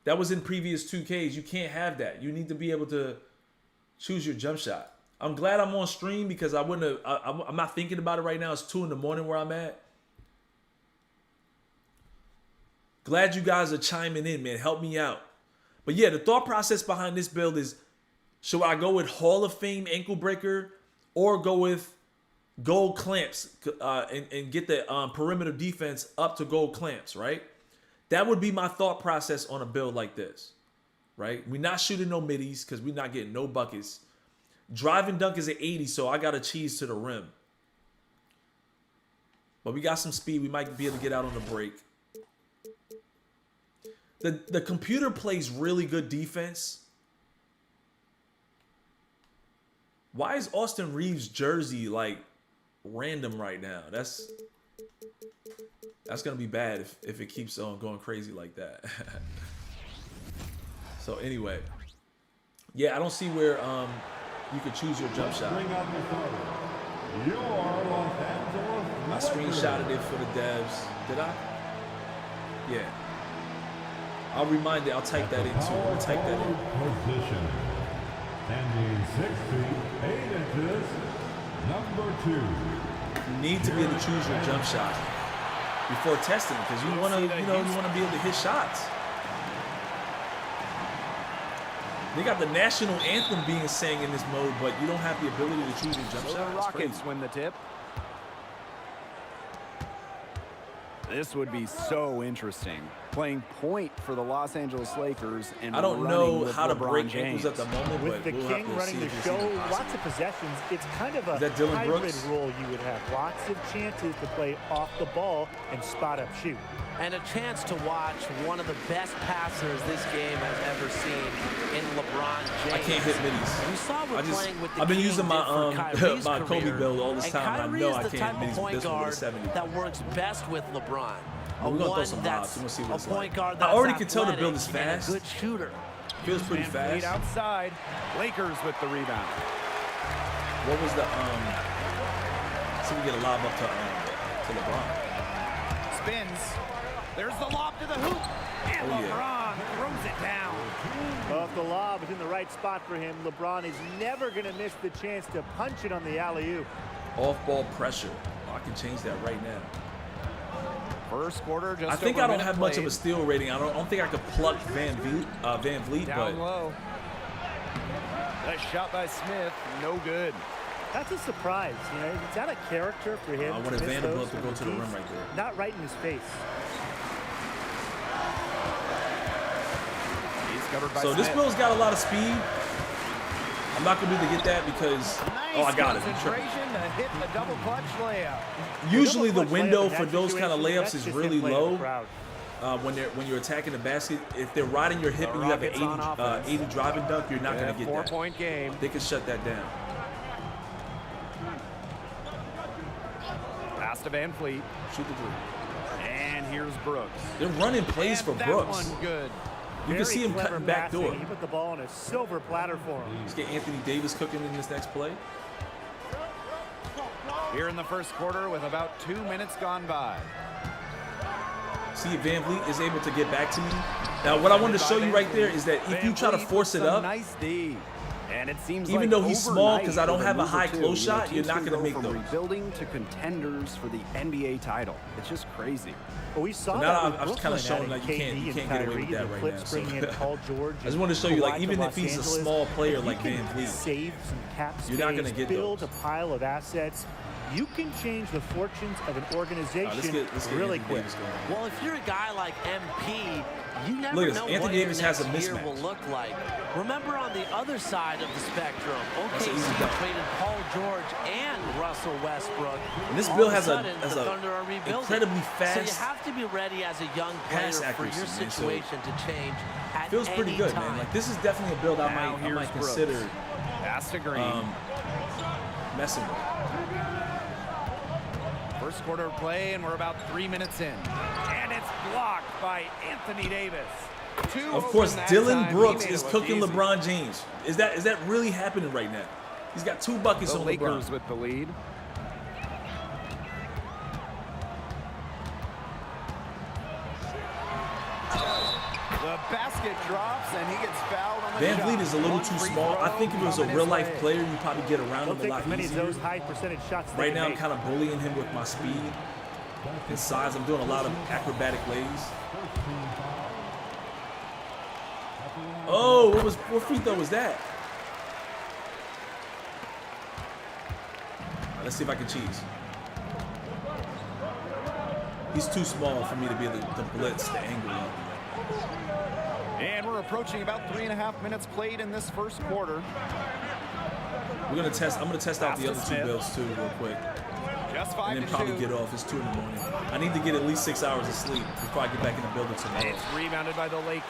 that was in previous 2Ks. You can't have that. You need to be able to choose your jump shot. I'm glad I'm on stream because I wouldn't have, I'm not thinking about it right now. It's 2 in the morning where I'm at. Glad you guys are chiming in, man. Help me out. But yeah, the thought process behind this build is, should I go with Hall of Fame ankle breaker or go with gold clamps and get the perimeter defense up to gold clamps, right? That would be my thought process on a build like this, right? We're not shooting no middies because we're not getting no buckets. Drive and dunk is at 80, so I got a cheese to the rim. But we got some speed. We might be able to get out on the break. The computer plays really good defense. Why is Austin Reeves' jersey like random right now? That's gonna be bad if it keeps on going crazy like that. So anyway, yeah, I don't see where you could choose your jump shot. I screenshotted it for the devs. Did I? Yeah. I'll remind it. I'll type that in too. We'll type that in. Position. Standing 6 feet 8 inches. Number 2. You need to be able to choose your jump shot before testing because you want to, you want to be able to hit shots. They got the national anthem being sang in this mode, but you don't have the ability to choose your jump shot. The Rockets win the tip. This would be so interesting. Playing point for the Los Angeles Lakers and I don't know how to break ankles at the moment, with but the we'll King have to running see the if show, it's lots of possessions. It's kind of a Dylan hybrid Brooks? role you would have. Lots of chances to play off the ball and spot up shoot. And a chance to watch one of the best passers this game has ever seen in LeBron James. I can't hit middies. We saw we're playing with the I've been King using my did for Kyrie's my Kobe career. build all this time, and I know I Kyrie's the can't type hit of middies with point this one with a guard 70. that works best with LeBron. We're gonna throw one some that's lobs. We're gonna see what a it's point like. guard I that's already can tell the build is athletic and fast. a good shooter. Feels pretty Lead fast. outside. Lakers with the rebound. What was the see if we get a lob up to LeBron. Spins. There's the lob to the hoop. And Oh, yeah. LeBron throws it down. Well, if the lob is in the right spot for him, LeBron is never going to miss the chance to punch it on the alley-oop. Off-ball pressure. Oh, I can change that right now. First quarter, just I think over I a don't minute have much of played. a steal rating. I don't think I could pluck Van Vliet, Down but low. That shot by Smith, no good. That's a surprise. You know, it's out of character for him. I wanted to miss Vanderbilt those to go to the from rim right there. Not right in his face. He's covered by so Smith. this build's got a lot of speed. I'm not gonna be able to get that because I got it. I'm tripping. Concentration to hit the double clutch layup. Usually the double clutch window layup in for that those kind of situation, layups that's is just really him playing the low. crowd. When you're attacking the basket, if they're riding your hip and you have an Rockets on offense. 80 driving dunk, you're not gonna get that. 4-point game. They can shut that down. Pass to Van Fleet. Shoot the three. And here's Brooks. They're running plays for And that Brooks. one good. You can Very see him clever cutting back passing. door. He put the ball on a silver platter for him. Let's get Anthony Davis cooking in this next play. Here in the first quarter with about 2 minutes gone by. See if Van Vliet is able to get back to me. Now, what I wanted to show you right there is that if you try to force it up, Nice D. And it seems even like though he's small, overnight 'cause I don't with have a move or high two, close you know, shot, you're teams not can gonna go make from those. rebuilding to contenders for the NBA title. It's just crazy. Well, we saw But that now with I'm just Brooklyn, kinda showing adding that you can't KD and get away with Kyrie, that the right Clips now, so. bringing in Paul George. I just wanted to show you, like, Kawhi to even if Los he's a Angeles. small player If like you can Van Vliet, save some cap space, you're not gonna get build those. a pile of assets. You can change the fortunes of an organization let's get really Anthony quick. Davis going. Well, if you're a guy like MP, you never Look at this. know Anthony what Davis your has a next year mismatch. will look like. Remember, on the other side of the spectrum, That's an OKC easy dunk. traded Paul George and Russell Westbrook. And this All build of has a sudden, the Thunder are rebuilding. incredibly So fast you have to be ready as a young player pass for accuracy, your man. So situation to change at feels pretty any good, time. man. Like, this is definitely a build I Now might here's Brooks. consider Pass to Green. messing with. First quarter of play, and we're about 3 minutes in. And it's blocked by Anthony Davis. Of course, Dylan Brooks is cooking easy. LeBron James. Is that really happening right now? He's got 2 buckets The on Lakers LeBron. with the lead. The basket drops, and he gets fouled on the Van shot. Vliet is a little One too free small. I throw think if it was a coming his real-life way. player, you probably get around Don't him a take lot as many easier. of those high percentage shots. Right now, I'm kind of bullying him with my speed. His size, I'm doing a lot of acrobatic lays. Oh, what free throw was that? All right, let's see if I can cheese. He's too small for me to be able to blitz the angle. And we're approaching about 3.5 minutes played in this first quarter. I'm gonna test out the other two builds too real quick. Just 5 And then to probably shoot. get off. It's 2 in the morning. I need to get at least 6 hours of sleep before I get back in the building tomorrow. It's rebounded by the Lakers.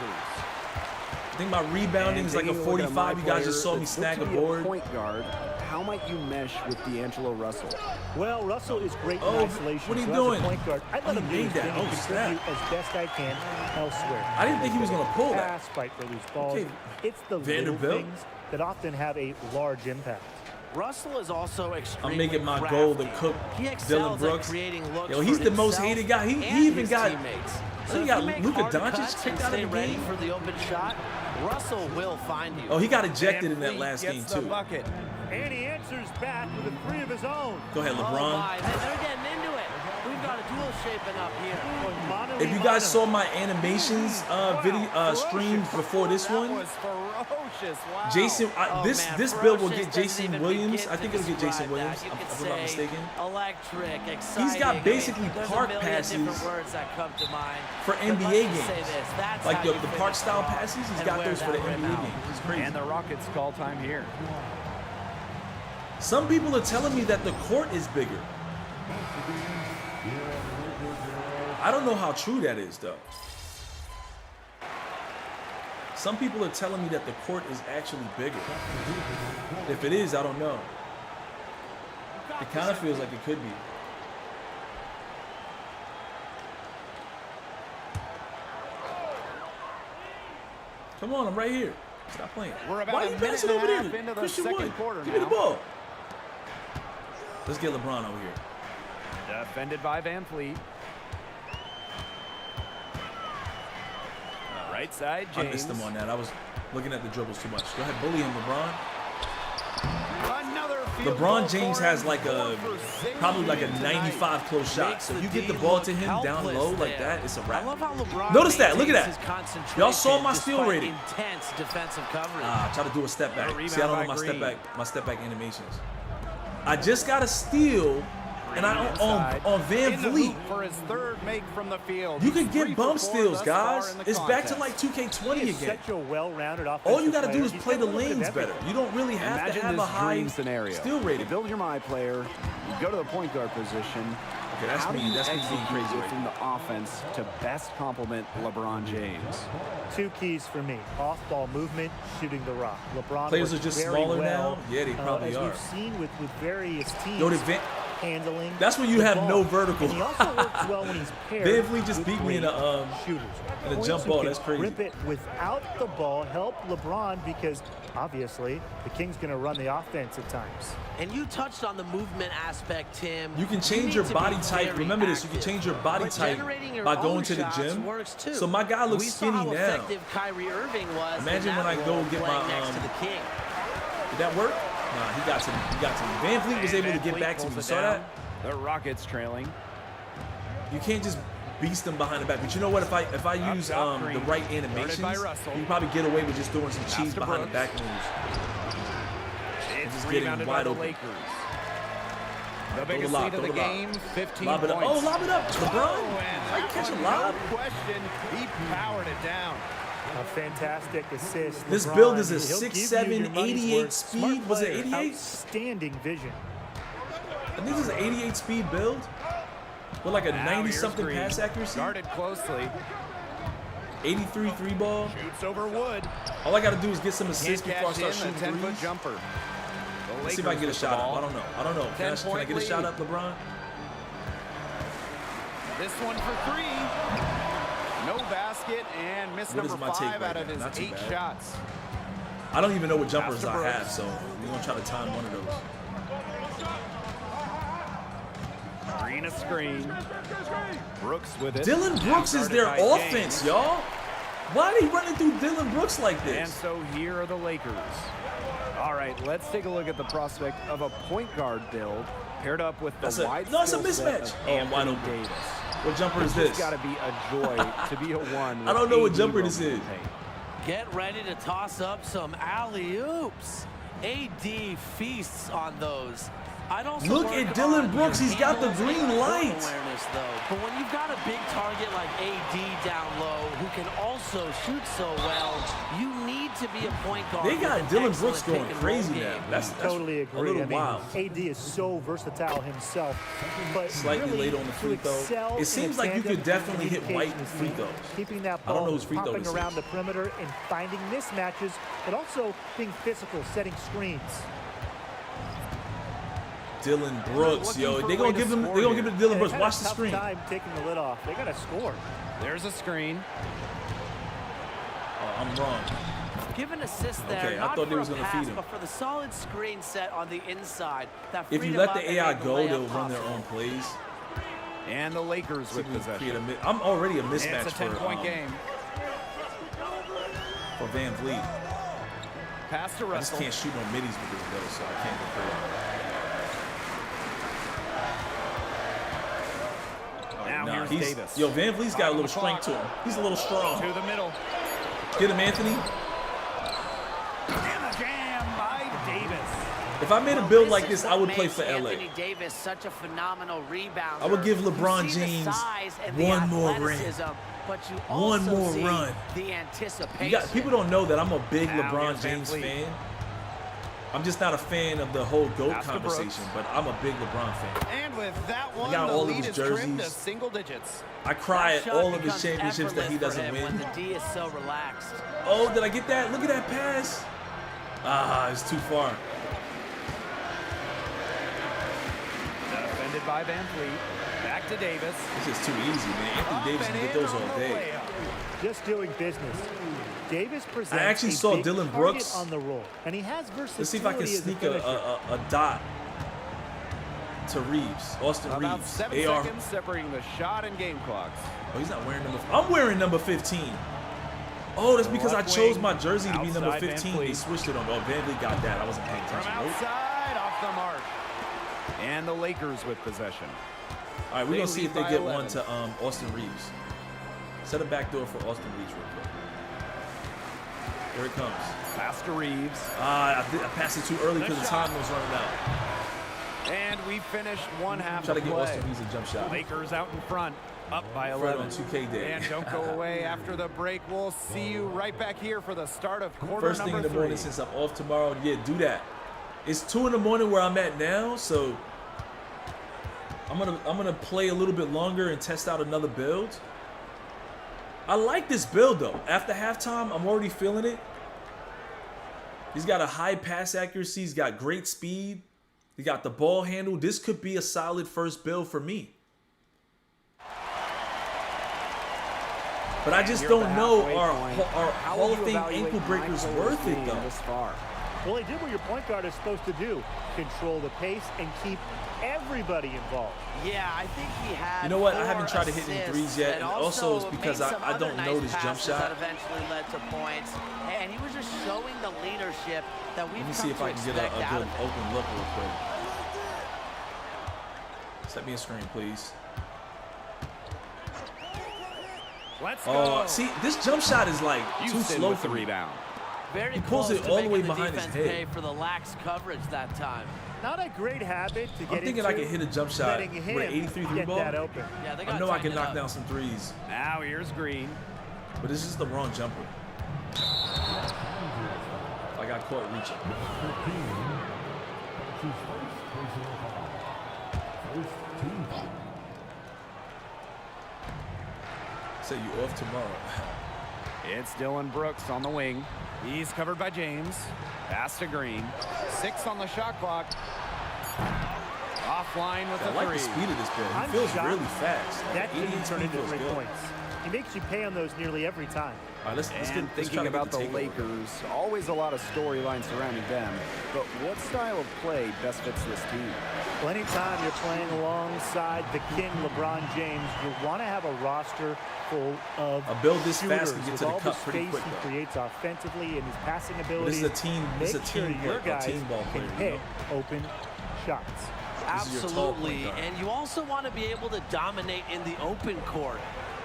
I think my rebounding is like a 45. You guys just saw me snag a board. Point guard. How might you mesh with D'Angelo Russell? Well, Russell is great Oh, in isolation. what are you so doing? As a point guard, I Oh, let he him do made his that. thing and Oh, snap. contribute as best I can elsewhere. I didn't think he was gonna pull that. Pass, fight for loose balls. Okay, It's the little Vanderbilt. things that often have a large impact. Russell is also extremely I'm making my crafty. goal to cook He Dylan excels at Brooks. creating looks Yo, he's for the most himself hated guy. He and even his got. teammates. So he if got you make Luka hard Doncic cuts kicked and out of stay the ready game. for the open shot, Russell will find you. Oh, he got ejected in that Van last Fleet game gets the too. bucket. And he answers back with a 3 of his own. Go ahead, Oh LeBron. my, they're getting into it. We've got a duel shaping up here. If you guys saw my animations stream before this That one, was ferocious. Wow. Jason, Oh, this man, build will ferocious get doesn't Jason even Williams. begin I think to it'll get Jason describe Williams. that. You could If I'm not say mistaken. Electric, exciting. He's got basically There's park a million passes different words that come to mind. for But NBA let's just games. say this, that's Like how the you park finish style strong passes, he's and got wear those for the that rim NBA out. games. It's crazy. And the Rockets call time here. Some people are telling me that the court is bigger. I don't know how true that is, though. Some people are telling me that the court is actually bigger. If it is, I don't know. It kind of feels like it could be. Come on, I'm right here. Stop playing. We're about Why a are you minute passing and a over half there? into the Christian second Wood. quarter Give me the now. ball. Let's get LeBron over here. Defended by Van Fleet. Right side, I James. missed him on that. I was looking at the dribbles too much. Go ahead, bully him, LeBron. Another field LeBron goal James for has him. like a 4 for probably like a tonight. 95 close shot. Makes So if the you get the D ball look to him down helpless low like there. that, it's a I wrap. love how LeBron Notice that. Look at maintains that. his concentration Y'all saw my steal despite rating. Intense defensive coverage. Try to do a step back. A See, I don't know rebound my by step Green. back, animations. I just got a steal, and I Inside. on Van In the Vliet. hoop for his third make from the field. You He's can get 3 bump for 4 steals, thus far guys. in the It's back to contest. like 2K20 He is again. such a well-rounded offensive All you got to do player. is He's play got the a little bit of lanes better. everything. You don't really have Imagine to have this a high dream scenario. steal You rating. build your MyPlayer, you go to the point guard position. Okay, that's How do me. you That's me being execute crazy right within the offense to best complement LeBron James? 2 keys for me: off-ball movement, shooting the rock. LeBron Players works are just very smaller well, now? Yeah, they probably as are. we've seen with various teams. Yo, handling. That's when you the have ball. no vertical. And he also works well when he's paired. Van Vliet just with beat me in great a shooters. in a Points jump who ball. can That's crazy. Rip it without the ball. Help LeBron because obviously the King's going to run the offense at times. And you touched on the movement aspect, Tim. You can change need your to be body type. very Remember this, you can active. change your body But type generating your by own going to the shots gym. works too. So my guy looks We skinny saw how now. effective Kyrie Irving was. Imagine in when that I go role get playing my, next to the King. Did that work? Nah, he got to me. He got to me. Van Vliet was able to get back to me. You saw that? The Rockets trailing. You can't just beast them behind the back. But you know what? If I use top, the Green. right Guarded animations, by you Russell. can probably get away with just doing some cheese to behind the Brooks. back moves. It's just getting rebounded by wide the open. Lakers. The Throw biggest the lob, lead of throw the the lob. game, 15 Lob it up. points. Oh, lob it up. LeBron. Oh, I and catch a that lob. one, no question, he powered it down. A fantastic assist. This LeBron, build is a he'll give you 6'7", your money's 88 worth. speed. Smart Was it player, 88? Outstanding vision. I think this is an 88 speed build with like a Now 90 here's something Green. pass accuracy. Guarded closely. 83 three ball. Shoots over Wood. All I got to do is get some assists Can't before I cash start in the shooting 10-foot threes. jumper. Let's see if I can get a shot up. I don't know. I don't know. Can I 10-point get a shot lead. up, LeBron? This one for 3. No basket and missed What is number my take 5 right out of now? his Not too 8 bad. shots. I don't even know what jumpers Pass to I have, Brooks. so we're going to try to time one of those. Green a screen. Brooks with it. Dylan Brooks is Guarded their by offense, James. y'all. Why are they running through Dylan Brooks like And this? so here are the Lakers. All right, let's take a look at the prospect of a point guard build paired up with the wide no, it's a skill set mismatch. of Oh, I'm wide Anthony open. Davis. What jumper is this? It's got to be a joy to be a one. I don't know what jumper this is. Get ready to toss up some alley-oops. AD feasts on those. I'd also Look work at Dylan on Brooks. your He's got the handles green and light. court awareness, though. But when you've got a big target like AD down low who can also shoot so well, you need to be a point guard. They got with an Dylan Brooks excellent going pick and crazy roll now. game. That's Totally agree. a little I mean, wild. AD is so versatile himself, but Slightly really late on the free to throw. excel It in seems a like you tandem could definitely hit White communication free is key. throws. Keeping that I don't ball know whose free throw popping this around is. the perimeter and finding mismatches, but also being physical, setting screens. Dylan Brooks, yo, they gonna give him. They gonna give it to Dylan Brooks. Watch the screen. Time taking the lid off. They got to score. There's a screen. Oh, I'm wrong. Give an assist there, Okay, I not thought they for was a gonna pass, feed him. but for the solid screen set on the inside. That If you freed let him the up and AI made the go, layup they'll run their possible. own plays. And the Lakers See with if we can create possession. I'm already a mismatch It's a 10-point game. for Van Vliet. Pass to I just Russell. can't shoot no middies with this though, so I can't go crazy. Now here's Davis. Yo, Van Vliet's got a little strength to him. He's a little strong. To the middle. Get him, Anthony. And a jam by Davis. If I made a build like this, I would play for LA. Anthony Davis such a phenomenal rebounder. I would give LeBron You see the James size and the one more ring. athleticism, but you One also more see run. the anticipation. You got, people don't know that I'm a big Now LeBron here's Van James Vliet. fan. I'm just not a fan of the whole GOAT Pass to conversation, but I'm a big LeBron fan. And with that one, got the all of lead his is trimmed to jerseys. single digits. I cry That at shot all of his becomes championships that he effortless doesn't for him win. when the D is so relaxed. Oh, did I get that? Look at that pass. Ah, it's too far. Defended by Van Vliet. Back to Davis. This is too easy, man. Anthony Davis can get those all day. Just doing business. Davis presents I actually a saw big Dylan target Brooks. on the roll, and he has versatility. Let's see if I can as a sneak finisher. a dot to Reeves, Austin About Reeves. 7 AR. seconds separating the shot and game clocks. Oh, he's not wearing number. I'm wearing number 15. Oh, that's because I Left chose wing, my jersey to be number outside Van 15. They Vliet. switched it on. Oh, Van Vliet got that. I wasn't paying From attention. Nope. outside, off the mark. And the Lakers with possession. All right, we're They gonna see if lead they by get 11. one to Austin Reeves. Set a back door for Austin Reeves real quick. Here it comes. Pass to Reeves. I passed it too early because the time was running out. And we finished one half Try to of get play. Austin Reeves a jump shot. Lakers out in front, up by Fred 11. on 2K day. And don't go away after the break. We'll see you right back here for the start of quarter First thing number in the morning 3. since I'm off tomorrow. Yeah, do that. It's 2 in the morning where I'm at now, so I'm gonna play a little bit longer and test out another build. I like this build though. After halftime, I'm already feeling it. He's got a high pass accuracy. He's got great speed. He got the ball handle. This could be a solid first build for me. But I just You're at don't the know halfway point. are How Hall would of you Fame evaluate ankle breakers MyPlayer's worth it game though. This far? Well, he did what your point guard is supposed to do: control the pace and keep everybody involved. Yeah, I think he had. You know what? I 4 haven't tried to hit any assists, threes yet, and also it's made because some I other don't nice know this jump passes shot. That eventually led to points, and he was just showing the leadership that we've Let me come see if to I can get a expect out good of him. open look real quick. Set me a screen, please. Let's Oh, go. see, this jump shot is like too Houston slow with for the me. rebound. Very He pulls close it to all the making way behind his defense head. pay for the lax coverage that time. Not a great habit to get I'm thinking into, I can hit a jump shot letting with him an 83 3 get ball. that open. Yeah, they I got know I can knock down some threes, Now here's Green. but this is the wrong jumper. I got caught reaching. 15. That's his first personal foul. First team foul. Say you off tomorrow. It's Dylan Brooks on the wing. He's covered by James. Pass to Green. 6 on the shot clock. Offline with I the like three. the speed of this build. He I'm feels shocked really fast. That Like, didn't turn into 3 feels good. points. He makes you pay on those nearly every time. All right, let's And try thinking to about get the takeover. Lakers, always a lot of storyline surrounding them. But what style of play best fits this team? Well, anytime you're playing alongside the king, LeBron James, you want to have a roster full of A build this shooters. fast can get With to the all cup the pretty space quick, he though. creates offensively and his passing But ability. this is a team. This is a Make sure team your work, a guys team ball can player. hit open shots. This is your tall point Absolutely, guard. and you also want to be able to dominate in the open court.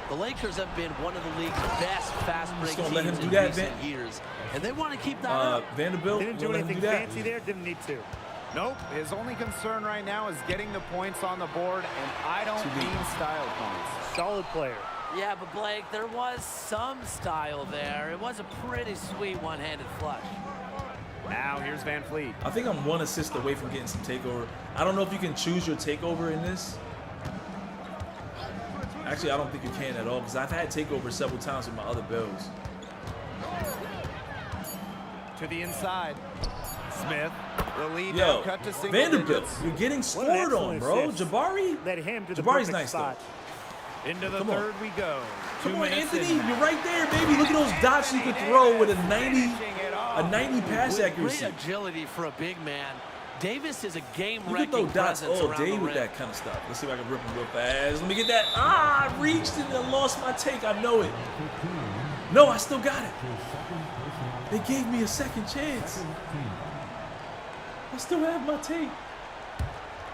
The Lakers have been one of the league's best fast break gonna let him teams do in that, recent Van- years, and they want to keep that up. Vanderbilt, Didn't you do wanna let him anything do that? fancy there. Didn't need to. Nope. His only concern right now is getting the points on the board, and I don't Too deep. mean style points. Solid player. Yeah, but Blake, there was some style there. It was a pretty sweet one-handed flush. Now here's Van Fleet. I think I'm 1 assist away from getting some takeover. I don't know if you can choose your takeover in this. Actually, I don't think you can at all because I've had takeover several times with my other builds. To the inside. Smith. The lead Yo, now cut to single Vanderbilt, digits. you're getting What an scored on, excellent bro. assist. Jabari, Led him to the Jabari's perfect nice, though. spot. Into the Come on. third we go. Come 2 on, minutes Anthony, in. you're right there, baby. Look at those dots you could throw with a 90 pass With accuracy. great agility for a big man. Davis is a You can game-wrecking throw dots presence all around day the with rim. that kind of stuff. Let's see if I can rip him real fast. Let me get that. Ah, I reached and then lost my take. I know it. No, I still got it. They gave me a second chance. I still have my take.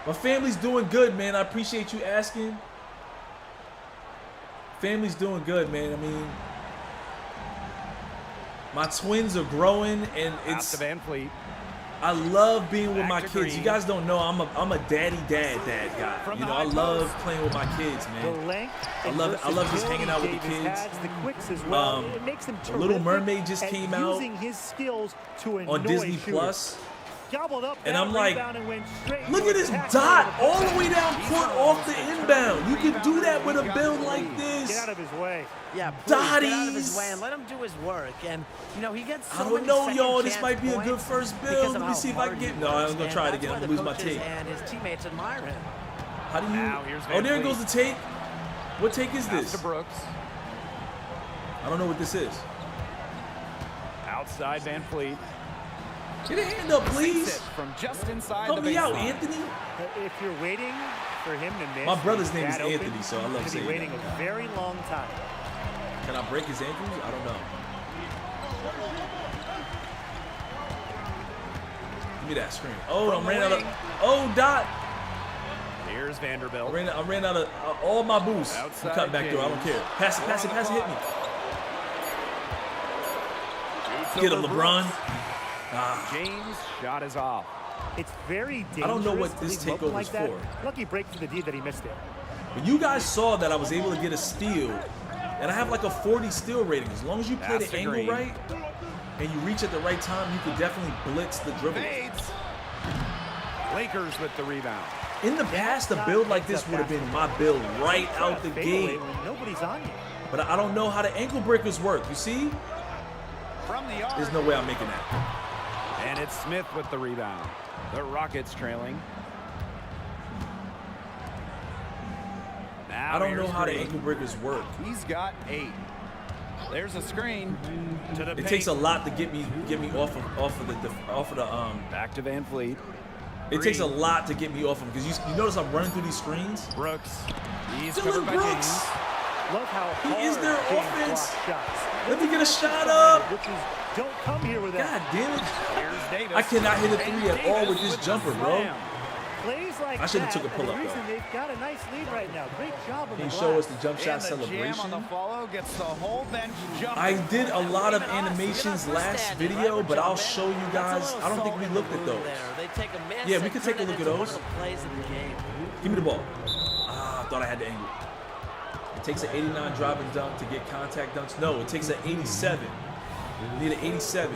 My family's doing good, man. I appreciate you asking. Family's doing good, man. I mean, my twins are growing, and Out it's. to Van Fleet. I love being with Back my to kids. You Green. guys don't know I'm a daddy dad guy. From You the know, I high love post. playing with my kids, The man. length I and love it. I love just versatility hanging out with the Davis kids. has, the quicks as well. Um, It makes him The Little terrific Mermaid just at came out using his skills to annoy on Disney shooters. Plus. Gobbled up And that I'm like, rebound and went straight Look to at this attack dot the all the way down court off the inbound. You can do that with a build like Get this. out of his way. Yeah, please get out of his Dotties. way and let him do his work. And, you know, he gets so I don't many know, second y'all. This chance might be a good points first because build. of Let me how see if I can hard get. he No, I'm works, gonna and try it that's again. why I'm the gonna lose my coaches take. and his teammates admire him. How do you? Now here's Oh, Van there Fleet. goes the take. What take is Pass this? to Brooks. I don't know what this is. Outside Van Fleet. Get a hand up, Sinks please. it from just inside Help the me out, baseline. Anthony. If you're waiting for him to miss, My brother's name is that open, Anthony, so I love you're gonna saying be waiting that. a very long time. Can I break his ankles? I don't know. Give me that screen. Oh, I From ran the out of. wing. Oh, dot. Here's Vanderbilt. I ran out of all my boosts. I'm Outside cutting back door. I don't James. care. Pass it, pass it, pass it. Hit me. Shoots Get him, over LeBron. Brooks. James' shot is off. It's very dangerous. I don't know what to this leave him open takeover's like that. for. Lucky break for the D that he missed it. But you guys saw that I was able to get a steal, and I have like a 40 steal rating. As long as you play Pass the to angle Green. right and you reach at the right time, you can definitely blitz the dribble. Fades. Lakers with the rebound. In the past, a build like this would have been my build right out the gate. Nobody's on you. But I don't know how the ankle breakers work. You see? From the arc. There's no way I'm making that. And it's Smith with the rebound. The Rockets trailing. Now I don't know here's how the Green. ankle breakers work. He's got 8. There's a screen to the It paint. takes a lot to get me off of the Back to Van Fleet. It takes a Green. lot to get me off them because you notice I'm running through these screens. Brooks. He's Dylan covered by Brooks. James. Love how He hard is their James offense. blocks shots. Let me get a shot up. Which is, don't come here with God that. damn it! Here's Davis. I cannot hit a And three at all with Davis this the jumper, bro. slam. Plays like I should've that took a are pull-up, the reason though. they've got a nice lead right now. Great job on Can the you show us glass. the jump shot And the jam celebration? on the follow gets the whole bench jumping. I did a lot of Even us, animations even us, we're last standing, video, right? but We're I'll jumping. show you That's a guys. little I don't think salt we in the looked at wound those. there. They take a miss Yeah, we and could turn take a it look at into one those. of the plays of the game. Give me the ball. Ah, I thought I had the angle. It takes an 89 driving dunk to get contact dunks. No, it takes an 87. You need an 87.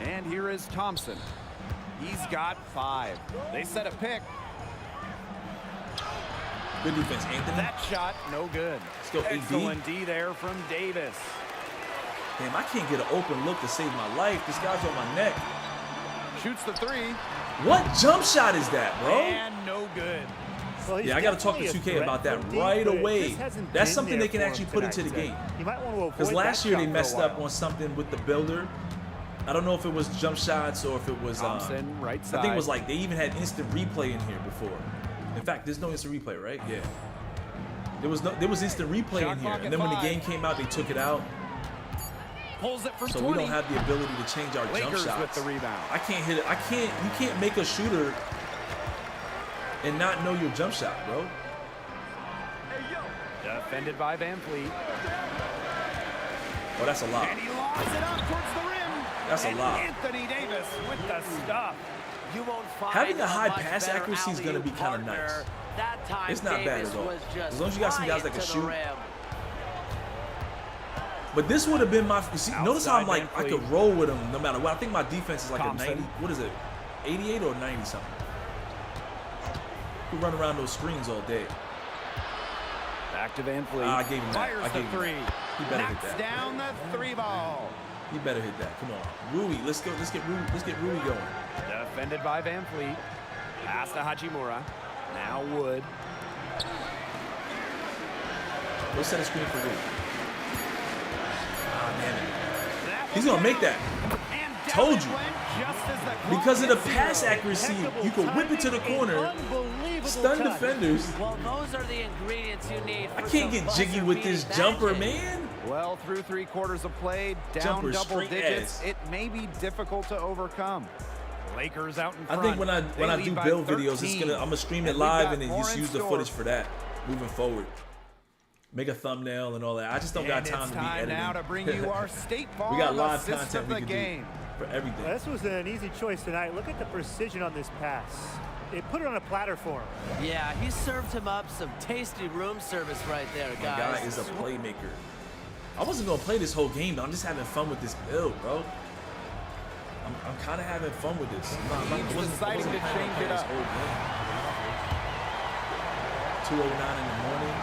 And here is Thompson. He's got 5. They set a pick. Good defense, Anthony. That shot, no good. Let's go, AD. Excellent D there from Davis. Damn, I can't get an open look to save my life. This guy's on my neck. Shoots the three. What jump shot is that, bro? And no good. Well, he's Yeah, I got to talk to definitely a 2K about threat that from deep, right but it away. just hasn't That's been something there they can for actually him put into tonight, the so game. You might want to avoid Because last that year they shot for a messed up while. on something with the builder. I don't know if it was jump shots or if it was. Thompson, right side. I think it was like they even had instant replay in here before. In fact, there's no instant replay, right? Yeah. There was instant replay Shot in here, clock and at then when the 5. game came out, they took it out. Pulls it from So 20. we don't have the ability to change our Lakers jump shots. with the rebound. I can't hit it. You can't make a shooter and not know your jump shot, bro. Defended by Van Fleet. Oh, that's a lot. And he lobs it up towards the rim. That's a And lot. Anthony Davis with the stuff. You won't find Having a high much pass better accuracy is gonna be alley-oop kinda partner. nice. That time It's not bad Davis at all. was just As long as you got some guys that flying can to the shoot. rim. But this would have been my. You see, notice how I'm Outside like Van I Fleet. could roll with him no matter what. I think my defense is like Thompson. a 90. What is it? 88 or 90 something. We run around those screens all day. Back to Van Fleet. I gave him that. Fires I the gave him three. that. He better hit Knocks that. down the three ball. He better hit that. Come on, Rui. Let's go. Let's get Rui going. Defended by Van Fleet. Pass to Hachimura. Now Wood. Let's set a screen for Rui. Ah, damn it. He's gonna make that. And down Told it you. went just as the Because of the clock hit pass zero. accuracy, you can whip it to the corner, Unbelievable stun touch. defenders. Well, those are the ingredients you need. I for can't some get jiggy with this buzzer-beating jumper, magic. man. Well, through 3 quarters of play, down Jumper double straight digits, ass. it may be difficult to overcome. Lakers out in I front. think when I They do lead by build videos, 13. I'm gonna stream it And we've live got and then more just in use the store. footage for that moving forward. Make a thumbnail and all that. I just don't got And time it's to be time editing. now to bring you our State Farm We got live assist content of we the can game. do for everything. This was an easy choice tonight. Look at the precision on this pass. It put it on a platter for him. Yeah, he served him up some tasty room service right there, My guys. guy is a playmaker. I wasn't gonna play this whole game, but I'm just having fun with this build, bro. I'm kind of having fun with this. He's deciding to planning on change playing it this up. whole game. 2:09 in the morning.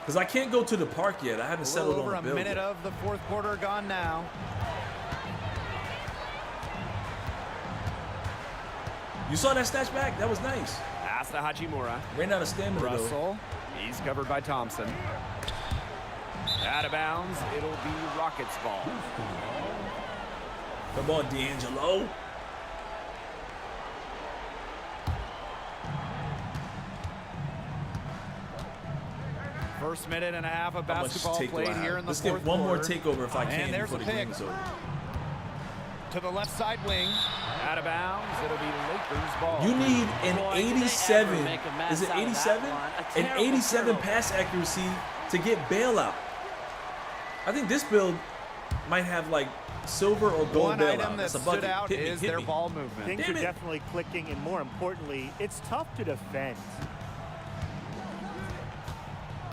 Because I can't go to the park yet. I haven't A settled little over on a the build minute yet. of the 4th quarter gone now. You saw that snatch back? That was nice. Pass to Hachimura. Ran out of stamina though. Russell. He's covered by Thompson. Out of bounds. It'll be Rockets ball. Come on, D'Angelo. First minute and a half of How much basketball take do played I have? here in the Let's 4th get one more quarter. takeover if I can And there's before a the game pick. is over. To the left side wing. Out of bounds. It'll be Lakers ball. You need an Boy, did they ever 87. make a mess Is it out of that 87? one. A An terrible 87 turnover. pass accuracy to get bailout. I think this build might have like silver or gold One bailout. item that That's a stood bucket. out Hit me, is hit their me. ball movement. Things Damn are it. definitely clicking, and more importantly, it's tough to defend.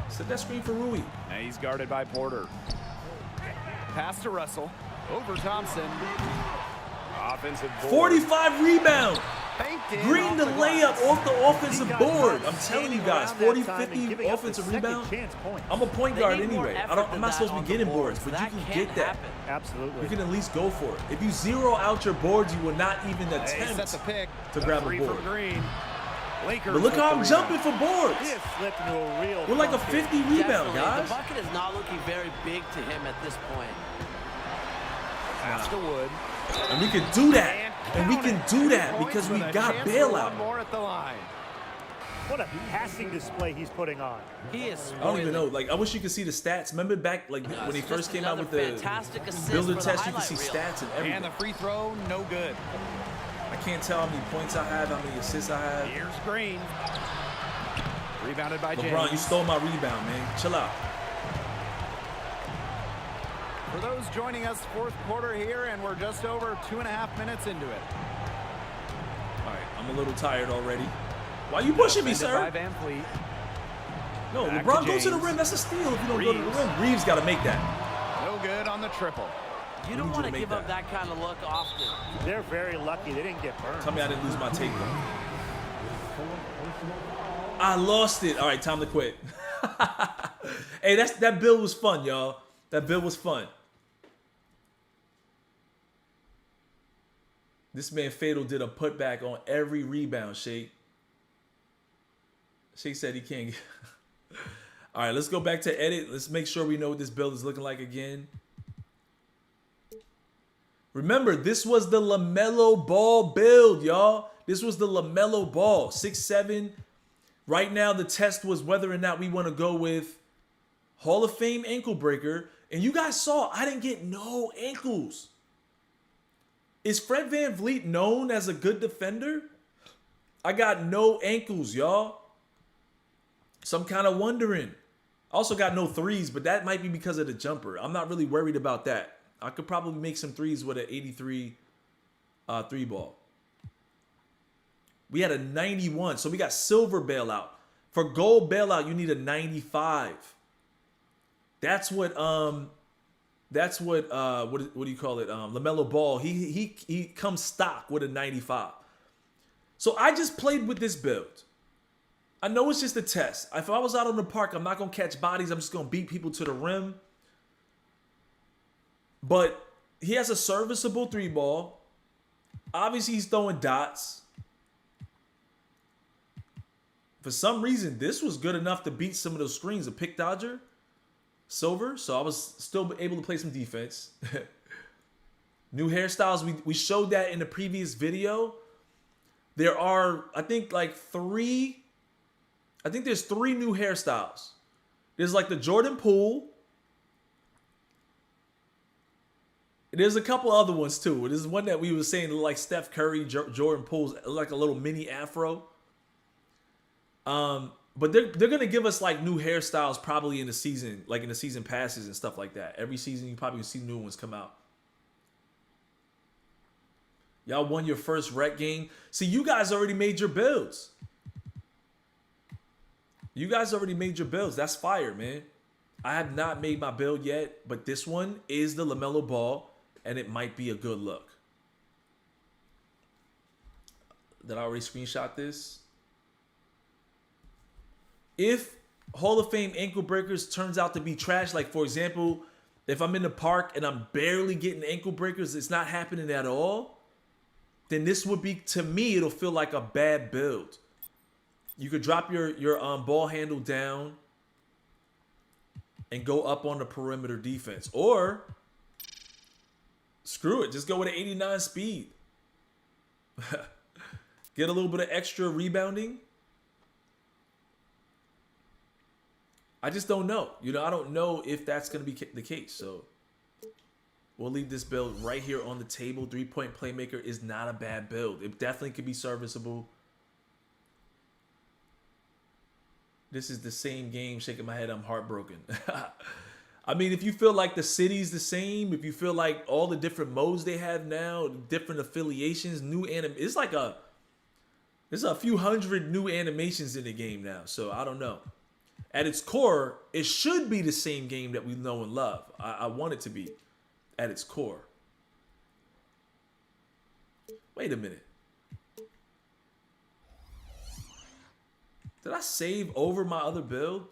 Set that screen for Rui. Now he's guarded by Porter. Pass to Russell. Over Thompson. Offensive board. 45 rebound. Banked in Green off the glass. layup off the offensive He got board. caught I'm telling you skating guys, around that 40, time and 50 giving up the offensive second rebound. chance points. I'm a point They guard need more anyway. effort I'm than not that supposed to on be the getting boards. boards, but That you can can't get that. happen. Absolutely. You can at least go for it. If you zero out your boards, you will not even They set attempt the pick. to grab a Three board. from Green. Lakers But look with how the I'm rebound. jumping for He boards. has slipped into a real We're like a funk here. 50 rebound, Definitely. guys. The bucket is not looking very big to him at this point. Pass to Wood. And we can do that. And we can do that because we With a got chance for bailout. one more at the line. What a passing display he's putting on. He is I don't even know. spoiling. Like, I wish you could see the stats. Remember back, like, when they It's first just came out another with the fantastic assist builder for the test, you can highlight see reel. stats and everything. And the free throw, no good. I can't tell how many points I have, how many assists I have. Here's Green. Rebounded by LeBron, you James. stole my rebound, man. Chill out. For those joining us, 4th quarter here, and we're just over 2.5 minutes into it. All right, I'm a little tired already. Why you pushing me, Defended by sir? Van Fleet. No, Back LeBron, to go to the James. rim. That's a steal if you don't go to the Reeves. rim. Reeves got to make that. No good on the triple. You need don't you want to to make give up that kind of look often. They're very lucky they didn't get burned. Tell me I didn't lose my take, though. I lost it. All right, time to quit. Hey, that build was fun, y'all. That build was fun. This man Fatal did a putback on every rebound, Shake. Shake said he can't get... All right, let's go back to edit. Let's make sure we know what this build is looking like again. Remember, this was the LaMelo Ball build, y'all. This was the LaMelo Ball, 6'7". Right now, the test was whether or not we want to go with Hall of Fame ankle breaker. And you guys saw I didn't get no ankles. Is Fred VanVleet known as a good defender? I got no ankles, y'all. So I'm kind of wondering. I also got no threes, but that might be because of the jumper. I'm not really worried about that. I could probably make some threes with an 83 three ball. We had a 91, so we got silver bailout. For gold bailout, you need a 95. That's what what do you call it? LaMelo Ball. He comes stock with a 95. So I just played with this build. I know it's just a test. If I was out on the park, I'm not gonna catch bodies. I'm just gonna beat people to the rim. But he has a serviceable three ball. Obviously, he's throwing dots. For some reason, this was good enough to beat some of those screens. A pick dodger, silver. So I was still able to play some defense. New hairstyles. We showed that in the previous video. There are, I think, like three. I think there's 3 new hairstyles. There's like the Jordan Poole. There's a couple other ones too. There's one that we were saying like Steph Curry, Jordan Poole's like a little mini afro. But they're gonna give us like new hairstyles probably in the season, like in the season passes and stuff like that. Every season you probably see new ones come out. Y'all won your first rec game. See, you guys already made your builds. You guys already made your builds. That's fire, man. I have not made my build yet, but this one is the LaMelo Ball, and it might be a good look. Did I already screenshot this? If Hall of Fame ankle breakers turns out to be trash, like for example, if I'm in the park and I'm barely getting ankle breakers, it's not happening at all, then this would be, to me, it'll feel like a bad build. You could drop your ball handle down and go up on the perimeter defense. Or, screw it, just go with an 89 speed. Get a little bit of extra rebounding. I just don't know. You know, I don't know if that's going to be the case. So, we'll leave this build right here on the table. 3-point playmaker is not a bad build. It definitely could be serviceable. This is the same game. Shaking my head, I'm heartbroken. I mean, if you feel like the city's the same, if you feel like all the different modes they have now, different affiliations, new it's like there's a few hundred new animations in the game now. So I don't know. At its core, it should be the same game that we know and love. I want it to be at its core. Wait a minute. Did I save over my other build?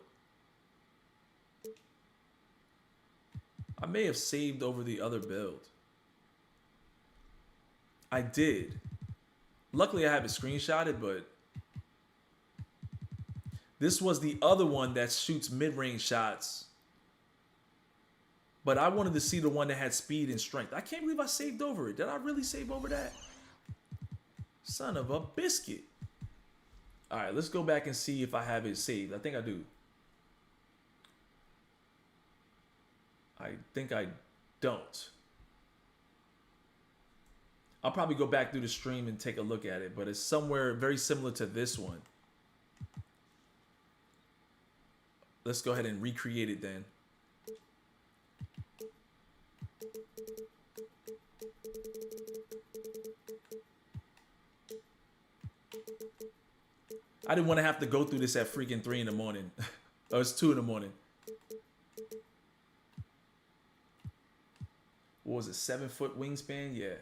I may have saved over the other build. I did. Luckily, I have it screenshotted, but this was the other one that shoots mid-range shots. But I wanted to see the one that had speed and strength. I can't believe I saved over it. Did I really save over that? Son of a biscuit. All right, let's go back and see if I have it saved. I think I do. I think I don't. I'll probably go back through the stream and take a look at it, but it's somewhere very similar to this one. Let's go ahead and recreate it then. I didn't want to have to go through this at freaking 3 in the morning. Oh, it's 2 in the morning. What was it, 7-foot wingspan? Yeah.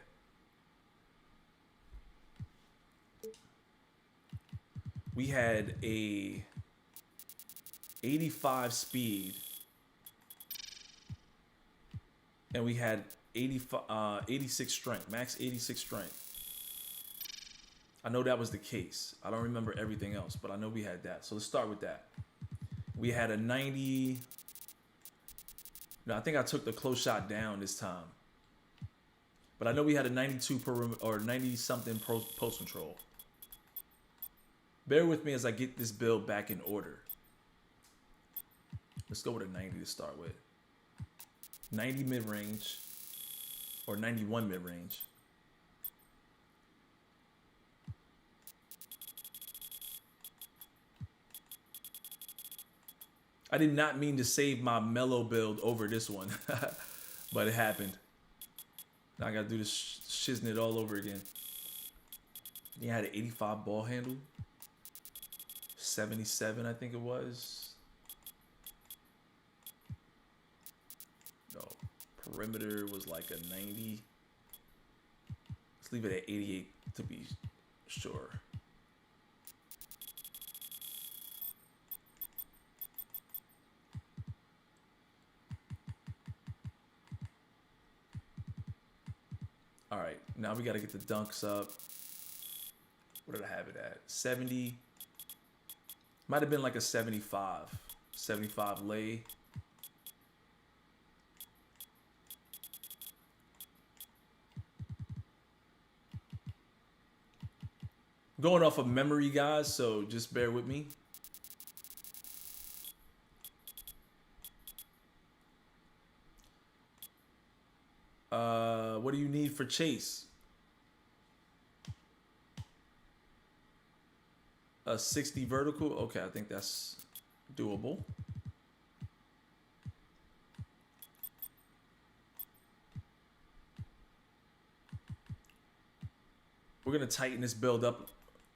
We had a 85 speed. And we had 86 strength, max 86 strength. I know that was the case. I don't remember everything else, but I know we had that. So let's start with that. We had a 90. No, I think I took the close shot down this time. But I know we had a 92 perimeter or 90 something post control. Bear with me as I get this build back in order. Let's go with a 90 to start with. 90 mid-range or 91 mid-range. I did not mean to save my mellow build over this one, but it happened. Now I gotta do this shiznit all over again. Yeah, I had an 85 ball handle. 77, I think it was. No, perimeter was like a 90. Let's leave it at 88 to be sure. All right, now we got to get the dunks up. What did I have it at? 70. Might have been like a 75. 75 lay. Going off of memory, guys, so just bear with me. What do you need for Chase? A 60 vertical? Okay, I think that's doable. We're going to tighten this build up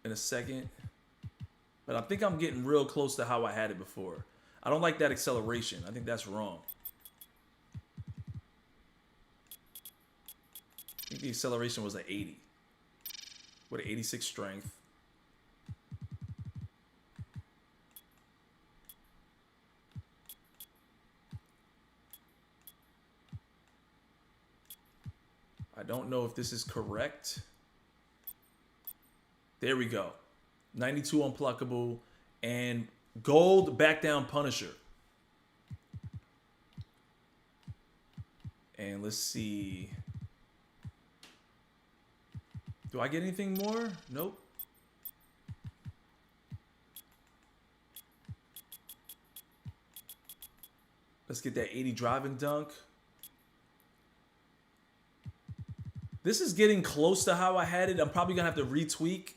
in a second. But I think I'm getting real close to how I had it before. I don't like that acceleration. I think that's wrong. I think the acceleration was an 80 with an 86 strength. I don't know if this is correct. There we go. 92 unpluckable and gold back down Punisher. And let's see. Do I get anything more? Nope. Let's get that 80 driving dunk. This is getting close to how I had it. I'm probably going to have to retweak.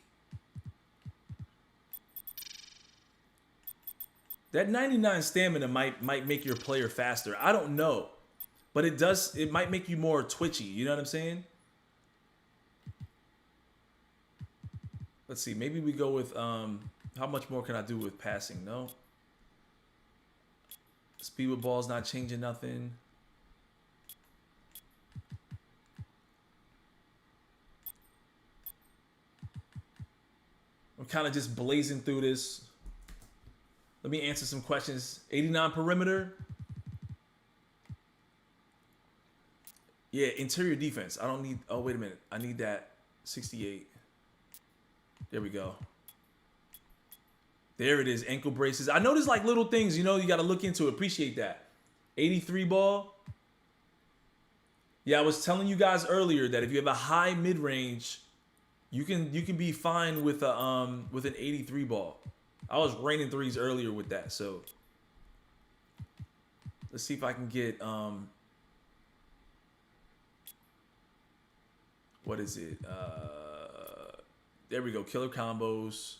That 99 stamina might make your player faster. I don't know. But it does. It might make you more twitchy. You know what I'm saying? Let's see. Maybe we go with how much more can I do with passing? No. Speed with ball's not changing nothing. I'm kind of just blazing through this. Let me answer some questions. 89 perimeter. Yeah, interior defense. I don't need. Oh, wait a minute. I need that 68. There we go. There it is. Ankle braces. I know there's like little things, you know, you got to look into. Appreciate that. 83 ball. Yeah, I was telling you guys earlier that if you have a high mid range, you can be fine with a with an 83 ball. I was raining threes earlier with that, so let's see if I can get what is it? There we go. Killer combos.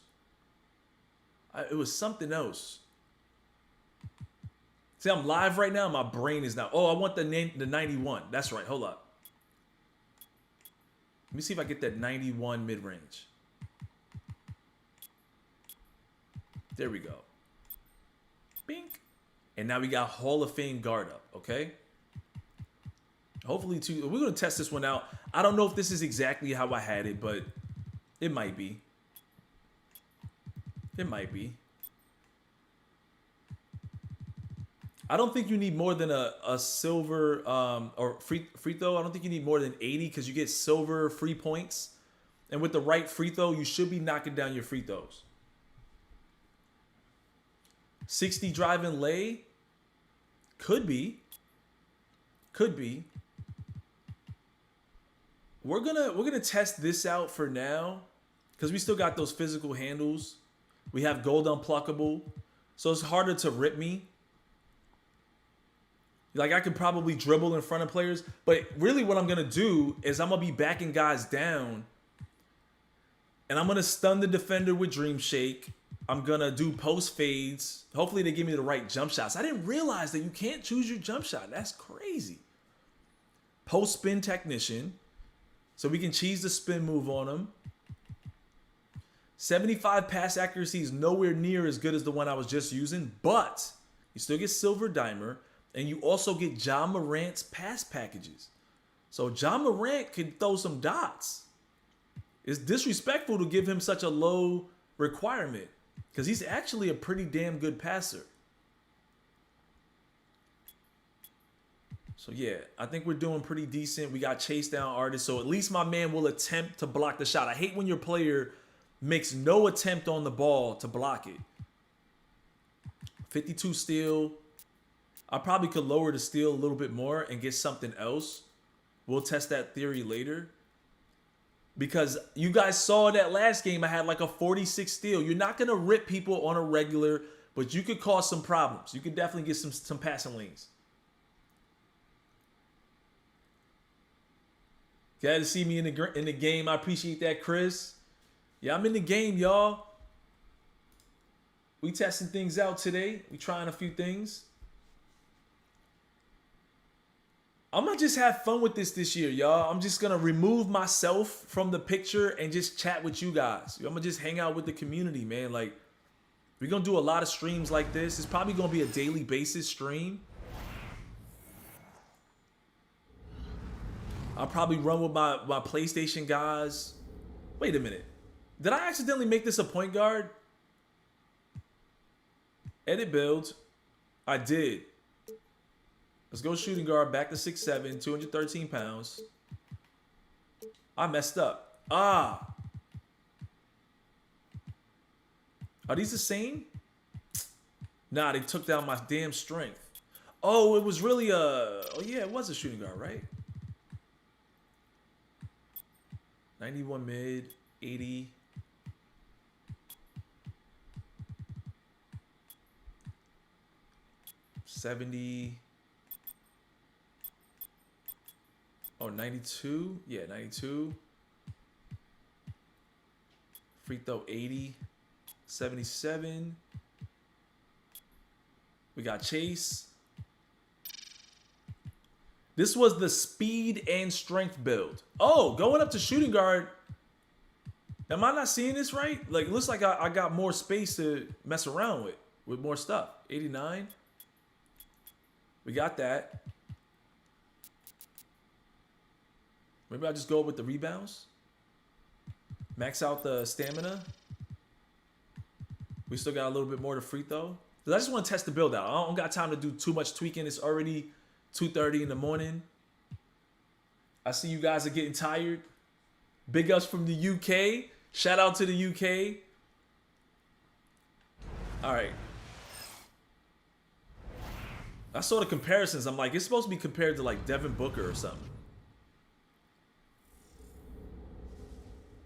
It was something else. See, I'm live right now. My brain is now. Oh, I want the 91. That's right. Hold up. Let me see if I get that 91 mid-range. There we go. Bink. And now we got Hall of Fame guard up, okay? Hopefully, we're going to test this one out. I don't know if this is exactly how I had it, but it might be. It might be. I don't think you need more than a silver or free throw. I don't think you need more than 80 because you get silver free points And with the right free throw, you should be knocking down your free throws. 60 drive and lay. Could be. Could be. We're gonna test this out for now, because we still got those physical handles. We have gold unpluckable, so it's harder to rip me. Like, I could probably dribble in front of players, but really what I'm gonna do is I'm gonna be backing guys down, and I'm gonna stun the defender with Dream Shake. I'm gonna do post fades. Hopefully they give me the right jump shots. I didn't realize that you can't choose your jump shot. That's crazy. Post spin technician. So we can cheese the spin move on him. 75 pass accuracy is nowhere near as good as the one I was just using, but you still get Silver Dimer, and you also get Ja Morant's pass packages. So Ja Morant can throw some dots. It's disrespectful to give him such a low requirement, because he's actually a pretty damn good passer. So yeah, I think we're doing pretty decent. We got chase down artists, so at least my man will attempt to block the shot. I hate when your player makes no attempt on the ball to block it. 52 steal. I probably could lower the steal a little bit more and get something else. We'll test that theory later. Because you guys saw that last game, I had like a 46 steal. You're not going to rip people on a regular, but you could cause some problems. You could definitely get some passing lanes. Glad to see me in the game. I appreciate that, Chris. Yeah, I'm in the game, y'all. We testing things out today. We trying a few things. I'm gonna just have fun with this year, y'all. I'm just gonna remove myself from the picture and just chat with you guys. I'm gonna just hang out with the community, man. Like, we're gonna do a lot of streams like this. It's probably gonna be a daily basis stream. I'll probably run with my PlayStation guys. Wait a minute. Did I accidentally make this a point guard? Edit build. I did. Let's go shooting guard, back to 6'7", 213 pounds. I messed up. Ah. Are these the same? Nah, they took down my damn strength. Oh, it was really oh yeah, it was a shooting guard, right? 91 mid, 80. $70. Oh, 92. Yeah, 92. Free throw 80. 77. We got Chase. This was the speed and strength build. Oh, going up to shooting guard. Am I not seeing this right? Like, it looks like I got more space to mess around with more stuff. 89. We got that. Maybe I'll just go with the rebounds. Max out the stamina. We still got a little bit more to free throw. Because I just want to test the build out. I don't got time to do too much tweaking. It's already 2:30 in the morning. I see you guys are getting tired. Big ups from the UK. Shout out to the UK. All right. I saw the comparisons. I'm like, it's supposed to be compared to like Devin Booker or something.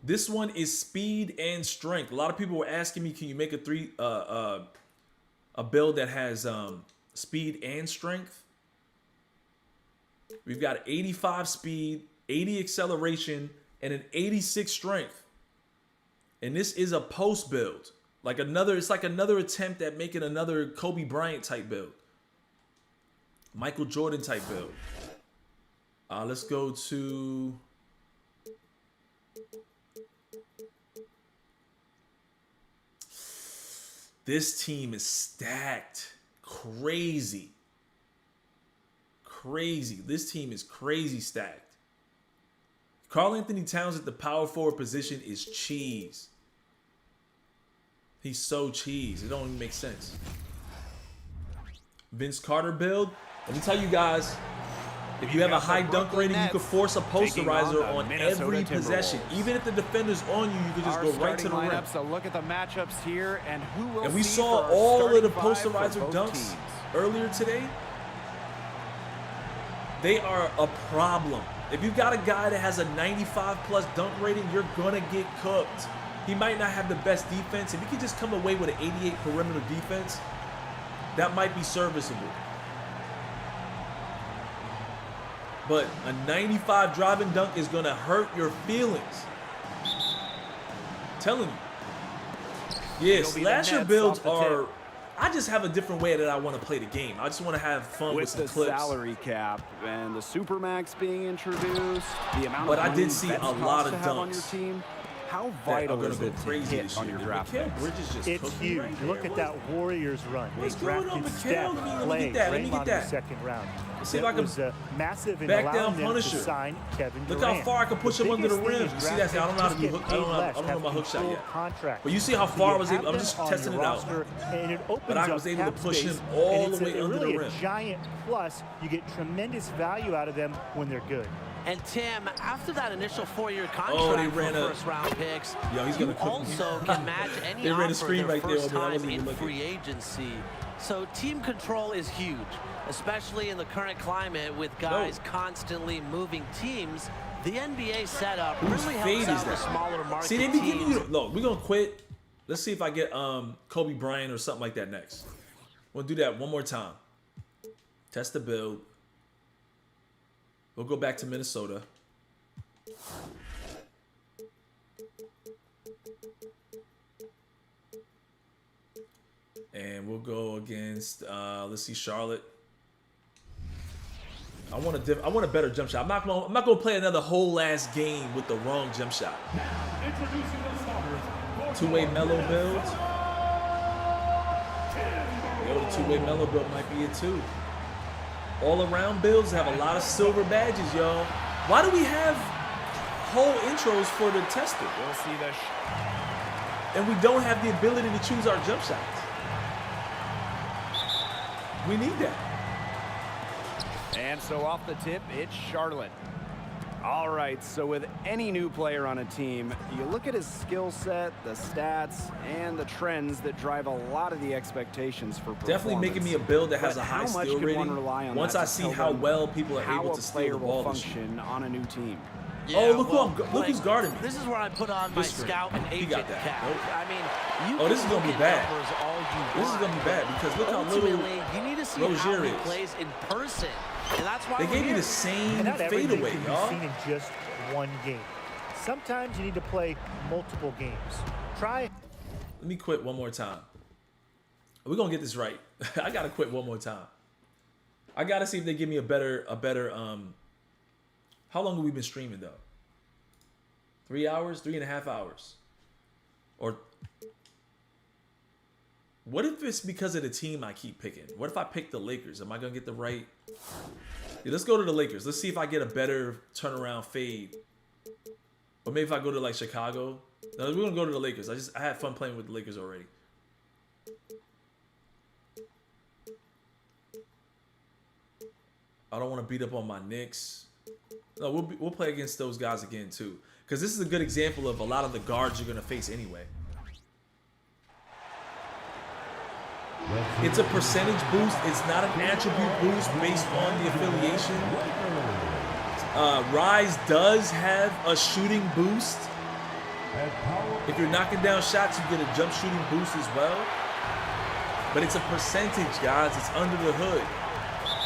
This one is speed and strength. A lot of people were asking me, can you make a build that has speed and strength? We've got 85 speed, 80 acceleration, and an 86 strength. And this is a post build. It's like another attempt at making another Kobe Bryant type build. Michael Jordan type build. Let's go to... This team is stacked. Crazy. Crazy. This team is crazy stacked. Karl Anthony Towns at the power forward position is cheese. He's so cheese. It don't even make sense. Vince Carter build. Let me tell you guys, If you have a high dunk Brooklyn rating, you can Nets force a taking on posterizer the on Minnesota every possession. Timberwolves. Even if the defender's on you, you can just Our go right to the starting rim. lineups, so look at the matchups here and who will And we see saw for our all of the starting five for posterizer both dunks teams. earlier today. They are a problem. If you got a guy that has a 95+ dunk rating, you're gonna get cooked. He might not have the best defense. If he can just come away with an 88 perimeter defense, that might be serviceable. But a 95 driving dunk is gonna hurt your feelings. I'm telling you. Yeah, It'll be the slasher Nets builds off the are. tip. I just have a different way that I want to play the game. I just want to have fun with With some the clips. salary cap and the Supermax being introduced, the amount But of I did money see bets a cost lot of to have on your dunks team, how that are vital gonna is go it to crazy hit this on year. your draft Mikal picks? Bridges just It's cooked me huge. right there. Look at that Warriors run. They What's going on, drafted Mikal? Steph, Let me Clay, get that. Let me get Draymond in that. the second round. Let's see if That I can was massive in back allowing down them Punisher. to sign Kevin Look Durant. how far I can push him under the biggest thing rim. is You see draft that? I don't know how to picks do just hook. get I don't know. paid I less, don't know have my hook shot controlled yet. contracts. But you see how So far I you was able. have I'm them just on testing your it out. roster, and it opens But I up was able to cap push him space, all and the it's way under the really rim. a giant plus. You get tremendous value out of them when they're good. And Tim, after that initial 4-year Oh, they contract ran for a- first-round picks, Yo, he's gonna you cook me. also can match any They ran a offer screen their right there, first man. I time wasn't in even looking. free agency. So team control is huge, especially in the current climate with guys constantly moving teams. The NBA setup Whose really fade helps is out the that? smaller market See, they be giving teams. you. Look, we're gonna quit. Let's see if I get Kobe Bryant or something like that next. We'll do that one more time. Test the build. We'll go back to Minnesota. And we'll go against let's see, Charlotte. I want a better jump shot. I'm not gonna play another whole ass game with the wrong jump shot. Introducing the starters. Two-way mellow builds. Yo, the two-way mellow build might be it too. All-around builds have a lot of silver badges, y'all. Why do we have whole intros for the tester? We'll see the And we don't have the ability to choose our jump shots. We need that. And so off the tip, it's Charlotte. All right, so with any new player on a team, you look at his skill set, the stats, and the trends that drive a lot of the expectations for performance. Definitely making me a build that has But a high how much steal can one rating. rely on Once that I to see tell how them well people are how able a to steal player the will ball this year. function on a new team? Yeah, look look who's guarding me. This is where I put on my This screen. scout and He agent got that. cap. Nope. I mean, you Oh, this can is gonna look be at bad. numbers all you This is want. gonna be bad because look how little Ultimately, you need to see how Rozier he is. plays in person, and that's why They we're gave me here. the same And not everything fadeaway, can be y'all. seen in just one game. Sometimes you need to play multiple games. Try. Let me quit one more time. We're gonna get this right. I gotta quit one more time. I gotta see if they give me a better how long have we been streaming though? 3 hours, 3.5 hours. Or what if it's because of the team I keep picking? What if I pick the Lakers? Am I gonna get the right? Yeah, let's go to the Lakers. Let's see if I get a better turnaround fade. Or maybe if I go to like Chicago. No, we're gonna go to the Lakers. I had fun playing with the Lakers already. I don't want to beat up on my Knicks. No, we'll play against those guys again too, because this is a good example of a lot of the guards you're gonna face anyway. It's a percentage boost. It's not an attribute boost based on the affiliation. Rise does have a shooting boost. If you're knocking down shots, you get a jump shooting boost as well. But it's a percentage, guys. It's under the hood.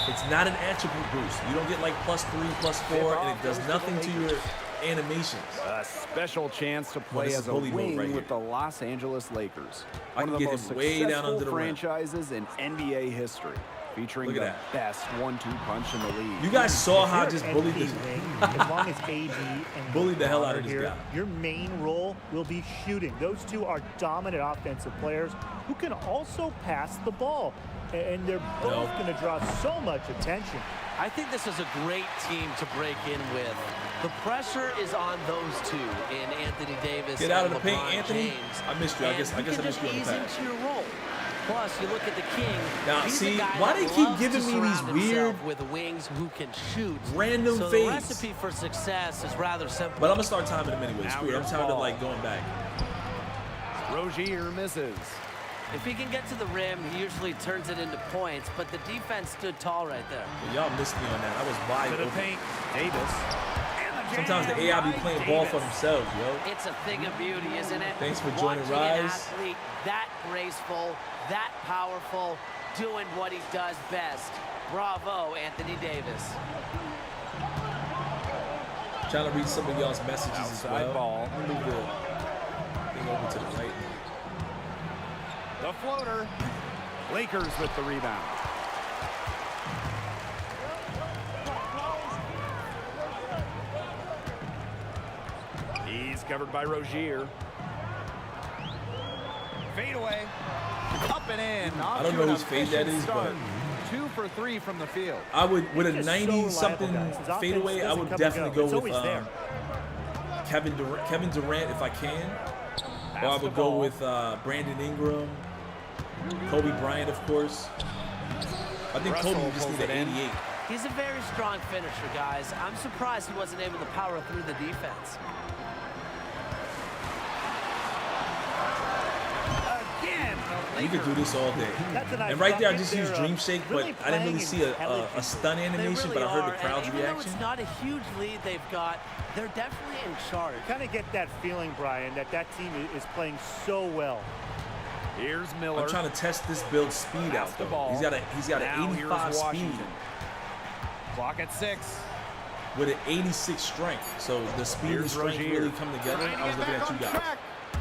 It's not an attribute boost. You don't get like +3, +4, and it does nothing to your animations. A special chance to play this is as a bully mode wing right here. with the Los Angeles Lakers. I One can of the get most him way down successful under the rim. franchises in NBA history, featuring Look at the that. best 1-2 punch in the league. You guys saw how I If just you're bullied an this. NBA wing, as long as AD and Bullied the hell LeBron out are of this here, guy. your main role will be shooting. Those two are dominant offensive players who can also pass the ball. And they're both going to draw so much attention. I think this is a great team to break in with. The pressure is on those two in Anthony Davis Get out of and the paint, LeBron Anthony. James. I missed you. I guess I can missed just you on the ease pass. into your role. Plus, you look at the King. Now, he's see, a guy why that they keep loves giving to me these surround weird himself with wings who can shoot. random so fades? The recipe for success is rather simple. But I'm gonna start timing them anyway. Screw it. I'm tired of like going back. Rozier misses. If he can get to the rim, he usually turns it into points, but the defense stood tall right there. Y'all missed me on that. I was wide To the open. paint. Davis. Sometimes the AI be playing ball for themselves, yo. It's a thing of beauty, isn't it? Thanks for joining, Watching an Rise. athlete that graceful, that powerful, doing what he does best. Bravo, Anthony Davis. Trying to read some of y'all's messages Outside as well. ball. Let me move the thing over to the right. The floater. Lakers with the rebound. He's covered by Rozier. Fade away. Up and in. I don't know whose fade that is, but 2 for 3 from the field. I would, with a He's just so 90-something reliable, guys. His offense fadeaway, I doesn't would come and definitely go. go It's with always there. Kevin Durant if I can. Or I Pass the would go ball. with Brandon Ingram, Kobe Bryant, of course. I think Russell Kobe just pulls need it an in. 88. He's a very strong finisher, guys. I'm surprised he wasn't able to power through the defense. Again. We could do this all day. That's a nice And right there, I bucket. just used They're, Dream Shake, but really I didn't really playing see a intelligently. stun They animation, really but I heard are, the crowd's and even reaction. though it's not a huge lead they've got, they're definitely in charge. Kind of get that feeling, Brian, that that team is playing so well. Here's Miller. I'm trying to test this build's speed Pass out the though. ball. He's got Now an here's 85 speed Washington. Clock at 6. with an 86 strength. So the speed and Here's strength Rozier. really come together. I was looking at you guys.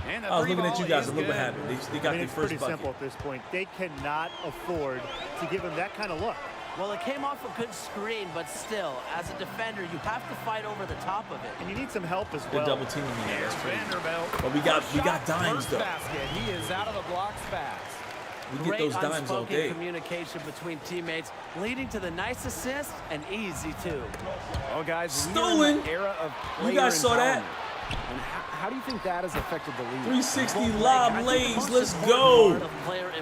And I was looking at you guys and look what happened. They I got mean, their it's first pretty bucket. simple at this point. They cannot afford to give him that kind of look. Well, it came off a good screen, but still, as a defender, you have to fight over the top of it. And you need some help as They're well. double teaming me now. That's crazy. Vanderbilt. But we got Shot, dimes first though. basket. He is out of the blocks fast. We get Great those dimes all unspoken day. communication between teammates, leading to the nice assist and easy too. Well, guys, Stolen. we're in the era of You guys saw that? empowerment. And how do you think that has affected the league? 360 I lob think the lays. most Let's important go. part of player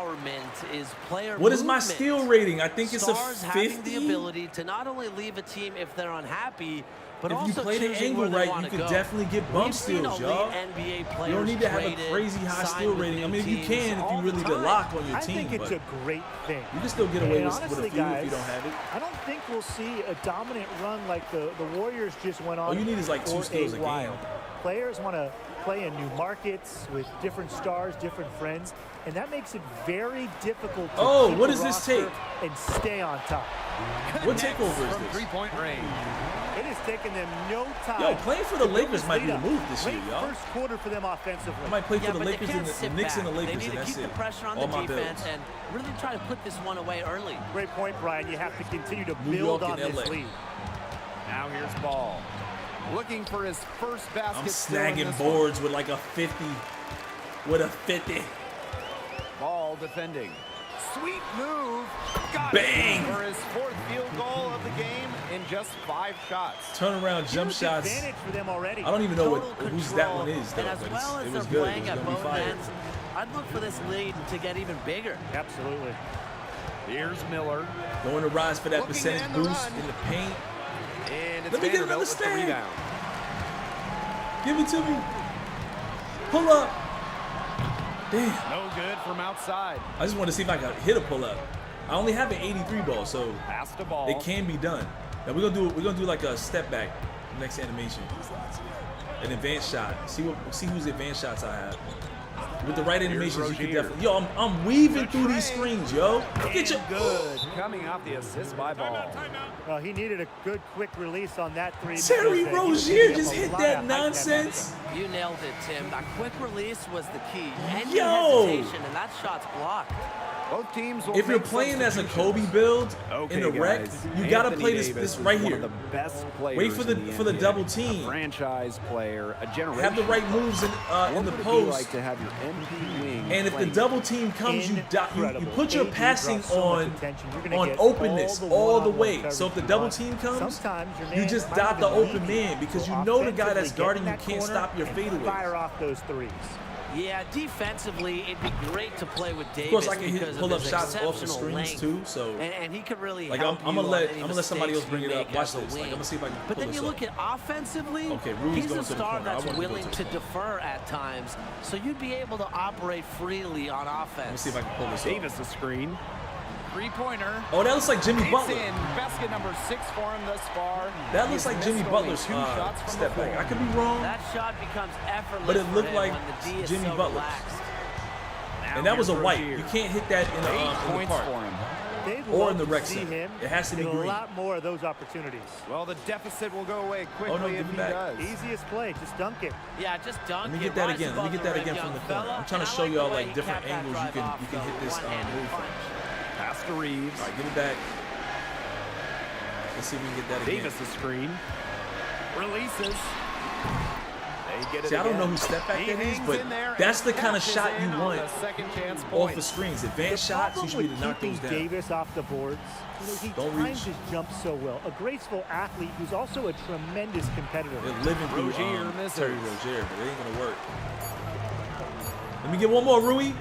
empowerment is player What is my movement. steal rating? I think it's a Stars having the 50. ability to not only leave a team if they're unhappy, but If you also play the choosing angle where they right, wanna you can go. definitely get bump We've seen steals, elite y'all. NBA You players don't need to have a traded, crazy high signed steal with rating. I new mean, if you teams can, if all you really the the time. lock on your I team, think it's but a great thing. you can still get away And with honestly, a few guys, if you don't have it. I don't think we'll see a dominant run like the Warriors just went on. All you need is like 2 for steals a game. while. Players want to play in new markets with different stars, different friends, and that makes it very difficult to Oh, keep what the does this roster take? and stay on top. What takeover is From this? three-point range. It has taken them no time. Yo, playing for the to build Lakers this might be lead the up. move this year, Late y'all. First quarter for them offensively. I might play for Yeah, the but Lakers they and can't the sit Knicks and the back. Lakers, They need and to that's keep it. the pressure on All the my defense bills. and really try to put this one away early. Great point, Brian. You have to continue to New build York on and this LA. lead. Now here's Ball. Looking for his first basket. I'm still in snagging this boards with like a 50. With a 50. one. Ball defending. Sweet move. Got Bang! it for his 4th field goal of the game in just 5 shots. Turnaround jump Huge shots. advantage for them already. I don't even know Total whose that control, one is, though. and as But well it as was they're good. It playing was at going to be both fire. ends, I'd look for this lead to get even bigger. Absolutely. Here's Miller. Going to rise for that Looking percentage to end the boost run. in the paint. And it's Let me get Vanderbilt another with the stand. rebound. Give it to me. Pull up. Damn. No good from outside. I just want to see if I can hit a pull up. I only have an 83 ball, so Pass the ball. it can be done. Now we're gonna do like a step back next animation. An advanced shot. See whose advanced shots I have. With the right animations, you can Rozier. definitely. Yo, I'm weaving The through these trade. screens, yo. Get your Good. Coming off the assist by Ball. Well, he needed a good quick release on that three. Terry because, he was Rozier giving just up a hit lot that of height in nonsense. You nailed it, Tim. That quick release was the key. Any Yo! hesitation, and that shot's blocked. Both teams will If you're make playing as a substitutions. Kobe build Okay, in the rec, guys. you gotta Anthony play Davis this is right one here. of the best players Wait for the in for the NBA. double team. A franchise player, a generation. Have the right moves in What the would it be post. like to have your MP wing And if the playing double team comes, you Incredible. put your AD passing draws so much on attention. You're gonna get openness all all the one-on-one way. coverage So if the you double want. team comes, Sometimes your you man just might dot the even open lead you. man because So you know the guy that's offensively, guarding get you in that can't corner stop your and fadeaways. Fire off those threes. Yeah, defensively, it'd be great to play with Davis. Of course, I can because pull of up his shots off the exceptional screens length. too. So, and he could really like, help I'm gonna let somebody else mistakes bring you it up. make Watch as a this. Like, wing. I'm gonna see if I can But pull then this you up. look at offensively, Okay, Rui's he's going a to the star corner. I that's want to go willing to to the corner. defer at times, so you'd be able to operate freely on offense. Let me see if I can pull this up. Davis a screen. Three-pointer. Oh, that looks like Jimmy It's Butler. in. Basket number 6 for him thus far. That He's looks like missed Jimmy only Butler's 2 shots from step the back. floor. I could be wrong. That shot becomes effortless But it looked for him like when the D is Jimmy so Butler's. relaxed. Now And that was a here's white. Rozier. You can't hit that in 8 the points park. for him. They'd Or love in the to rec see center. him It has to be get green. a lot more of those opportunities. Well, the deficit will go away quickly no, if give me he back. does. Easiest play, just dunk it. Yeah, just dunk Let me it, get that rise again. Let me above get that rim, again from young the corner. fella. I'm trying to And I show like y'all the way like he different capped that angles you drive can off the hit this one-handed move from. punch. Pass to Reeves. All right, give it back. Let's see if we can get that again. Davis the screen. Releases. They get it See, I don't know again. who step back He that is, hangs but in there that's and the kind of cashes shot you in on want the second chance off point. the screens. The Advanced shots, you problem should be with to knock keeping those down. Davis off the boards, he Don't times reach. his jump so well. A graceful athlete who's also a tremendous competitor. They're living through Rozier misses. Terry Rozier, but it ain't gonna work. Let me get one more, Rui.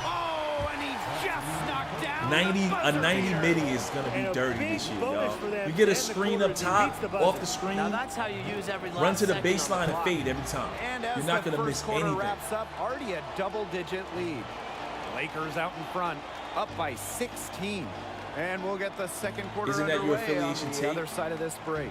Oh, and he just knocked down 90, the a buzzer 90 beater. midi is gonna And be a dirty big this year, bonus y'all. for them You get a and the screen quarter up that top, beats the buzzer. off the screen, Now that's how you use every last run to the second on baseline and clock. fade every time. And as You're not the gonna first miss quarter anything. wraps up, already a double-digit lead. Lakers out in front, up by 16. And we'll get the second quarter Isn't that your underway affiliation on the tape? other side of this break.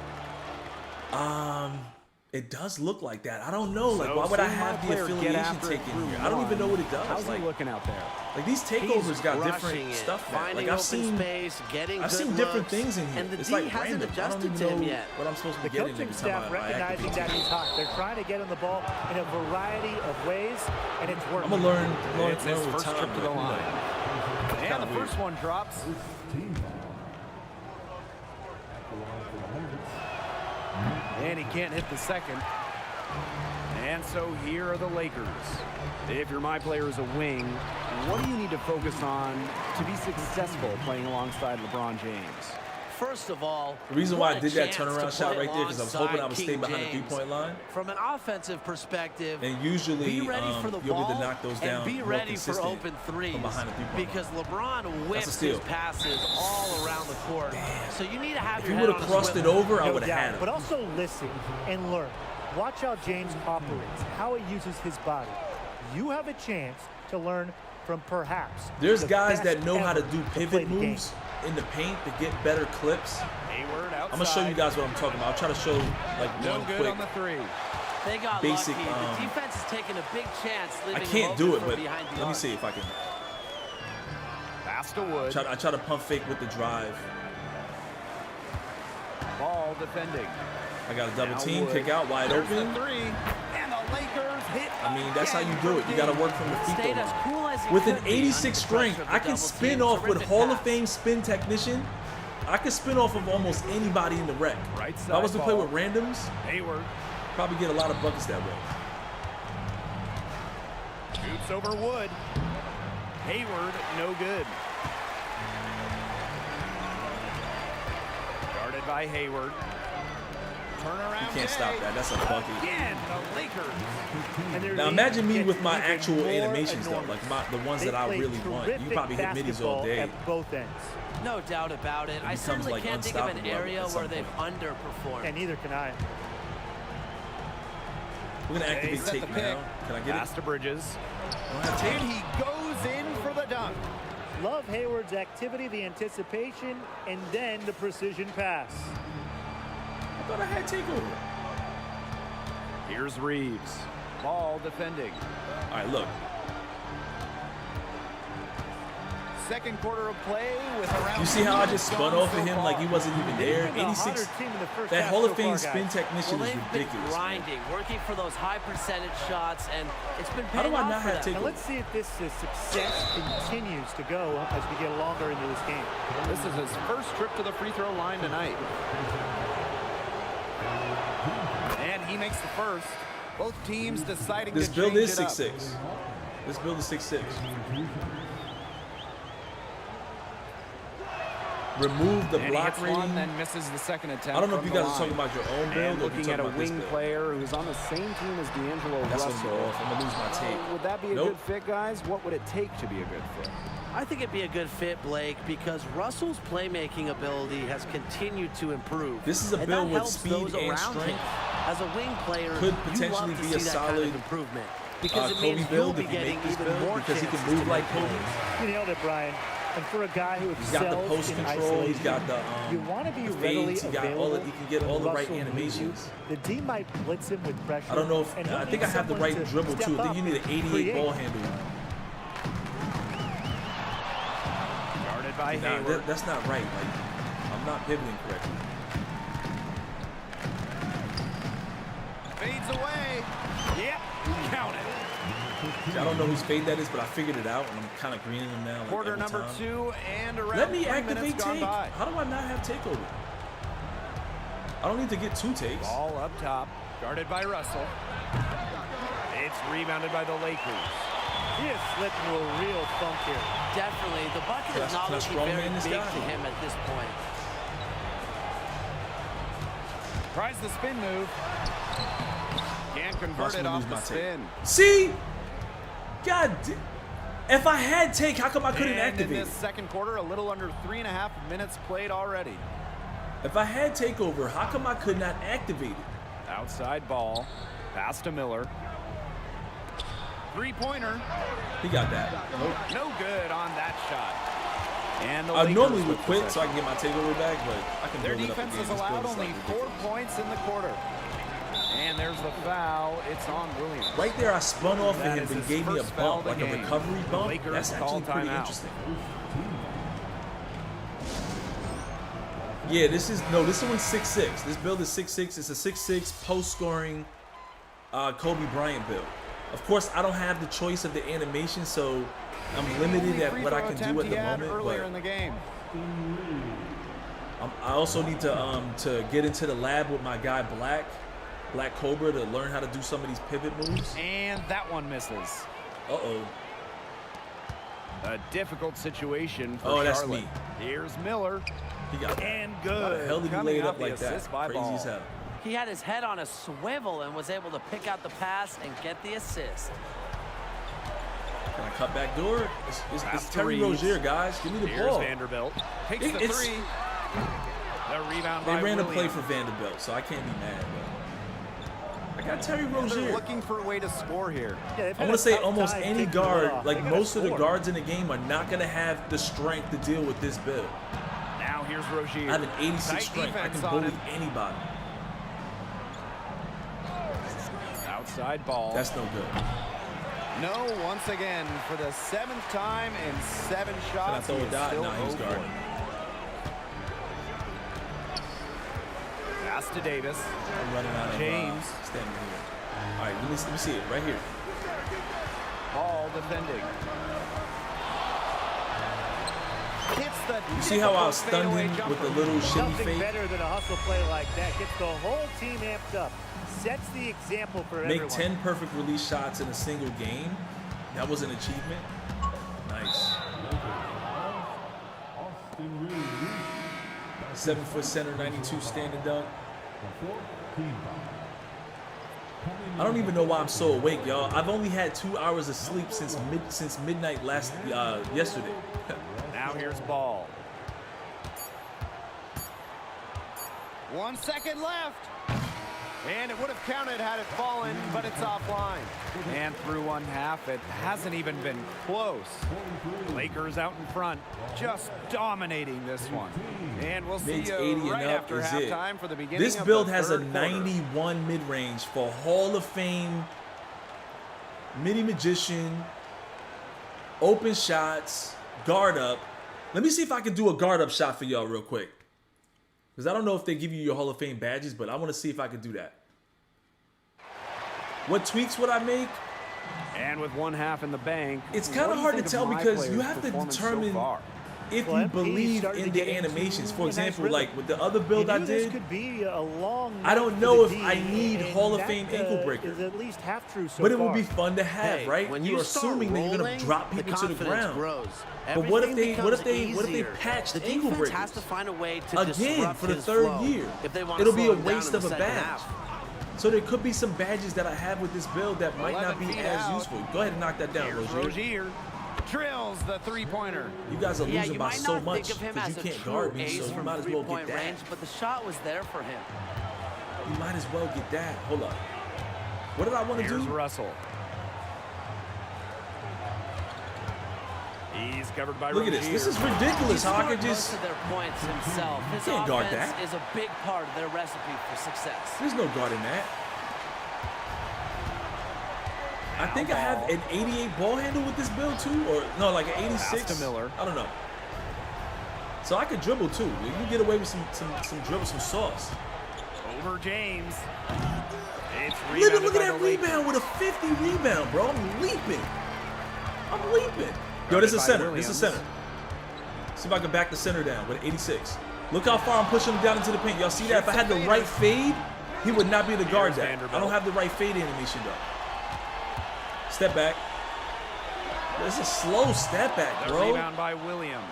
It does look like that. I don't know. Like, So why would I seeing have the MyPlayer get affiliation after it take in through here? I don't even know what it does. How's Like, he looking out there? like these takeovers He's got rushing different it, stuff. Now. finding Like I've open seen, space, getting I've good seen different looks, things in here. and the It's D like hasn't random. I don't adjusted even to him know yet. what I'm supposed to The be getting coaching every time staff I recognizing activate that it. he's hot. They're trying to get him the ball in a variety of ways, and it's working. I'm gonna learn It's his with first time. trip to the but, you know, line. And the first one drops. 15 ball. At the line for the Nuggets. And he can't hit the second. And so here are the Lakers. If your MyPlayer is a wing, what do you need to focus on to be successful playing alongside LeBron James? First of all, The reason why I what a did that chance to turnaround shot play right there because I was hoping I would alongside stay behind the King three-point line. From an offensive perspective, And usually be ready for the you'll be able ball to knock those down and be more ready for consistent open threes from behind the three-point because line. LeBron whips steal. his passes all around the court. So you need to have If your he head would on have a crossed it swivel. over, I No would have doubt. had him. But also listen and learn. Watch how James operates, how he uses his body. You have a chance to learn from perhaps There's the guys best that know how to ever do play pivot the game. moves in the paint to get better clips. Hayward outside. I'm gonna show you guys what I'm talking about. I'll try to show like No one good quick. on the three. They got basic, lucky. The defense is taking a big chance. I leaving can't him do it, open but from behind the let me arc. see if I can. Pass to Wood. I try to pump fake with the drive. Ball defending. I got a double Now team, Wood. kick out, wide There's open. the three. And the Lakers hit. I mean, that's how you again do it. for You got to James. work from the free throw Stayed as line. cool as he With an could be 86 under strength, pressure of I the can double spin team. off with Terrific Hall of pass. Fame spin technician. I can spin off of almost anybody in the rec. Right If I was to side play ball. with randoms, Hayward probably get a lot of buckets that way. shoots over Wood. Hayward, no good. Guarded by Hayward. Turnaround. You can't stop that. That's a bucket. Again, the Lakers. And their Now lead imagine me gets with my even actual more animations though, enormous. like the ones They that I play really want. You terrific probably hit middies all basketball day. at both ends. No doubt about it. I becomes, certainly like, can't think of an unstoppable area at some where they've underperformed. And neither can I. We're gonna activate He's at take the pick. now. Can I get Pass it? to Bridges. I don't have take. And he goes in for the dunk. Love Hayward's activity, the anticipation, and then the precision pass. I thought I had takeover. Here's Reeves. Ball defending. All right, look. Second quarter of play with around. You see how I just spun off of him like he wasn't even there? They've been the 86. hotter team in the first That half Hall so of Fame far, spin guys. technician Well, is they've been ridiculous. man. grinding, working for those high percentage shots, and it's been How do paying I off not for have them. Now let's see if this success continues to go as we get longer into this game. This is his first trip to the free throw line tonight. And he makes the first. Both teams deciding This to build change is it up. 6'6". This build is 6'6". remove the And he block hits rating. one, then misses the second attempt. I don't know if from you the guys are line. talking about your own build And or if looking you're at a talking about this wing build. player who's on the same team as D'Angelo That's Russell. gonna be off. I'm gonna lose my tape. Would that be a Nope. good fit, guys? What would it take to be a good fit? I think it'd be a good fit, Blake, because Russell's playmaking ability has continued to improve. This is a and build that with helps speed those and around strength. him. As a wing player, Could you potentially love to be see a that kind solid of improvement because it Kobe means you'll build be if you getting make this even build more because he chances can move to like make Kobe. plays. You nailed it, Brian. And for a guy who He's got the excels post in control. isolation, He's got the you want to be the readily fades. He got available. all. He can get when all the right Russell needs animations. you. The D might blitz him with pressure. I don't know if and he'll I think need I have the someone right to dribble step too. I think up you need an and 88 create. ball handle. Guarded by Nah, Hayward. that's not right. Like I'm not pivoting correctly. Fades away. Yep, count it. I don't know whose fade that is, but I figured it out, and I'm kind of greening them now. Like, Quarter every number time. 2 and around Let me 3 activate minutes gone take. by. How do I not have takeover? I don't need to get 2 takes. Ball up top, guarded by Russell. It's rebounded by the Lakers. He has slipped into a real funk here. Definitely. The bucket Can I is not looking strong very man big this guy? to him at this point. Tries the spin move. Can't convert Watch me it off lose the my spin. See? God, if I had take, how come I couldn't And activate in it? this second quarter, a little under 3.5 minutes played already. If I had takeover, how come I could not activate it? Outside ball. Pass to Miller. Three-pointer. He got that. Nope. No good on that shot. And the I Lakers normally would with quit possession. so I can get my takeover back, but I can Their build it up defense again. has This allowed build is, only like, 4 ridiculous. points in the quarter. And there's the foul. It's on Williams. Right there, I spun off of That him is and his gave me a first foul bump, of the like a game. recovery The bump. Lakers That's call actually pretty timeout. interesting. Yeah, this one's 6'6". This build is 6'6". It's a 6'6" post-scoring Kobe Bryant build. Of course, I don't have the choice of the animation, so I'm limited at what I can do at the moment. Earlier in the game. I also need to get into the lab with my guy Black Cobra, to learn how to do some of these pivot moves. And that one misses. Uh-oh. A difficult situation for Oh, that's Charlotte. me. Here's Miller. He got that. And How good. the hell did he Coming lay it off up the like that? assist by Crazy Ball. as hell. He had his head on a swivel and was able to pick out the pass and get the assist. Can I cut back door? It's Pass to Terry Reeves. Rozier, guys. Give me the Here's ball. Vanderbilt. Takes It- the it's- 3. The rebound They by ran a Williams. play for Vanderbilt, so I can't be mad. But I got Terry They're Rozier. looking for a way to score here. Yeah, they've I had want a to say tough almost time any kicking the ball guard, off. like They gotta most of the score. guards in the game, are not going to have the strength to deal with this build. Now here's Rozier. I have an 86 Tight strength. I defense can on bully him. anybody. Outside ball. That's no good. No, once again, for the 7th time in 7 Can I shots. throw he a is dot? still Nah, he's 0 for. guarding. Pass to Davis. I'm running out of James. standing here. All right, let me see it right here. Ball defending. Hits the You see how I difficult stunned fadeaway him with jumper. the little shimmy Nothing fake? better than a hustle play like that. Gets the whole team amped up. Sets the example for Make everyone. 10 perfect release shots in a single game. That was an achievement. Nice. Austin Reeves. 7-foot center, 92 standing dunk. Before team foul. I don't even know why I'm so awake, y'all. I've only had 2 hours of sleep since midnight yesterday. Now here's Ball. 1 second left. And it would have counted had it fallen, but it's offline. And through one half, it hasn't even been close. Lakers out in front, just dominating this one. And we'll see Mids you 80 right and up after is it. halftime for the beginning This of build the has a third quarter. 91 mid-range for Hall of Fame, mini magician, open shots, guard up. Let me see if I can do a guard up shot for y'all real quick. Because I don't know if they give you your Hall of Fame badges, but I want to see if I can do that. What tweaks would I make? And with one half in the bank, It's what kind do of you hard to think tell of because MyPlayer's you have to performance so determine far? if Well, you MP believe started in to the get into animations. For a nice example, rhythm. like with the other build He I knew this did, could be a long I don't night know for if the I D, need and Hall of that, Fame ankle breaker. is at least half true so but it far. would be fun to have, Hey, right? when You're you start assuming that you're gonna rolling, drop people the to the confidence ground. grows. But what if Everything they becomes easier. patched the ankle defense breakers? has to find a way to Again, disrupt for the his third flow year. if they want to It'll be slow a him down waste in of the a second badge. half. So there could be some badges that I have with this build that might not 11 be feet as out. useful. Go ahead and knock that down, Here's Rozier. Rozier. Drills the three-pointer. You guys are Yeah, losing you by might so not much think of him because as you a can't true guard me, ace so you from might as well get three-point that. range, but the shot was there for him. You might as well get that. Hold up. What did I want to Here's do? Russell. He's covered by Look at Rozier. this. This is ridiculous. He How I scored could most just. of their points himself. His Can't guard offense that. is a big part of their recipe for success. There's no guarding that. I think I have an 88 ball handle with this build too, or no, like an 86. Pass to Miller. I don't know. So I could dribble too. You can get away with some dribble, some sauce. Over James. It's Look at that rebound with a 50 rebound, bro. I'm leaping. I'm leaping. Yo, this is a center. This is a center. See if I can back the center down with 86. Look how far I'm pushing him down into the paint. Y'all see that? If I had the right fade, he would not be able to guard that. I don't have the right fade animation though. Step back. This is a slow step back, The bro. rebound by Williams.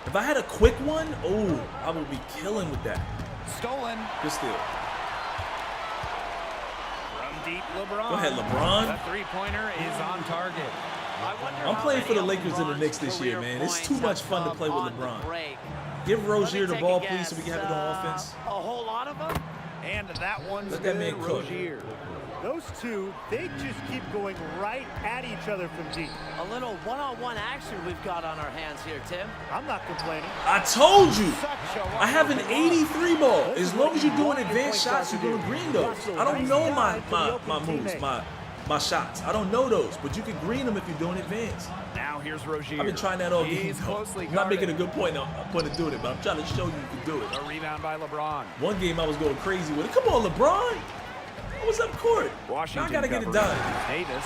If I had a quick one, oh, I would be killing with that. Stolen. Good steal. From deep, LeBron. Go ahead, LeBron. The three-pointer is on target. I'm playing for the Lakers and the Knicks this year, man. It's too much fun to play with LeBron. Give Rozier the ball, please, so we can have it on offense. A whole lot of them? And that one's Let that good. man cook. Rozier. Those two, they just keep going right at each other from deep. A little one-on-one action we've got on our hands here, Tim. I'm not complaining. I told you. Such a I have an wonderful 83 ball. As long as you're doing want your advanced point shots, you're guard doing to do. green those. Russell, I don't nice know guy for the my open moves, teammate. my shots. I don't know those, but you can green them if you're doing advanced. Now here's Rozier. I've been trying that all game. He's though. closely I'm not making a guarded. good point. I'm point of doing it, but I'm trying to show you can do it. A rebound by LeBron. One game I was going crazy with it. Come on, LeBron. I was up court. Washington Now I gotta get it covering. done. Davis.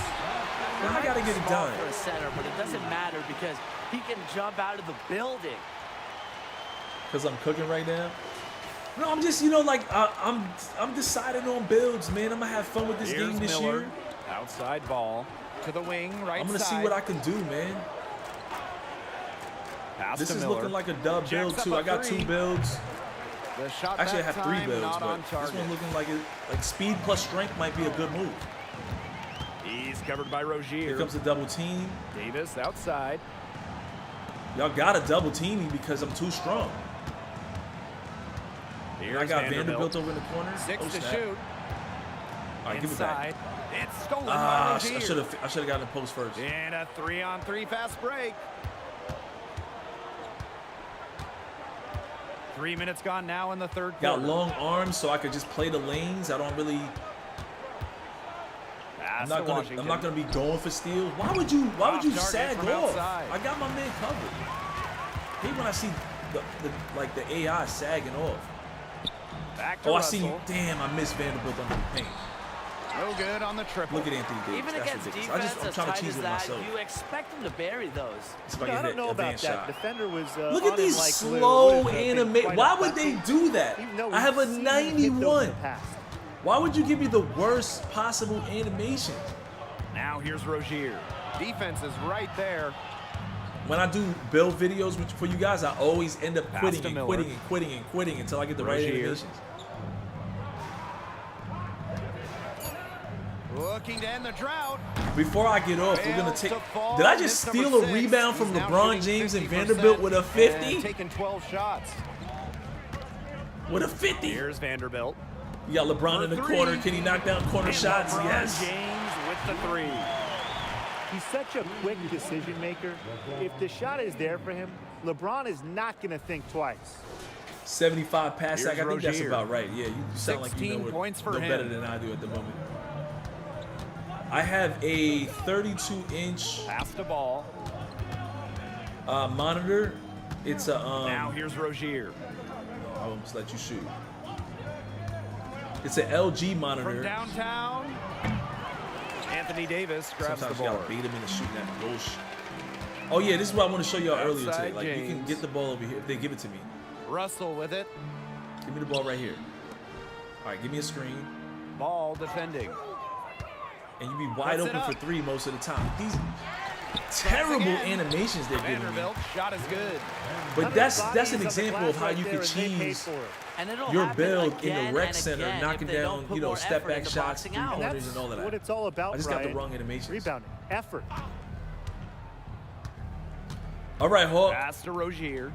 Now I gotta get it Small done. for a center, but it doesn't matter because he can jump out of the building. Because I'm cooking right now. No, I'm just, like I'm deciding on builds, man. I'm gonna have fun with this Here's game this Miller. year. Outside ball to the wing, right I'm gonna side. see what I can do, man. Pass This to is Miller. looking like a dub build Jacks up too. a I got three. 2 builds. The shot Actually, I that have 3 time, builds, not but on this target. one looking like speed plus strength might be a good move. He's covered by Rozier. Here comes the double team. Davis outside. Y'all gotta double team me because I'm too strong. Here's I got Vanderbilt over in the corner. 6 Oh, to snap. shoot. All right, give it back. Inside. It's stolen by I Rozier. should have gotten the post first. And a 3-on-3 fast break. 3 minutes gone now in the third Got quarter. long arms, so I could just play the lanes. I don't really. Pass I'm to not gonna. Washington. I'm not gonna be going for steals. Why would you Off target sag from off? outside. I got my man covered. I hate when I see the AI sagging off. Back to Oh, I Russell. see you. Damn, I missed Vanderbilt under the paint. No good on the triple. Look at Anthony Davis. Even That's against ridiculous. defense I'm as trying to tight cheese as with that, myself. you expect him to bury those. See if I I can don't hit know about advanced that. shot. Defender was Look on at him these like glue. slow Would've been animate. quite Why would they effective, do that? even though I have a we've seen him hit those in 91. the past. Why would you give me the worst possible animation? Now here's Rozier. Defense is right there. When I do build videos for you guys, I always end up Pass quitting to and Miller. quitting and quitting and quitting until I get the right Rozier. animations. Looking to end the drought. Before I get off, we're gonna Fails take. to fall. Did I just Missed number steal a 6. rebound from He's now LeBron shooting James and 50% Vanderbilt with a and 50? taking 12 shots. With a 50. Here's Vanderbilt. You got LeBron in the For corner. three. Can he knock down corner And shots? LeBron Yes. James with the 3. He's such a quick decision maker. If the shot is there for him, LeBron is not going to think twice. 75 pass sack. I Here's think that's Rozier. about right. Yeah, you sound like you 16 know, points for know better him. than I do at the moment. I have a 32-inch Pass the ball. monitor. It's a Now here's Rozier. I'll just let you shoot. It's an LG From monitor. downtown, Anthony Davis grabs Sometimes the you ball. gotta beat him into shooting that bullshit. Oh yeah, this is what I want to show y'all earlier today. Outside Like you can James. get the ball over here if they give it to me. Russell with it. Give me the ball right here. All right, give me a screen. Ball defending. And you be wide Puts it open for up. 3 most of the time. These terrible again. animations they're giving me. Vanderbilt, shot is good. But that's an example of how you could cheese And it'll your happen build in again the rec and center, again knocking if they don't down, put you know, more step effort back into shots, boxing 3 out. pointers, and all of that. What it's all about, I just got the Brian. wrong animations. Rebounding, effort. All right, Hawk. Pass to Rozier.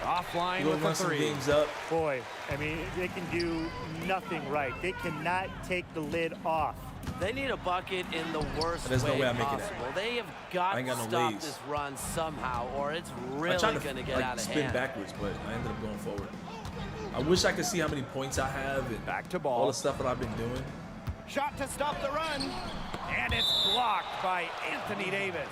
Offline We'll with run the some 3. games up. Boy, I mean, they can do nothing right. They cannot take the lid off. They need a bucket in the worst There's no way way I'm making that. possible. They have got I ain't to got no stop leads. this run somehow, or it's really I tried going to get like, out of spin hand. backwards, but I ended up going forward. I wish I could see how many points I have and Back to all ball. the stuff that I've been doing. Shot to stop the run. And it's blocked by Anthony Davis.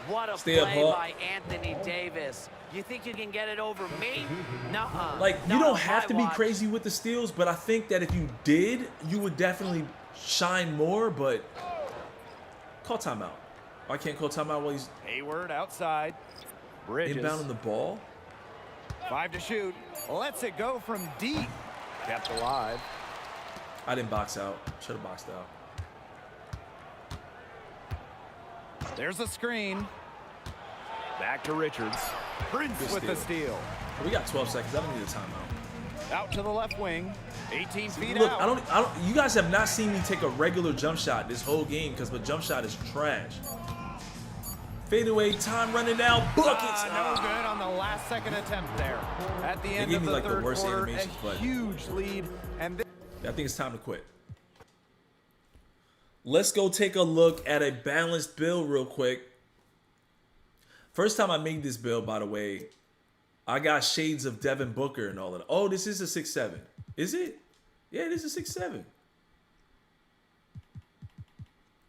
What a Stay up, play Hawk. by Anthony Davis. You think you can get it over me? Nuh-uh. Like, you Not don't on have my to be watch. crazy with the steals, but I think that if you did, you would definitely shine more, but call timeout. I can't call timeout while he's Hayward outside. Bridges. inbounding the ball. 5 to shoot. Lets it go from deep. Kept alive. I didn't box out. Should have boxed out. There's a screen. Back to Richards. Prince Good with the steal. steal. We got 12 seconds. I don't need a timeout. Out to the left wing. 18 feet Look, out. I don't. You guys have not seen me take a regular jump shot this whole game because my jump shot is trash. Fadeaway, time running down, buckets. No good on the last second attempt there. At the end gave of me, the like, the third worst quarter, animations, a but- huge lead. And I think it's time to quit. Let's go take a look at a balanced build real quick. First time I made this build, by the way, I got shades of Devin Booker and all of that. Oh, this is a 6'7". Is it? Yeah, it is a 6'7".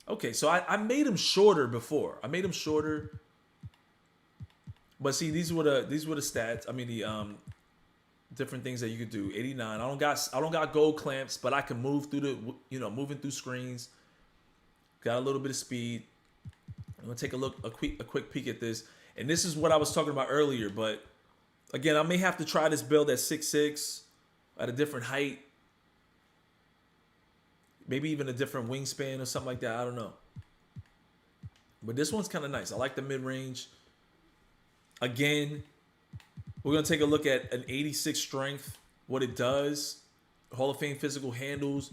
Okay, so I made him shorter before. I made him shorter. But see, these were the stats. I mean the different things that you could do. 89. I don't got gold clamps, but I can move through moving through screens. Got a little bit of speed. I'm gonna take a quick peek at this. And this is what I was talking about earlier, but again, I may have to try this build at 6'6", at a different height. Maybe even a different wingspan or something like that. I don't know. But this one's kind of nice. I like the mid-range. Again, we're going to take a look at an 86 strength, what it does. Hall of Fame physical handles.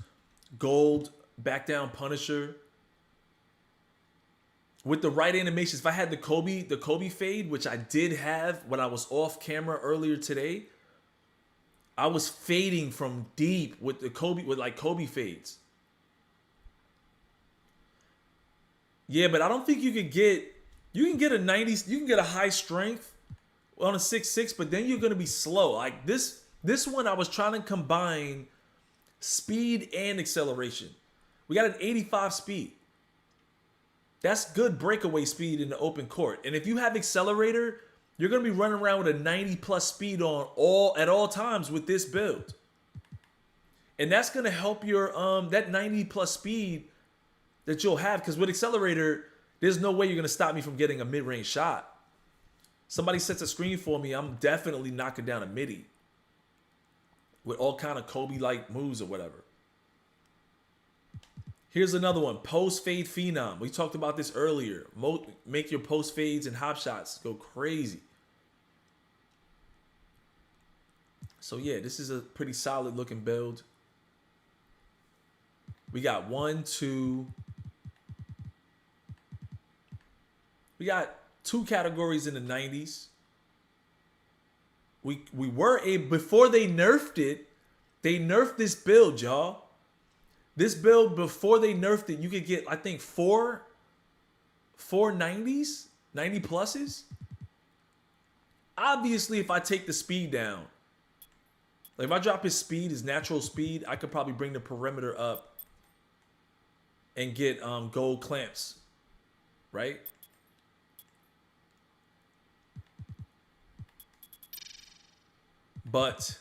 Gold, back down Punisher. With the right animations, if I had the Kobe fade, which I did have when I was off camera earlier today, I was fading from deep with the Kobe fades. Yeah, but I don't think you can get a 90s, you can get a high strength on a 6'6", but then you're gonna be slow. Like this one, I was trying to combine speed and acceleration. We got an 85 speed. That's good breakaway speed in the open court. And if you have accelerator, you're gonna be running around with a 90+ speed at all times with this build. And that's gonna help your that 90+ speed that you'll have, because with accelerator, there's no way you're gonna stop me from getting a mid-range shot. Somebody sets a screen for me, I'm definitely knocking down a midi with all kind of Kobe-like moves or whatever. Here's another one, post fade phenom. We talked about this earlier. Make your post fades and hop shots go crazy. So yeah, this is a pretty solid looking build. We got we got 2 categories in the 90s. We were before they nerfed it. They nerfed this build, y'all. This build, before they nerfed it, you could get, I think, four 90s, 90 pluses. Obviously, if I take the speed down, like if I drop his speed, his natural speed, I could probably bring the perimeter up and get gold clamps, right? But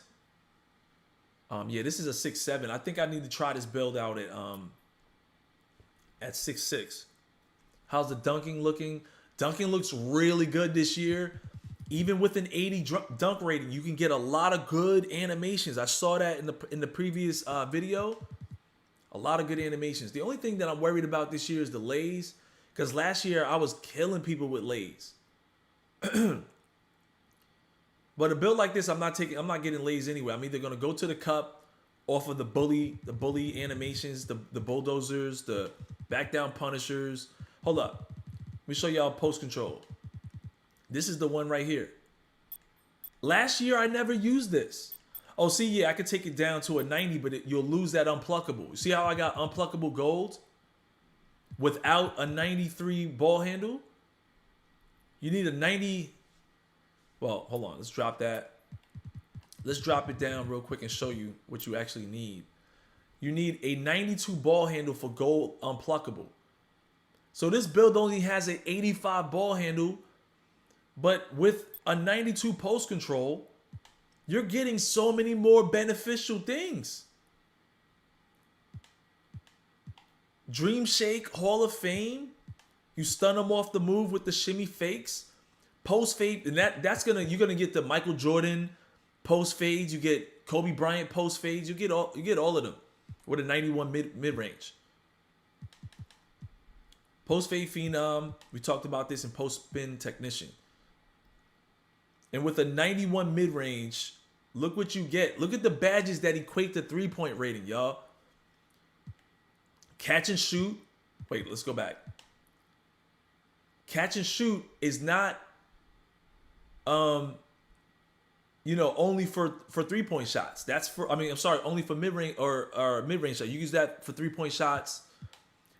yeah, this is a 6'7". I think I need to try this build out at 6'6". How's the dunking looking? Dunking looks really good this year. Even with an 80 dunk rating, you can get a lot of good animations. I saw that in the previous video. A lot of good animations. The only thing that I'm worried about this year is the lays, because last year I was killing people with lays. But a build like this, I'm not getting lays anyway. I'm either gonna go to the cup off of the bully animations, the bulldozers, the back down punishers. Hold up. Let me show y'all post control. This is the one right here. Last year, I never used this. Oh, see, yeah, I could take it down to a 90, but you'll lose that unpluckable. See how I got unpluckable gold without a 93 ball handle? You need a 90. Well, hold on. Let's drop that. Let's drop it down real quick and show you what you actually need. You need a 92 ball handle for gold unpluckable. So this build only has an 85 ball handle, but with a 92 post control, you're getting so many more beneficial things. Dream Shake, Hall of Fame. You stun them off the move with the shimmy fakes. Post fade, and you're gonna get the Michael Jordan post fades. You get Kobe Bryant post fades. You get all of them with a 91 mid range. Post fade phenom. We talked about this in post spin technician. And with a 91 mid range, look what you get. Look at the badges that equate to 3-point rating, y'all. Catch and shoot. Wait, let's go back. Catch and shoot is not only for 3-point shots. That's for, only for mid-range or mid-range shot. You use that for 3-point shots.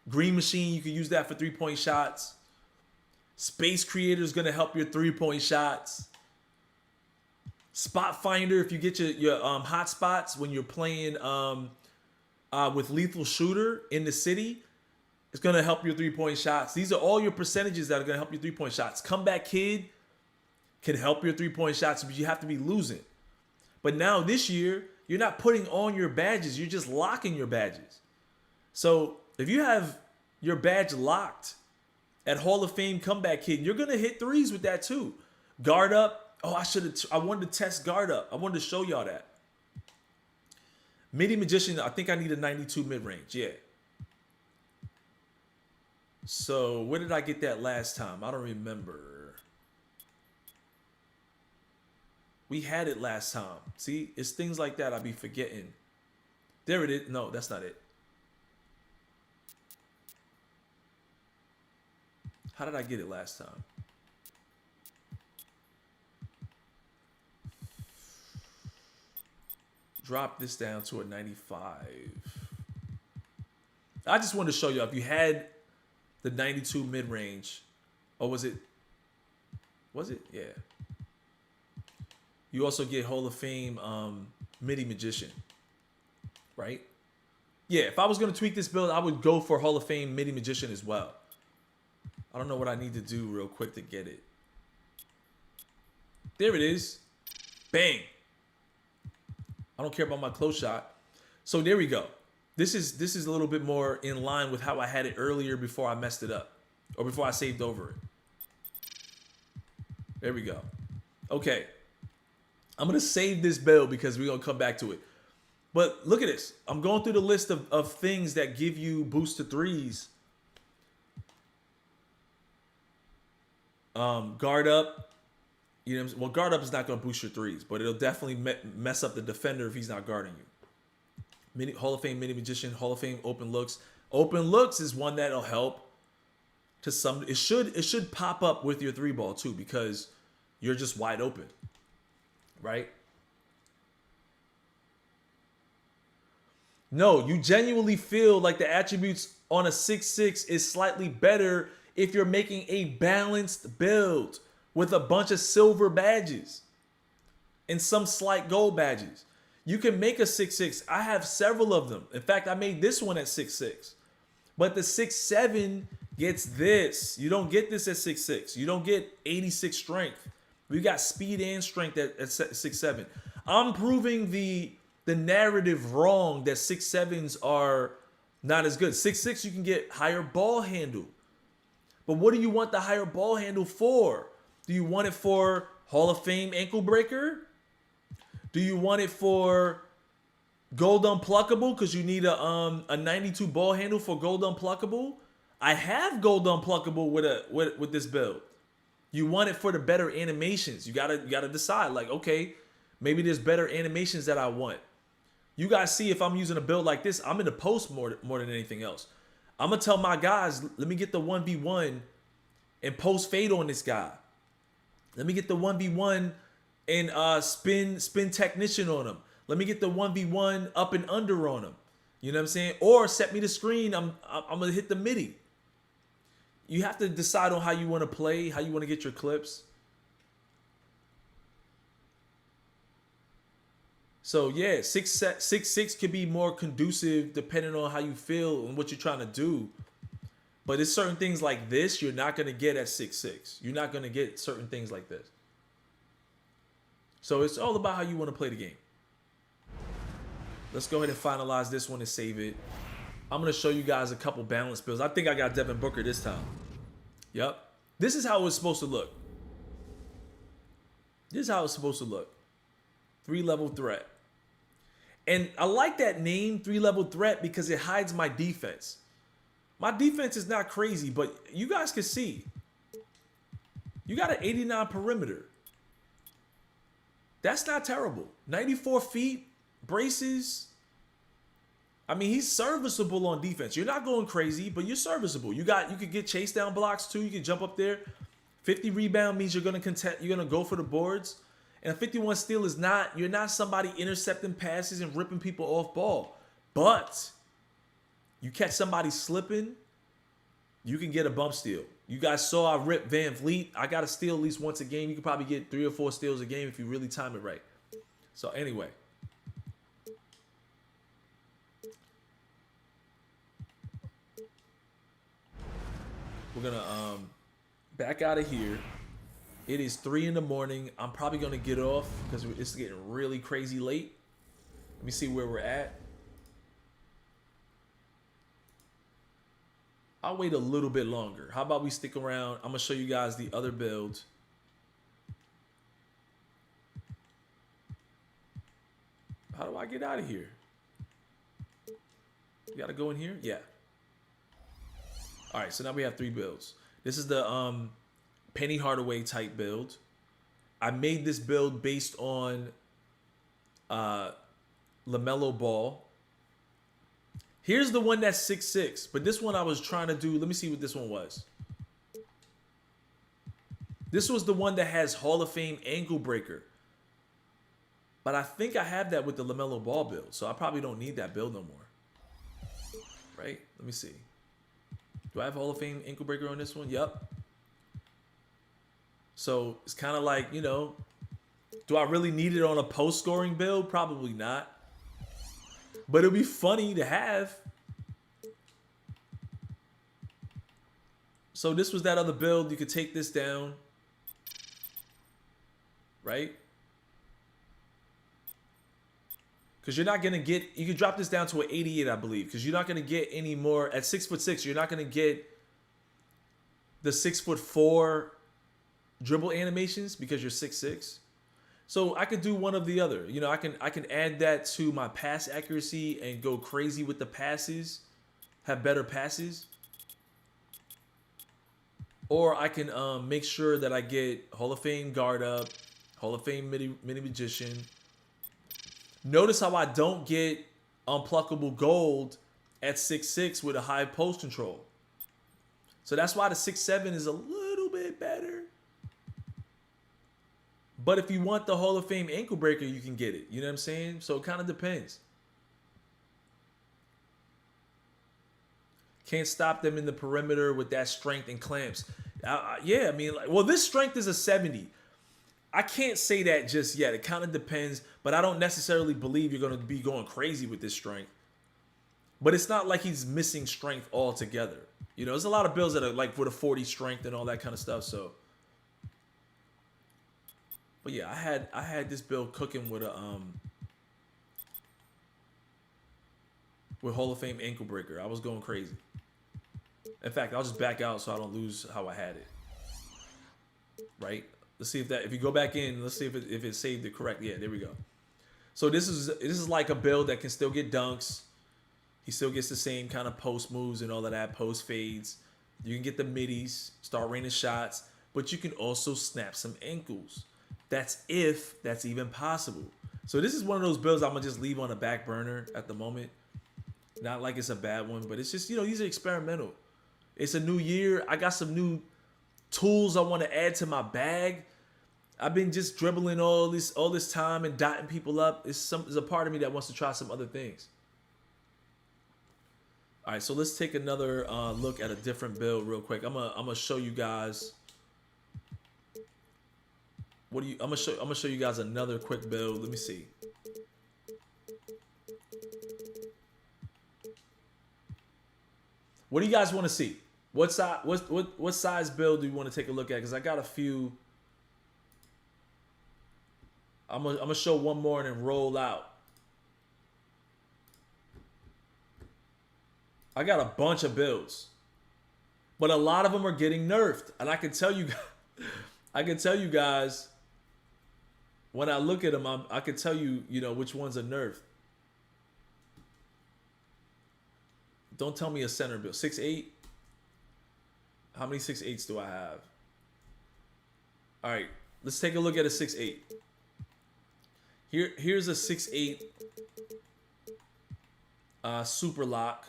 Green Machine, you can use that for 3-point shots. Space Creator is going to help your 3-point shots. Spot Finder, if you get your hot spots when you're playing with Lethal Shooter in the city, it's going to help your 3-point shots. These are all your percentages that are going to help your 3-point shots. Comeback Kid can help your 3-point shots, but you have to be losing. But now this year, you're not putting on your badges. You're just locking your badges. So if you have your badge locked at Hall of Fame Comeback Kid, you're going to hit threes with that too. Guard up. Oh, I wanted to test guard up. I wanted to show y'all that. Midi Magician, I think I need a 92 mid-range. Yeah. So where did I get that last time? I don't remember. We had it last time. See, it's things like that I be forgetting. There it is. No, that's not it. How did I get it last time? Drop this down to a 95. I just wanted to show you if you had the 92 mid-range, or was it? Yeah. You also get Hall of Fame Midi Magician, right? Yeah, if I was going to tweak this build, I would go for Hall of Fame Midi Magician as well. I don't know what I need to do real quick to get it. There it is. Bang. I don't care about my close shot. So there we go. This is a little bit more in line with how I had it earlier before I messed it up, or before I saved over it. There we go. Okay. I'm going to save this build because we're going to come back to it. But look at this. I'm going through the list of things that give you boost to threes. Guard up. You know what I'm saying? Well, guard up is not going to boost your threes, but it'll definitely mess up the defender if he's not guarding you. Hall of Fame Mini Magician, Hall of Fame Open Looks. Open Looks is one that'll help to some. It should pop up with your 3-ball too, because you're just wide open, right? No, you genuinely feel like the attributes on a 6'6" is slightly better if you're making a balanced build with a bunch of silver badges and some slight gold badges. You can make a 6'6". I have several of them. In fact, I made this one at 6'6". But the 6'7" gets this. You don't get this at 6'6". You don't get 86 strength. We got speed and strength at 6'7". I'm proving the narrative wrong that 6'7s are not as good. 6'6", you can get higher ball handle. But what do you want the higher ball handle for? Do you want it for Hall of Fame ankle breaker? Do you want it for gold unpluckable because you need a 92 ball handle for gold unpluckable? I have gold unpluckable with this build. You want it for the better animations. You gotta decide, like, okay, maybe there's better animations that I want. You guys see, if I'm using a build like this, I'm in the post more than anything else. I'm gonna tell my guys, let me get the 1v1 and post fade on this guy. Let me get the 1v1 and spin technician on him. Let me get the 1v1 up and under on him. You know what I'm saying? Or set me the screen. I'm gonna hit the MIDI. You have to decide on how you want to play, how you want to get your clips. So yeah, 6'6" could be more conducive depending on how you feel and what you're trying to do. But it's certain things like this you're not gonna get at 6'6". You're not gonna get certain things like this. So it's all about how you want to play the game. Let's go ahead and finalize this one and save it. I'm gonna show you guys a couple balance builds. I think I got Devin Booker this time. Yep. This is how it's supposed to look. This is how it's supposed to look. 3-level threat. And I like that name, 3-level threat, because it hides my defense. My defense is not crazy, but you guys can see. You got an 89 perimeter. That's not terrible. 94 feet, braces. I mean, he's serviceable on defense. You're not going crazy, but you're serviceable. You could get chase down blocks too. You can jump up there. 50 rebound means you're gonna go for the boards. And a 51 steal is not, you're not somebody intercepting passes and ripping people off ball. But you catch somebody slipping, you can get a bump steal. You guys saw I rip Van Vliet. I got to steal at least once a game. You can probably get 3 or 4 steals a game if you really time it right. So anyway. We're going to back out of here. It is 3 in the morning. I'm probably going to get off because it's getting really crazy late. Let me see where we're at. I'll wait a little bit longer. How about we stick around? I'm going to show you guys the other build. How do I get out of here? You got to go in here? Yeah. All right, so now we have 3 builds. This is the Penny Hardaway type build. I made this build based on LaMelo Ball. Here's the one that's 6'6", but this one I was trying to do. Let me see what this one was. This was the one that has Hall of Fame ankle breaker. But I think I have that with the LaMelo Ball build, so I probably don't need that build no more. Right? Let me see. Do I have Hall of Fame ankle breaker on this one? Yep. So it's kind of like, you know, do I really need it on a post-scoring build? Probably not. But it'll be funny to have. So this was that other build. You could take this down. Right? Because you're not going to get, you can drop this down to an 88, I believe. Because you're not going to get any more, at 6'6", you're not going to get the 6'4" dribble animations because you're 6'6". So I could do one of the other. You know, I can add that to my pass accuracy and go crazy with the passes, have better passes. Or I can make sure that I get Hall of Fame guard up, Hall of Fame mini magician. Notice how I don't get unpluckable gold at 6'6" with a high post control. So that's why the 6'7" is a little bit better. But if you want the Hall of Fame ankle breaker, you can get it. You know what I'm saying? So it kind of depends. Can't stop them in the perimeter with that strength and clamps. Yeah, I mean, like, well, this strength is a 70. I can't say that just yet. It kind of depends, but I don't necessarily believe you're going to be going crazy with this strength. But it's not like he's missing strength altogether. You know, there's a lot of builds that are like with a 40 strength and all that kind of stuff. So, but yeah, I had this build cooking with a with Hall of Fame ankle breaker. I was going crazy. In fact, I'll just back out so I don't lose how I had it. Right? Let's see if you go back in, let's see if it saved it correct. Yeah, there we go. So this is like a build that can still get dunks. He still gets the same kind of post moves and all of that, post fades. You can get the middies, start raining shots, but you can also snap some ankles. That's if that's even possible. So this is one of those builds I'm gonna just leave on the back burner at the moment. Not like it's a bad one, but it's just, these are experimental. It's a new year. I got some new tools I want to add to my bag. I've been just dribbling all this time and dotting people up. There's a part of me that wants to try some other things. All right, so let's take another look at a different build real quick. I'm gonna show you guys. I'm gonna show you guys another quick build. Let me see. What do you guys want to see? What size build do you want to take a look at? Because I got a few. I'm gonna show one more and then roll out. I got a bunch of builds, but a lot of them are getting nerfed, and I can tell you guys, when I look at them, I can tell you, which ones are nerfed. Don't tell me a center build. 6'8". How many 6'8s do I have? All right, let's take a look at a 6'8. Here's a 6'8 super lock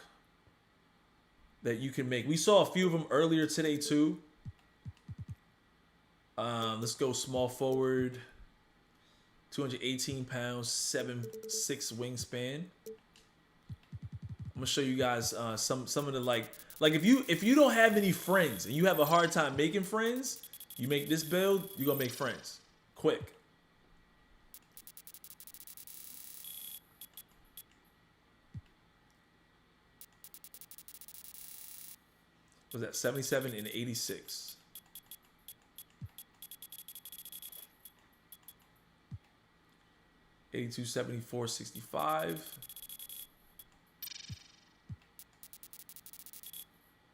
that you can make. We saw a few of them earlier today too. Let's go small forward. 218 pounds, 7'6" wingspan. I'm gonna show you guys some of the like if you don't have any friends and you have a hard time making friends, you make this build, you're gonna make friends quick. Was that 77 and 86? $82, $74, $65.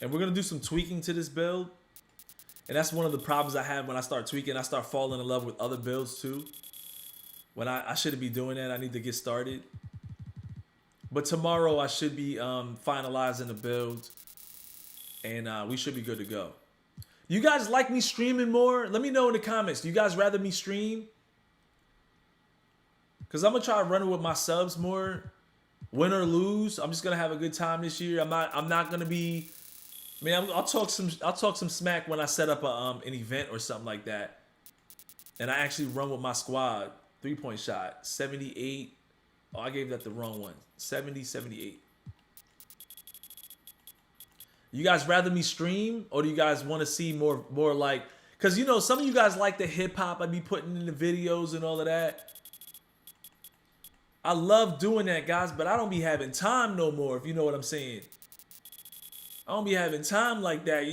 And we're going to do some tweaking to this build. And that's one of the problems I have when I start tweaking. I start falling in love with other builds too. When I shouldn't be doing that. I need to get started. But tomorrow I should be finalizing the build. And we should be good to go. You guys like me streaming more? Let me know in the comments. Do you guys rather me stream? Because I'm going to try to run it with my subs more. Win or lose, I'm just going to have a good time this year. I'm not going to be... I mean, I'll talk some smack when I set up an event or something like that. And I actually run with my squad. 3-point shot. 78. Oh, I gave that the wrong one. 70, 78. You guys rather me stream, or do you guys want to see more like, because some of you guys like the hip hop I be putting in the videos and all of that. I love doing that, guys, but I don't be having time no more, if you know what I'm saying. I don't be having time like that,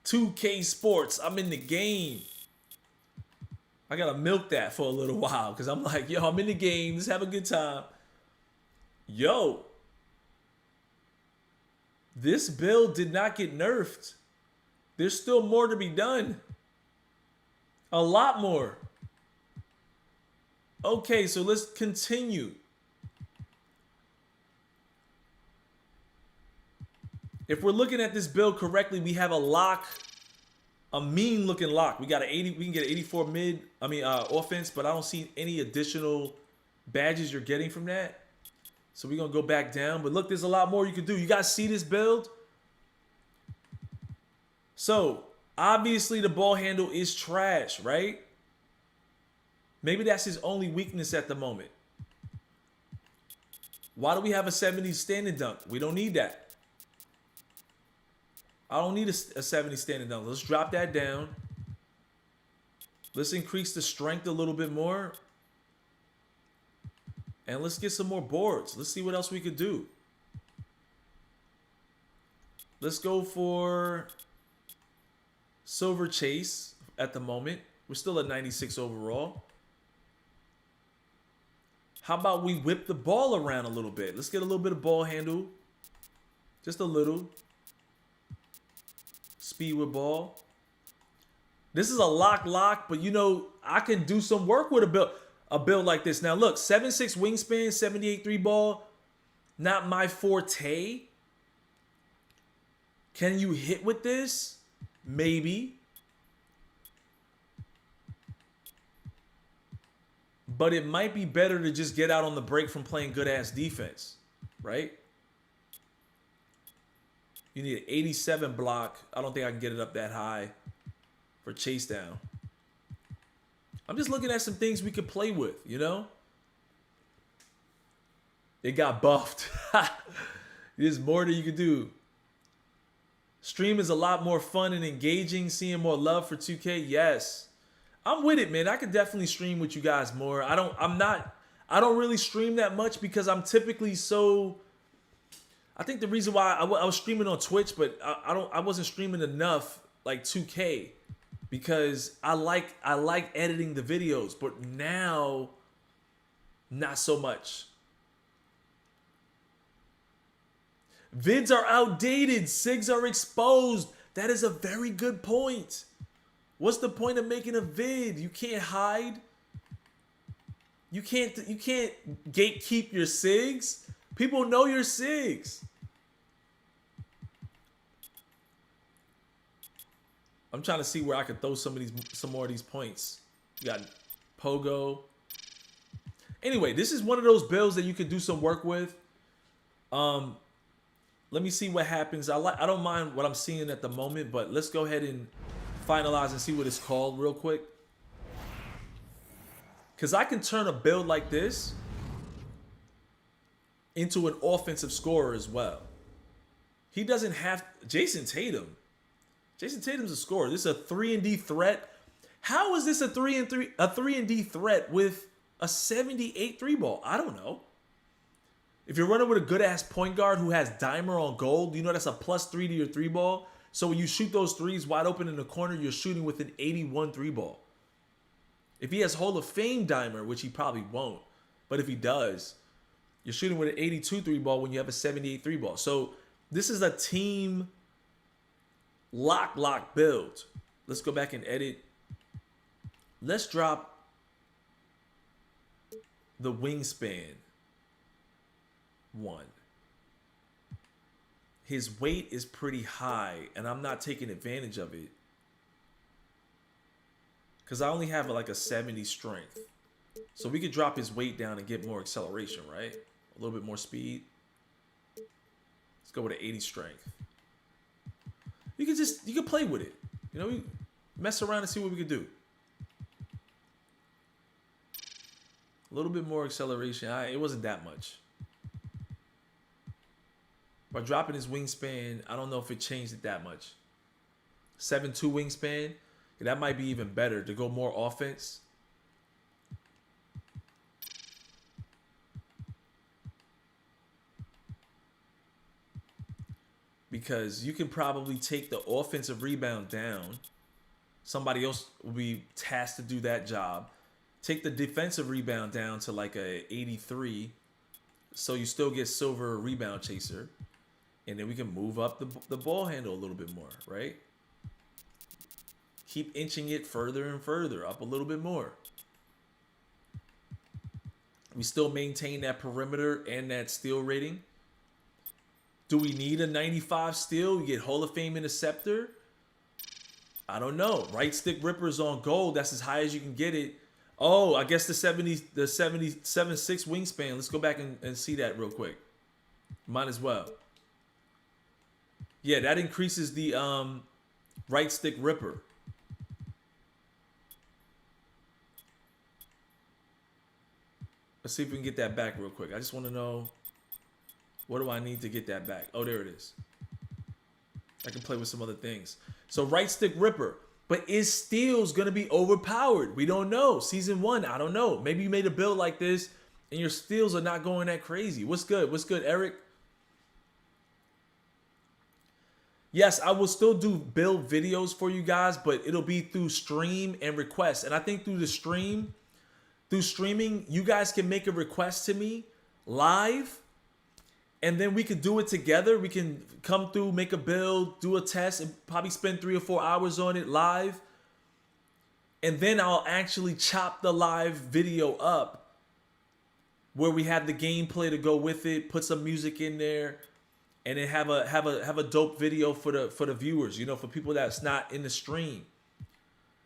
2K Sports, I'm in the game. I gotta milk that for a little while, because I'm like, yo, I'm in the game, let's have a good time. Yo. This build did not get nerfed. There's still more to be done. A lot more. Okay, so let's continue. If we're looking at this build correctly, we have a lock, a mean looking lock. We got an 80, we can get an 84 offense, but I don't see any additional badges you're getting from that. So we're going to go back down. But look, there's a lot more you can do. You guys see this build? So, obviously the ball handle is trash, right? Maybe that's his only weakness at the moment. Why do we have a 70 standing dunk? We don't need that. I don't need a 70 standing dunk. Let's drop that down. Let's increase the strength a little bit more. And let's get some more boards. Let's see what else we could do. Let's go for silver chase at the moment. We're still at 96 overall. How about we whip the ball around a little bit? Let's get a little bit of ball handle. Just a little. Speed with ball. This is a lock, but you know, I can do some work with a build like this. Now look, 7'6" wingspan, 78 3 ball, not my forte. Can you hit with this? Maybe. But it might be better to just get out on the break from playing good ass defense, right? You need an 87 block. I don't think I can get it up that high for chase down. I'm just looking at some things we could play with, you know? It got buffed. There's more that you could do. Stream is a lot more fun and engaging. Seeing more love for 2K. Yes. I'm with it, man. I could definitely stream with you guys more. I don't really stream that much because I'm typically so... I think the reason why I was streaming on Twitch, but I wasn't streaming enough like 2K because I like editing the videos, but now not so much. Vids are outdated, SIGs are exposed. That is a very good point. What's the point of making a vid? You can't hide. You can't gatekeep your SIGs. People know your SIGs. I'm trying to see where I can throw some more of these points. You got Pogo. Anyway, this is one of those builds that you can do some work with. Let me see what happens. I don't mind what I'm seeing at the moment, but let's go ahead and finalize and see what it's called real quick. Because I can turn a build like this into an offensive scorer as well. He doesn't have... Jason Tatum. Jason Tatum's a scorer. This is a 3-and-D threat. How is this a 3-and-D threat with a 78 3 ball? I don't know. If you're running with a good-ass point guard who has dimer on gold, you know that's a +3 to your 3 ball. So when you shoot those threes wide open in the corner, you're shooting with an 81 3 ball. If he has Hall of Fame dimer, which he probably won't, but if he does, you're shooting with an 82 3 ball when you have a 78 3 ball. So this is a team lock build. Let's go back and edit. Let's drop the wingspan 1. His weight is pretty high, and I'm not taking advantage of it because I only have like a 70 strength. So we could drop his weight down and get more acceleration, right? A little bit more speed. Let's go with an 80 strength. You can play with it. You know, we mess around and see what we can do. A little bit more acceleration. It wasn't that much. By dropping his wingspan, I don't know if it changed it that much. 7'2" wingspan. Yeah, that might be even better to go more offense. Because you can probably take the offensive rebound down. Somebody else will be tasked to do that job. Take the defensive rebound down to like a 83. So you still get silver rebound chaser. And then we can move up the ball handle a little bit more, right? Keep inching it further and further, up a little bit more. We still maintain that perimeter and that steal rating. Do we need a 95 steal? You get Hall of Fame interceptor? I don't know. Right stick rippers on gold. That's as high as you can get it. Oh, I guess the 77.6 wingspan. Let's go back and see that real quick. Might as well. Yeah, that increases the right stick ripper. Let's see if we can get that back real quick. I just want to know, what do I need to get that back? Oh, there it is. I can play with some other things. So right stick ripper. But is steals going to be overpowered? We don't know. Season 1, I don't know. Maybe you made a build like this and your steals are not going that crazy. What's good? What's good, Eric? Yes, I will still do build videos for you guys, but it'll be through stream and request. And I think through streaming, you guys can make a request to me live. and then we could do it together. We can come through, make a build, do a test, and probably spend 3 or 4 hours on it live. And then I'll actually chop the live video up where we have the gameplay to go with it, put some music in there, and then have a dope video for the viewers, you know, for people that's not in the stream.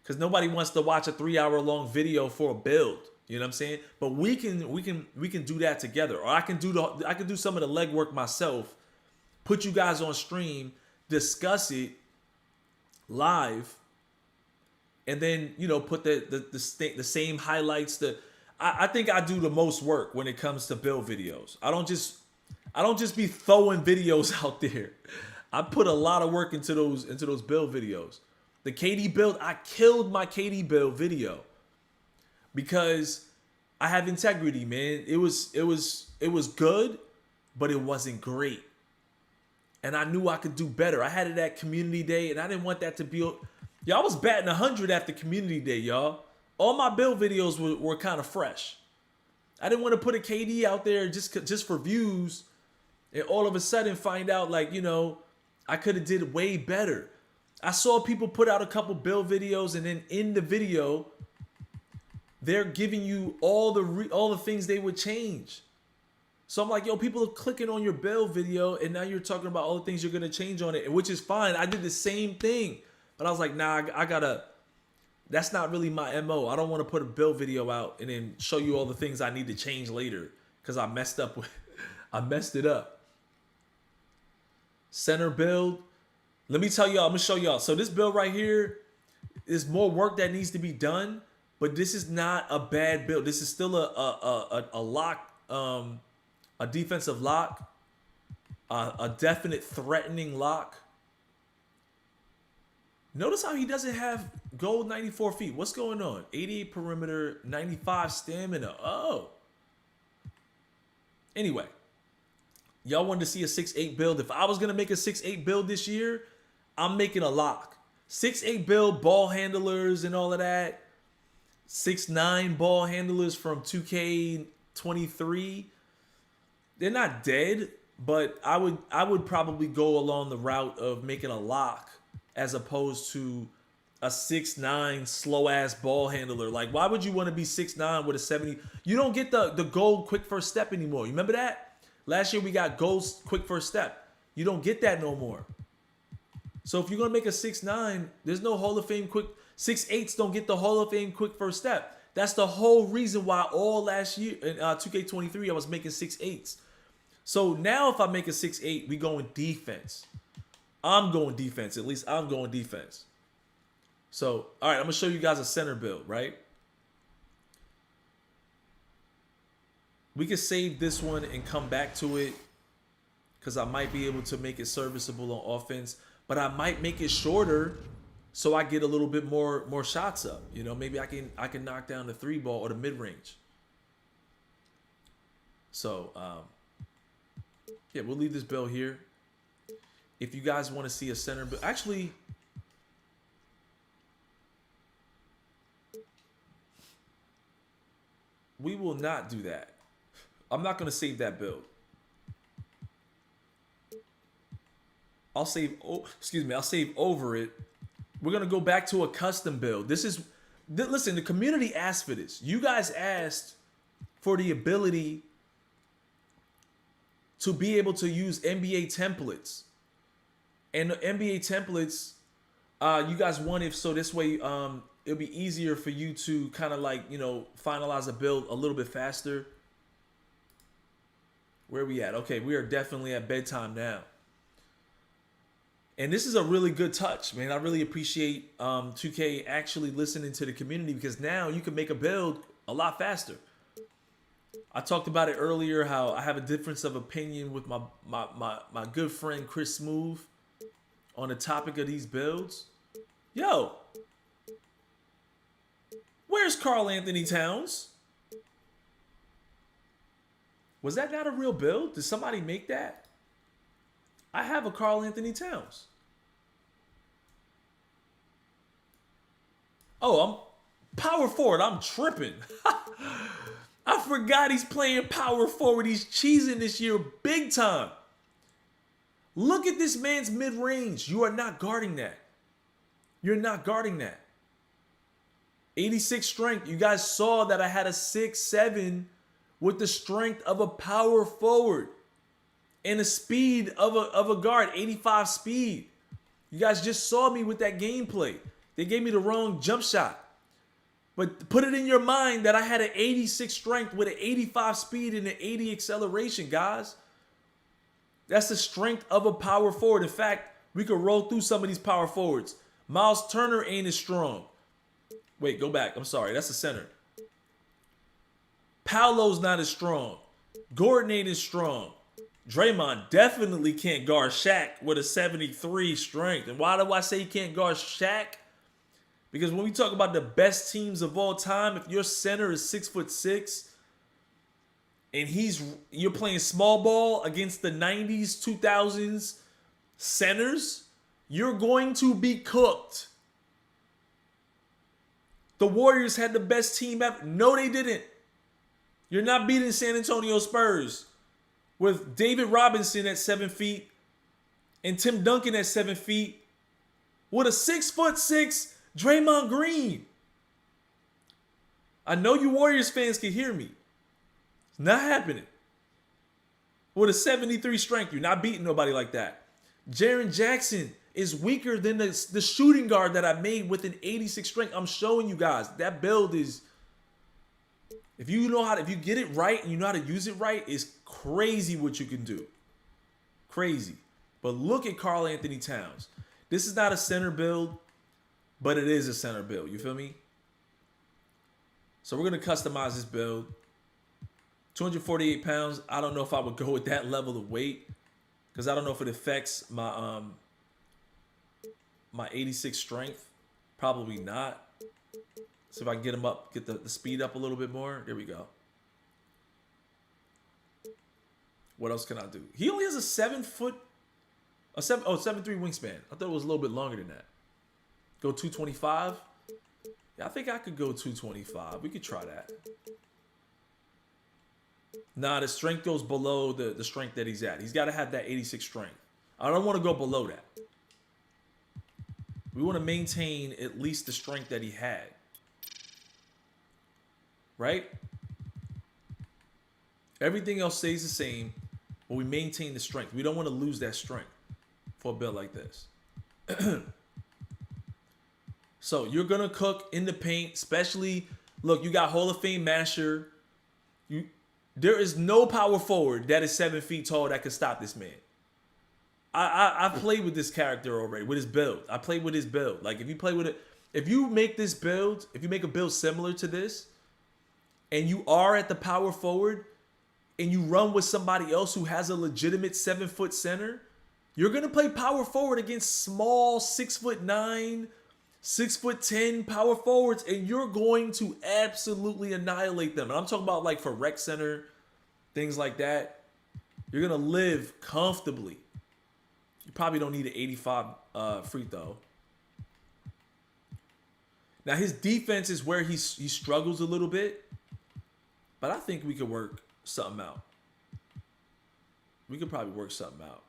Because nobody wants to watch a 3-hour-long video for a build. You know what I'm saying? But we can do that together. Or I can do some of the legwork myself, put you guys on stream, discuss it live, and then, you know, put the same highlights. I think I do the most work when it comes to build videos. I don't just be throwing videos out there. I put a lot of work into those build videos. The KD build, I killed my KD build video because I have integrity, man. It was good, but it wasn't great. And I knew I could do better. I had it at community day, and I didn't want that to be. Y'all, I was batting 100 after community day, y'all. All my build videos were kind of fresh. I didn't want to put a KD out there just for views, and all of a sudden find out, like, you know, I could have did way better. I saw people put out a couple build videos, and then in the video, they're giving you all the things they would change. So I'm like, yo, people are clicking on your build video, and now you're talking about all the things you're gonna change on it, which is fine. I did the same thing, but I was like, nah, I gotta. That's not really my MO. I don't want to put a build video out and then show you all the things I need to change later because I messed it up. Center build. Let me tell y'all, I'm gonna show y'all. So this build right here is more work that needs to be done, but this is not a bad build. This is still a lock, a defensive lock, a definite threatening lock. Notice how he doesn't have gold 94 feet. What's going on? 88 perimeter, 95 stamina. Oh. Anyway, y'all wanted to see a 6'8 build. If I was going to make a 6'8 build this year, I'm making a lock. 6'8 build, ball handlers and all of that. 6'9 ball handlers from 2K23. They're not dead, but I would probably go along the route of making a lock as opposed to a 6'9 slow ass ball handler. Like, why would you want to be 6'9 with a 70? You don't get the gold quick first step anymore. You remember that? Last year we got gold quick first step. You don't get that no more. So if you're gonna make a 6'9, there's no Hall of Fame quick. 6'8s don't get the Hall of Fame quick first step. That's the whole reason why all last year in 2K23 I was making 6'8s. So now if I make a 6'8, we going defense. I'm going defense. At least I'm going defense. So, all right, I'm going to show you guys a center build, right? We can save this one and come back to it because I might be able to make it serviceable on offense, but I might make it shorter so I get a little bit more shots up. You know, maybe I can knock down the 3 ball or the mid-range. So, yeah, we'll leave this build here. If you guys want to see a center build, actually, we will not do that. I'm not going to save that build. I'll save over it. We're going to go back to a custom build. Listen, the community asked for this. You guys asked for the ability to be able to use NBA templates. And the NBA templates, you guys wanted, so this way it'll be easier for you to kind of like, you know, finalize a build a little bit faster. Where are we at? Okay, we are definitely at bedtime now. And this is a really good touch, man. I really appreciate 2K actually listening to the community because now you can make a build a lot faster. I talked about it earlier, how I have a difference of opinion with my good friend Chris Smooth on the topic of these builds. Yo, where's Karl Anthony Towns? Was that not a real build? Did somebody make that? I have a Karl Anthony Towns. Oh, I'm power forward. I'm tripping. I forgot he's playing power forward. He's cheesing this year big time. Look at this man's mid-range. You are not guarding that. You're not guarding that. 86 strength. You guys saw that I had a 6'7" with the strength of a power forward and the speed of a guard, 85 speed. You guys just saw me with that gameplay. They gave me the wrong jump shot. But put it in your mind that I had an 86 strength with an 85 speed and an 80 acceleration, guys. That's the strength of a power forward. In fact, we could roll through some of these power forwards. Miles Turner ain't as strong. Wait, go back. I'm sorry. That's the center. Paolo's not as strong. Gordon ain't as strong. Draymond definitely can't guard Shaq with a 73 strength. And why do I say he can't guard Shaq? Because when we talk about the best teams of all time, if your center is 6'6", and you're playing small ball against the 90s, 2000s centers, you're going to be cooked. The Warriors had the best team ever. No, they didn't. You're not beating San Antonio Spurs with David Robinson at 7 feet and Tim Duncan at 7 feet with a 6'6" Draymond Green. I know you Warriors fans can hear me. It's not happening. With a 73 strength, you're not beating nobody like that. Jaren Jackson is weaker than the shooting guard that I made with an 86 strength. I'm showing you guys that build is, if you get it right and you know how to use it right, it's crazy what you can do. Crazy. But look at Karl Anthony Towns. This is not a center build, but it is a center build. You feel me? So we're going to customize this build. 248 pounds. I don't know if I would go with that level of weight because I don't know if it affects my my 86 strength. Probably not. So if I can get him up, get the speed up a little bit more. There we go. What else can I do? He only has a 7'3" wingspan. I thought it was a little bit longer than that. Go 225. Yeah, I think I could go 225. We could try that. Nah, the strength goes below the strength that he's at. He's got to have that 86 strength. I don't want to go below that. We want to maintain at least the strength that he had. Right? Everything else stays the same, but we maintain the strength. We don't want to lose that strength for a build like this. So you're going to cook in the paint, especially, look, you got Hall of Fame Masher. There is no power forward that is 7 feet tall that can stop this man. I played with this character already, with his build. I played with his build. Like, if you play with it, if you make this build, if you make a build similar to this, and you are at the power forward, and you run with somebody else who has a legitimate 7-foot center, you're going to play power forward against small 6'9", 6'10" power forwards, and you're going to absolutely annihilate them. And I'm talking about like for rec center, things like that. You're going to live comfortably. You probably don't need an 85 free throw. Now his defense is where he struggles a little bit, but I think we could work something out. We could probably work something out.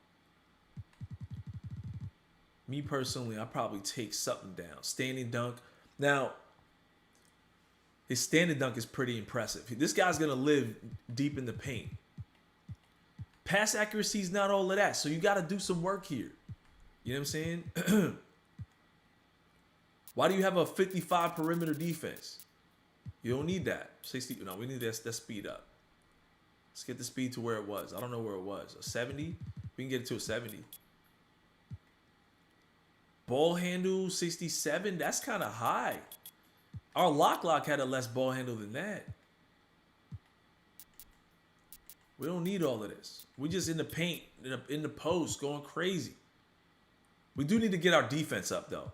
Me personally, I probably take something down. Standing dunk. Now, his standing dunk is pretty impressive. This guy's going to live deep in the paint. Pass accuracy is not all of that, so you got to do some work here. You know what I'm saying? Why do you have a 55 perimeter defense? You don't need that. 60. No, we need that speed up. Let's get the speed to where it was. I don't know where it was. A 70? We can get it to a 70. Ball handle 67. That's kind of high. Our lock had a less ball handle than that. We don't need all of this. We just in the paint, in the post, going crazy. We do need to get our defense up, though.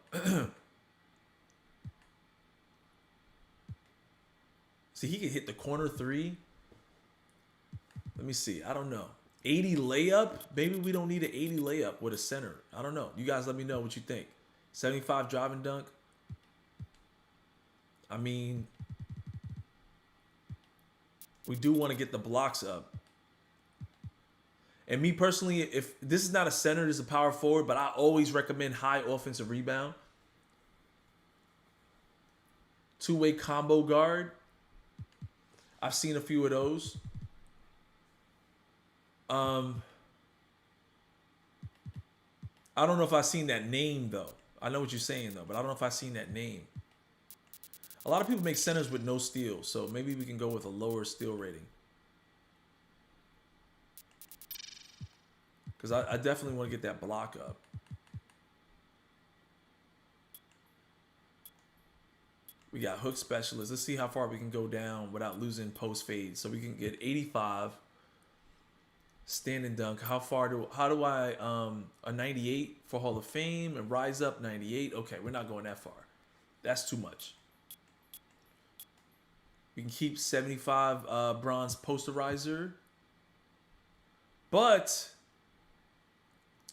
See, he can hit the corner three. Let me see. I don't know. 80 layup? Maybe we don't need an 80 layup with a center. I don't know. You guys let me know what you think. 75 driving dunk. I mean, We do want to get the blocks up. And me personally, if this is not a center, this is a power forward, but I always recommend high offensive rebound. Two-way combo guard. I've seen a few of those. I don't know if I've seen that name, though. I know what you're saying, though, but I don't know if I've seen that name. A lot of people make centers with no steal, so maybe we can go with a lower steal rating. Because I definitely want to get that block up. We got hook specialists. Let's see how far we can go down without losing post fade. So we can get 85. Stand and dunk. How do I a 98 for Hall of Fame and rise up 98? Okay, we're not going that far. That's too much. We can keep 75 bronze posterizer. But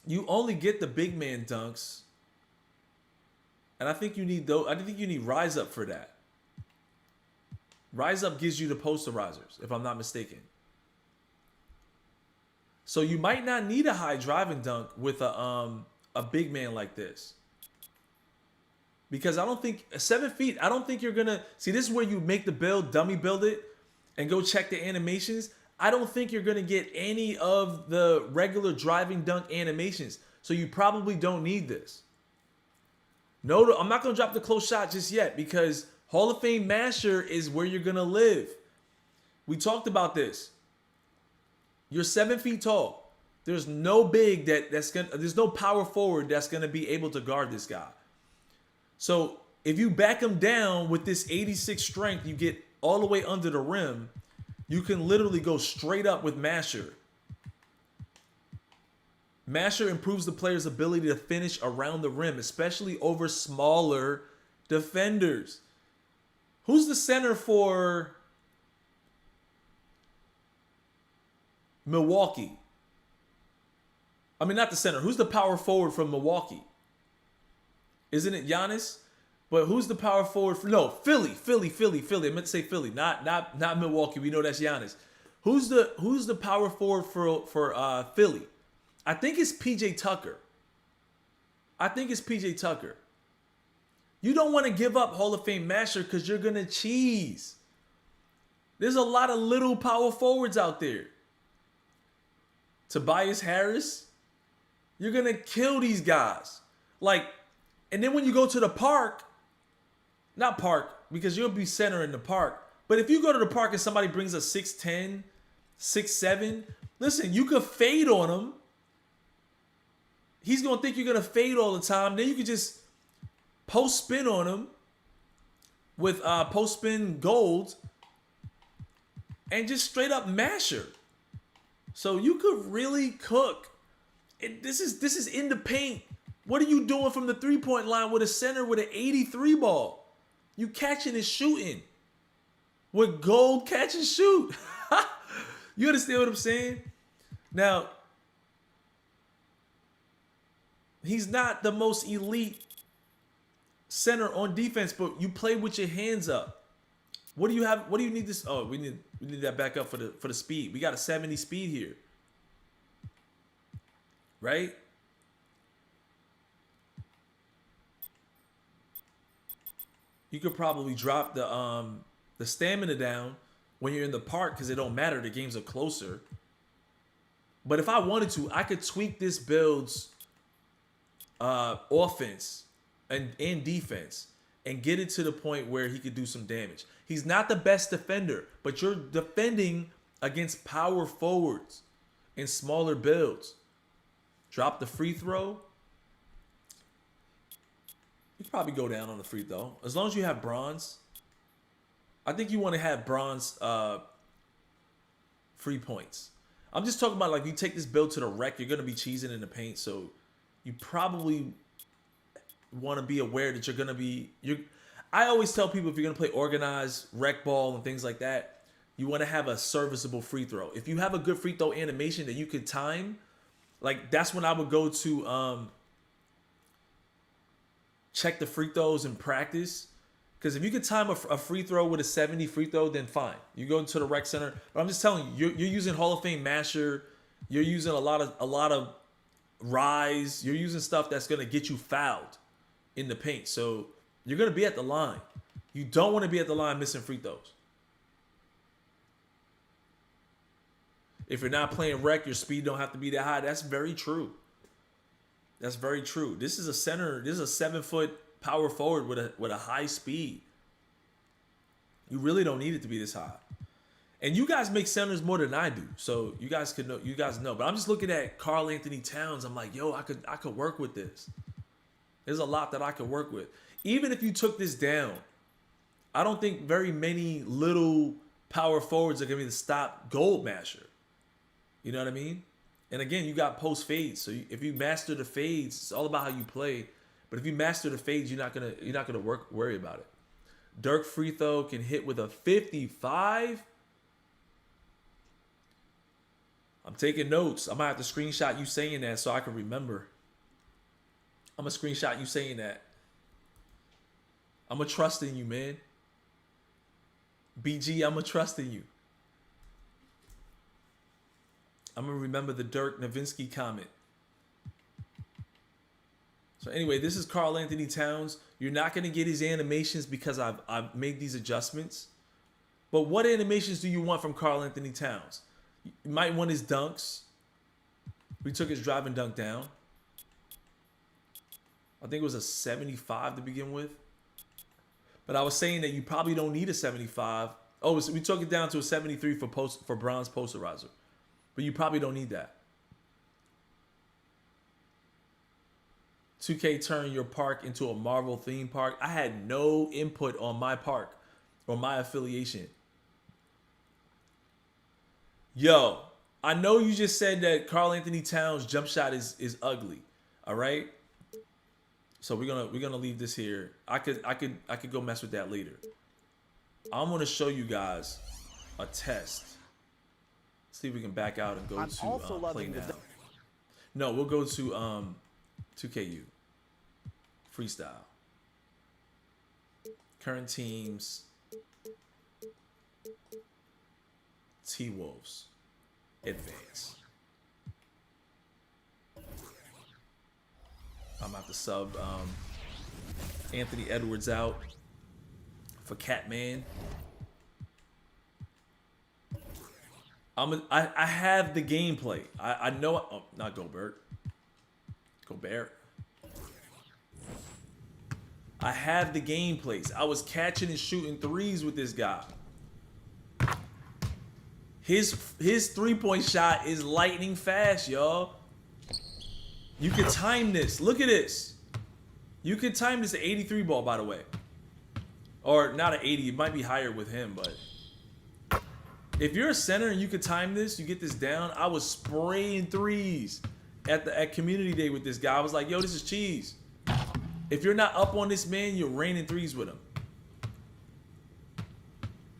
you only get the big man dunks. And I think you need those. I think you need rise up for that. Rise up gives you the posterizers, if I'm not mistaken. So you might not need a high driving dunk with a big man like this. Because I don't think 7 feet, I don't think you're gonna see, this is where you make the build, dummy build it, and go check the animations. I don't think you're gonna get any of the regular driving dunk animations. So you probably don't need this. No, I'm not gonna drop the close shot just yet because Hall of Fame masher is where you're gonna live. We talked about this. You're 7 feet tall. There's no big there's no power forward that's gonna be able to guard this guy. So if you back him down with this 86 strength, you get all the way under the rim, you can literally go straight up with masher. Masher improves the player's ability to finish around the rim, especially over smaller defenders. Who's the center for Milwaukee? I mean, not the center. Who's the power forward from Milwaukee? Isn't it Giannis? But who's the power forward for? No, Philly. I meant to say Philly, not Milwaukee. We know that's Giannis. Who's the power forward for Philly? I think it's PJ Tucker. You don't want to give up Hall of Fame masher because you're gonna cheese. There's a lot of little power forwards out there. Tobias Harris, you're gonna kill these guys. And then when you go to the park, not park, because you'll be center in the park. But if you go to the park and somebody brings a 6'10", 6'7", listen, you could fade on him. He's gonna think you're gonna fade all the time. Then you could just post spin on him with post spin gold and just straight up masher. So you could really cook. This is in the paint. What are you doing from the 3-point line with a center with an 83 ball? You catching and shooting with gold catch and shoot. You understand what I'm saying? Now, he's not the most elite center on defense, but you play with your hands up. What do you have? What do you need this? Oh, we need that back up for the speed. We got a 70 speed here. Right? You could probably drop the stamina down when you're in the park because it don't matter. The games are closer. But if I wanted to, I could tweak this build's offense and defense and get it to the point where he could do some damage. He's not the best defender, but you're defending against power forwards in smaller builds. Drop the free throw. You could probably go down on the free throw. As long as you have bronze. I think you want to have bronze free points. I'm just talking about, like, you take this build to the wreck, you're going to be cheesing in the paint. So you probably want to be aware that you're going to be... I always tell people if you're going to play organized rec ball and things like that, you want to have a serviceable free throw. If you have a good free throw animation that you could time, like, that's when I would go to check the free throws in practice Because if you could time a free throw with a 70 free throw, then fine. You go into the rec center. But I'm just telling you, you're using Hall of Fame masher. You're using a lot of rise. You're using stuff that's gonna get you fouled in the paint. So you're gonna be at the line. You don't want to be at the line missing free throws. If you're not playing rec, your speed don't have to be that high. That's very true. That's very true. This is a center. This is a 7-foot power forward with a high speed. You really don't need it to be this high. And you guys make centers more than I do, so you guys could know. You guys know. But I'm just looking at Karl Anthony Towns. I'm like, yo, I could work with this. There's a lot that I could work with. Even if you took this down, I don't think very many little power forwards are gonna be the stop gold masher. You know what I mean? And again, you got post fades. So if you master the fades, it's all about how you play. But if you master the fades, you're not gonna worry about it. Dirk free throw can hit with a 55. I'm taking notes. I might have to screenshot you saying that so I can remember. I'm gonna screenshot you saying that. I'm gonna trust in you, man. BG, I'm gonna trust in you. I'm gonna remember the Dirk Nowitzki comment. So anyway, this is Karl Anthony Towns. You're not gonna get his animations because I've made these adjustments. But what animations do you want from Karl Anthony Towns? You might want his dunks. We took his drive and dunk down. I think it was a 75 to begin with. But I was saying that you probably don't need a 75. Oh, we took it down to a 73 for bronze posterizer. But you probably don't need that. 2K turned your park into a Marvel theme park. I had no input on my park or my affiliation. Yo, I know you just said that Karl Anthony Towns' jump shot is ugly. All right. So we're gonna leave this here. I could go mess with that later. I'm gonna show you guys a test. See if we can back out and go to play now. No, we'll go to 2KU freestyle. Current teams. T-Wolves. Advance. I'm gonna have to sub Anthony Edwards out for Catman. I have the gameplay. I know. Oh, not Gobert. Gobert. I have the gameplays. I was catching and shooting threes with this guy. His 3-point shot is lightning fast, y'all. You can time this. Look at this. You can time this at 83 ball, by the way. Or not at 80. It might be higher with him, but if you're a center and you could time this, you get this down. I was spraying threes at community day with this guy. I was like, yo, this is cheese. If you're not up on this man, you're raining threes with him.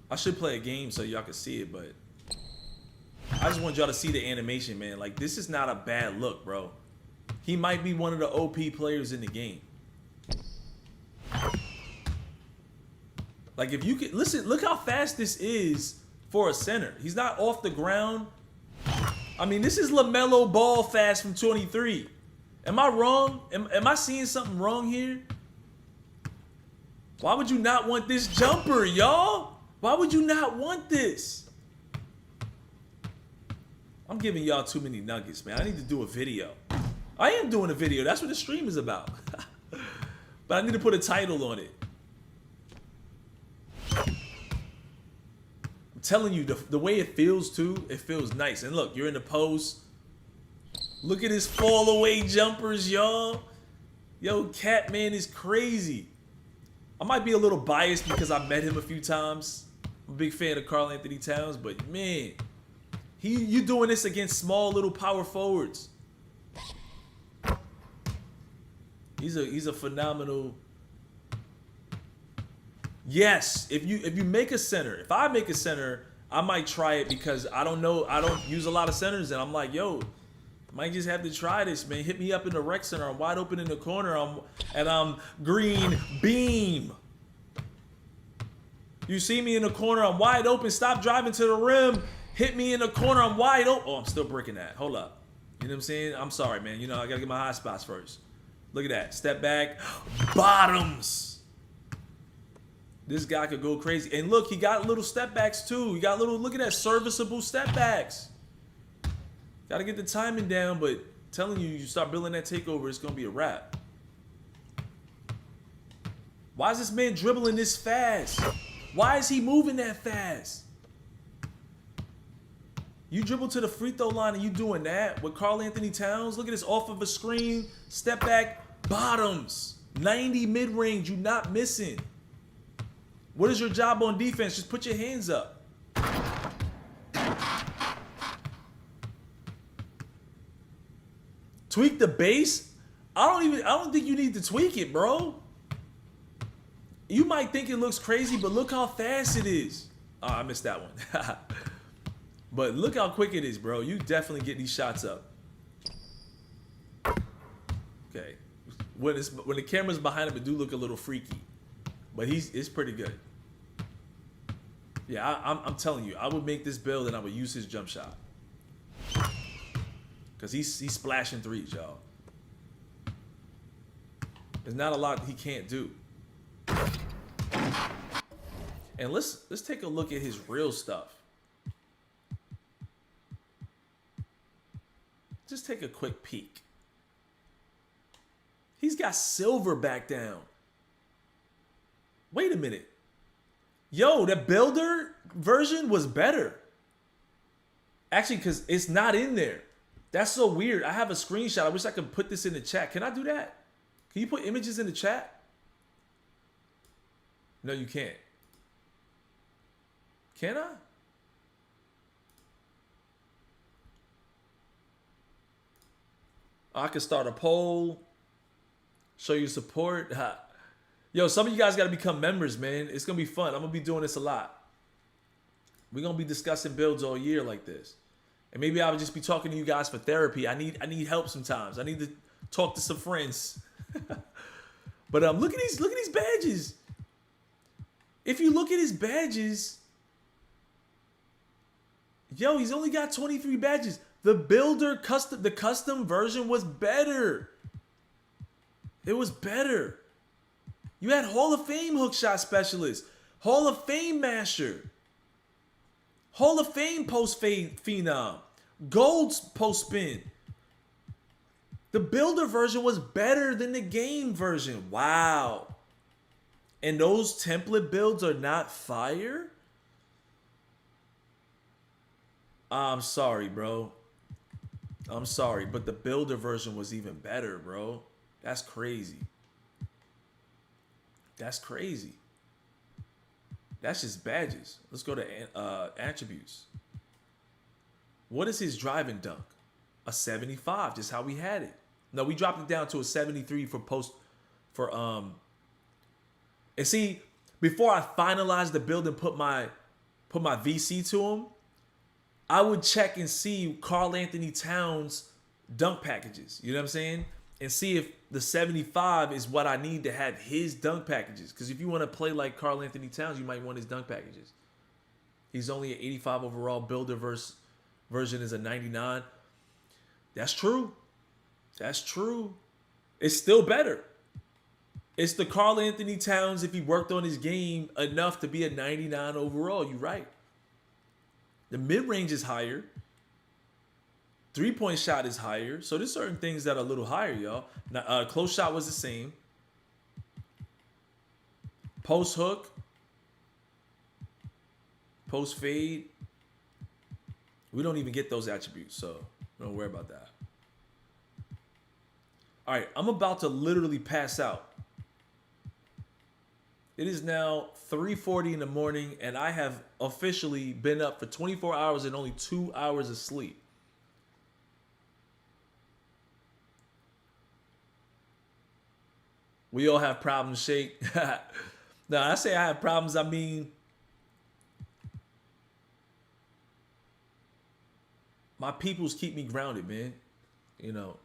I should play a game so y'all can see it, but I just want y'all to see the animation, man. Like, this is not a bad look, bro. He might be one of the OP players in the game. Like, if you could listen, look how fast this is for a center. He's not off the ground. I mean, this is LaMelo Ball fast from 23. Am I wrong? Am I seeing something wrong here? Why would you not want this jumper, y'all? Why would you not want this? I'm giving y'all too many nuggets, man. I need to do a video. I am doing a video. That's what the stream is about. But I need to put a title on it. I'm telling you, the way it feels too, it feels nice. And look, you're in the post. Look at his fall away jumpers, y'all. Yo, Catman is crazy. I might be a little biased because I met him a few times. I'm a big fan of Karl Anthony Towns, but man, you doing this against small little power forwards. He's a phenomenal. Yes, if you make a center, if I make a center, I might try it because I don't know, I don't use a lot of centers, and I'm like, yo, I might just have to try this, man. Hit me up in the rec center. I'm wide open in the corner. I'm green beam. You see me in the corner, I'm wide open. Stop driving to the rim. Hit me in the corner, I'm wide open. Oh, I'm still breaking that. Hold up. You know what I'm saying? I'm sorry, man. You know, I got to get my high spots first. Look at that. Step back. Bottoms. This guy could go crazy. And look, he got little step backs too. He got little, look at that, serviceable step backs. Got to get the timing down, but telling you, you start building that takeover, it's going to be a wrap. Why is this man dribbling this fast? Why is he moving that fast? You dribble to the free throw line and you doing that with Karl Anthony Towns? Look at this, off of a screen, step back, bottoms. 90 mid-range, you not missing. What is your job on defense? Just put your hands up. Tweak the base? I don't think you need to tweak it, bro. You might think it looks crazy, but look how fast it is. Oh, I missed that one. But look how quick it is, bro. You definitely get these shots up. Okay. When the camera's behind him, it do look a little freaky. But it's pretty good. Yeah, I'm telling you, I would make this build and I would use his jump shot. Because he's splashing threes, y'all. There's not a lot he can't do. And let's take a look at his real stuff. Just take a quick peek. He's got silver back down. Wait a minute. Yo, the builder version was better. Actually, because it's not in there. That's so weird. I have a screenshot. I wish I could put this in the chat. Can I do that? Can you put images in the chat? No, you can't. Can I? I can start a poll. Show your support. Yo, some of you guys got to become members, man. It's going to be fun. I'm going to be doing this a lot. We're going to be discussing builds all year like this. And maybe I'll just be talking to you guys for therapy. I need help sometimes. I need to talk to some friends. But look at these badges. If you look at his badges, yo, he's only got 23 badges. The the custom version was better. It was better. You had Hall of Fame hookshot specialist, Hall of Fame masher, Hall of Fame post fade phenom, Gold's post spin. The builder version was better than the game version. Wow. And those template builds are not fire? I'm sorry, bro. I'm sorry, but the builder version was even better, bro. That's crazy. That's crazy. That's just badges. Let's go to attributes. What is his drive and dunk? A 75, just how we had it. No, we dropped it down to a 73 and see, before I finalized the build and put my VC to him, I would check and see Karl Anthony Towns dunk packages. You know what I'm saying? And see if the 75 is what I need to have his dunk packages. Because if you want to play like Karl Anthony Towns, you might want his dunk packages. He's only an 85 overall. Builder version is a 99. That's true. That's true. It's still better. It's the Karl Anthony Towns if he worked on his game enough to be a 99 overall. You're right. The mid-range is higher. Three-point shot is higher. So there's certain things that are a little higher, y'all. Now, close shot was the same. Post hook. Post fade. We don't even get those attributes, so don't worry about that. All right, I'm about to literally pass out. It is now 3:40 in the morning, and I have officially been up for 24 hours and only 2 hours of sleep. We all have problems, Shake. Now, I say I have problems, I mean, my peoples keep me grounded, man. You know,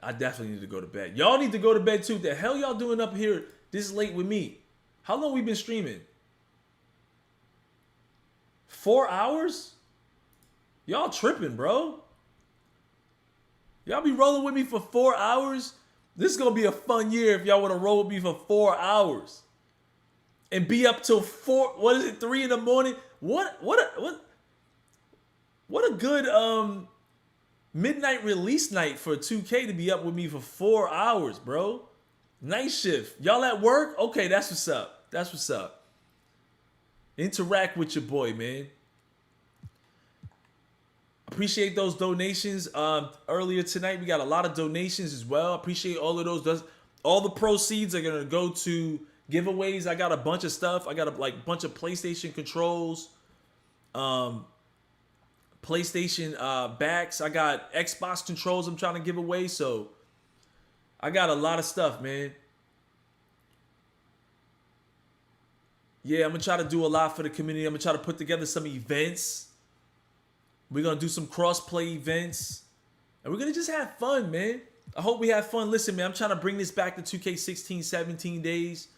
I definitely need to go to bed. Y'all need to go to bed too. The hell y'all doing up here this late with me? How long we been streaming? 4 hours? Y'all tripping, bro. Y'all be rolling with me for 4 hours? This is going to be a fun year if y'all want to roll with me for 4 hours. And be up till 3 in the morning? What a good midnight release night for 2K to be up with me for 4 hours, bro. Night shift. Y'all at work? Okay, that's what's up. That's what's up. Interact with your boy, man. Appreciate those donations. Earlier tonight, we got a lot of donations as well. Appreciate all of those. All the proceeds are going to go to giveaways. I got a bunch of stuff. I got a bunch of PlayStation controls. PlayStation backs. I got Xbox controls I'm trying to give away. So I got a lot of stuff, man. Yeah, I'm going to try to do a lot for the community. I'm going to try to put together some events. We're going to do some cross-play events. And we're going to just have fun, man. I hope we have fun. Listen, man, I'm trying to bring this back to 2K16, 17 days.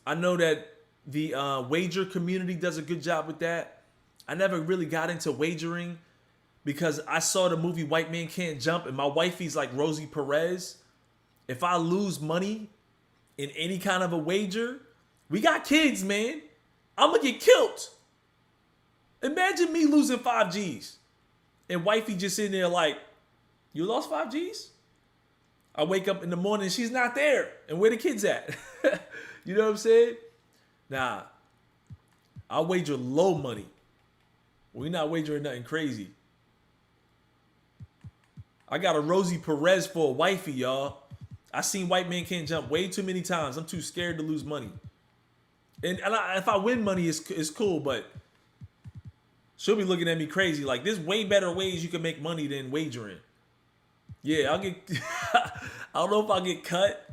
I know that the wager community does a good job with that. I never really got into wagering because I saw the movie White Man Can't Jump, and my wifey's like Rosie Perez. If I lose money in any kind of a wager, we got kids, man. I'm going to get killed. Imagine me losing 5 G's and wifey just in there like, you lost 5 G's? I wake up in the morning and she's not there. And where the kids at? You know what I'm saying? Nah, I'll wager low money. We're not wagering nothing crazy. I got a Rosie Perez for a wifey, y'all. I seen White Man Can't Jump way too many times. I'm too scared to lose money. And if I win money, it's cool, but she'll be looking at me crazy. Like, there's way better ways you can make money than wagering. Yeah, I'll get... I don't know if I'll get cut,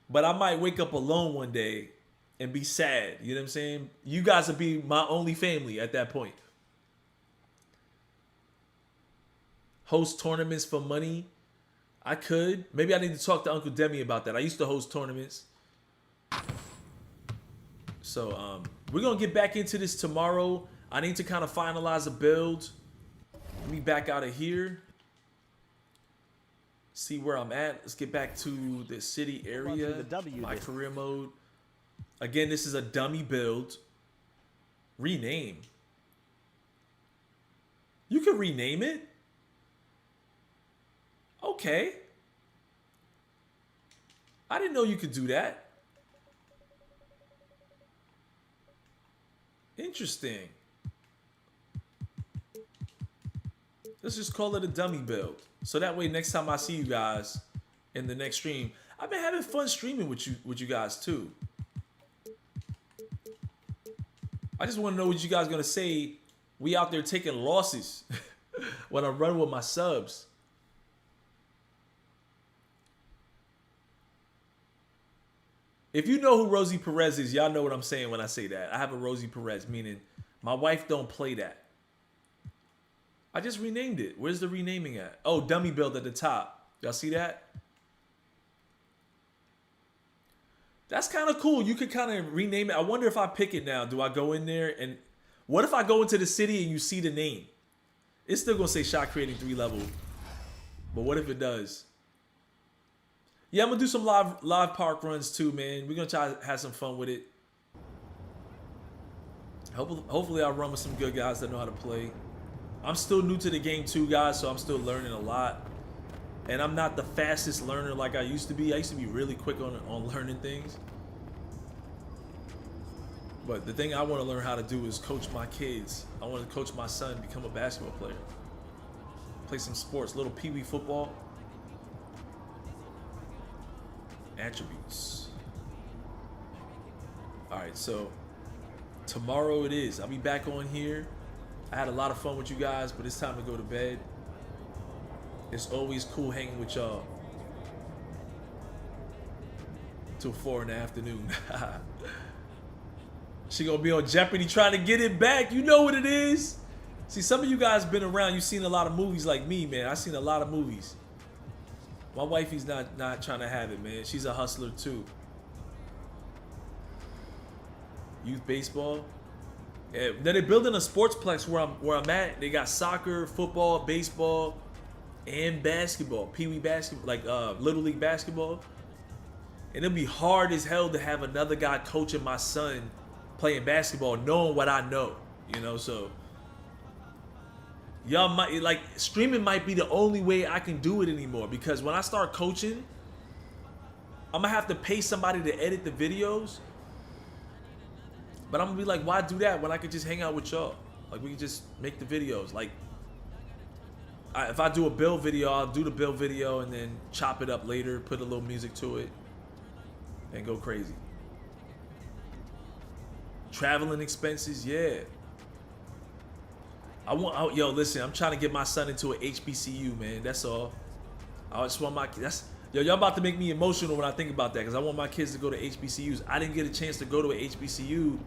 but I might wake up alone one day and be sad. You know what I'm saying? You guys will be my only family at that point. Host tournaments for money. I could. Maybe I need to talk to Uncle Demi about that. I used to host tournaments. So we're going to get back into this tomorrow. I need to kind of finalize a build. Let me back out of here. See where I'm at. Let's get back to the city area. My career mode. Again, this is a dummy build. Rename. You can rename it. Okay. I didn't know you could do that. Interesting. Let's just call it a dummy build. So that way next time I see you guys in the next stream, I've been having fun streaming with you guys too. I just want to know what you guys are going to say. We out there taking losses when I'm running with my subs. If you know who Rosie Perez is, y'all know what I'm saying when I say that. I have a Rosie Perez, meaning my wife don't play that. I just renamed it. Where's the renaming at? Oh, dummy build at the top. Y'all see that? That's kind of cool. You could kind of rename it. I wonder if I pick it now. Do I go in there and... What if I go into the city and you see the name? It's still going to say shot creating 3 level. But what if it does? Yeah, I'm going to do some live park runs too, man. We're going to try to have some fun with it. Hopefully I'll run with some good guys that know how to play. I'm still new to the game too, guys, so I'm still learning a lot. And I'm not the fastest learner like I used to be. I used to be really quick on learning things. But the thing I want to learn how to do is coach my kids. I want to coach my son, become a basketball player. Play some sports, little pee-wee football. Attributes. All right, so tomorrow it is. I'll be back on here. I had a lot of fun with you guys, but it's time to go to bed. It's always cool hanging with y'all till 4 in the afternoon. She gonna be on Jeopardy trying to get it back. You know what it is. See, some of you guys been around. You've seen a lot of movies like me, man. I've seen a lot of movies. My wifey's not trying to have it, man. She's a hustler too. Youth baseball. Yeah, then they're building a sportsplex where I'm at. They got soccer, football, baseball, and basketball. Pee-wee basketball, like Little League basketball. And it'll be hard as hell to have another guy coaching my son playing basketball, knowing what I know. You know, so y'all might like streaming might be the only way I can do it anymore, because when I start coaching, I'm gonna have to pay somebody to edit the videos. But I'm gonna be like, why do that when I could just hang out with y'all? Like, we can just make the videos. Like, if I do a build video, I'll do the build video and then chop it up later, put a little music to it, and go crazy. Traveling expenses, yeah. Yo, listen, I'm trying to get my son into an HBCU, man. That's all. I just want y'all about to make me emotional when I think about that, because I want my kids to go to HBCUs. I didn't get a chance to go to an HBCU.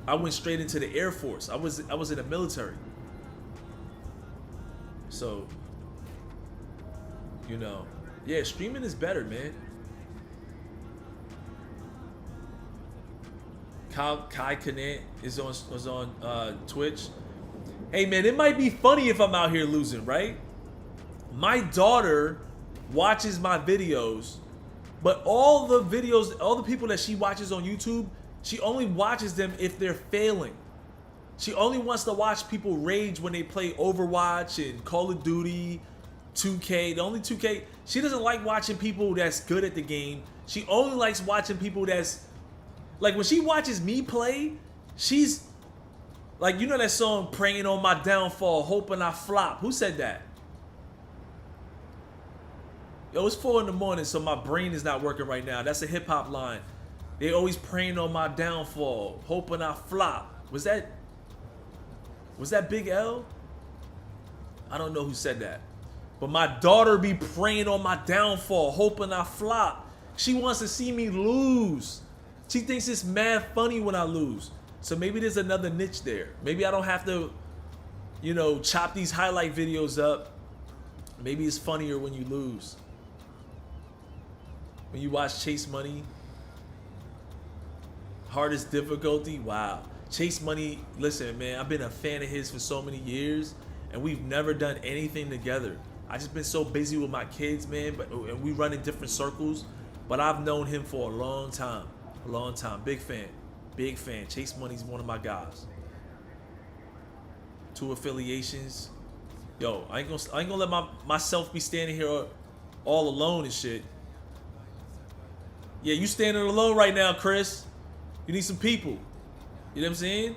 I went straight into the Air Force. I was in the military. So, you know, yeah, streaming is better, man. Kai Kanant is on Twitch. Hey man, it might be funny if I'm out here losing, right? My daughter watches my videos, but all the people that she watches on YouTube, she only watches them if they're failing. She only wants to watch people rage when they play Overwatch and Call of Duty, 2K. The only 2K, she doesn't like watching people that's good at the game. She only likes watching people that's, like, when she watches me play, she's like, you know that song, Praying on My Downfall, Hoping I Flop? Who said that? Yo, it's 4 in the morning, so my brain is not working right now. That's a hip hop line. They always praying on my downfall, hoping I flop. Was that Big L? I don't know who said that. But my daughter be praying on my downfall, hoping I flop. She wants to see me lose. She thinks it's mad funny when I lose. So maybe there's another niche there. Maybe I don't have to, you know, chop these highlight videos up. Maybe it's funnier when you lose. When you watch Chase Money. Hardest difficulty, wow. Chase Money, listen, man, I've been a fan of his for so many years, and we've never done anything together. I just been so busy with my kids, man, and we run in different circles, but I've known him for a long time. A long time. Big fan. Big fan. Chase Money's one of my guys. 2 affiliations. Yo, I ain't gonna let myself be standing here all alone and shit. Yeah, you standing alone right now, Chris. You need some people. You know what I'm saying?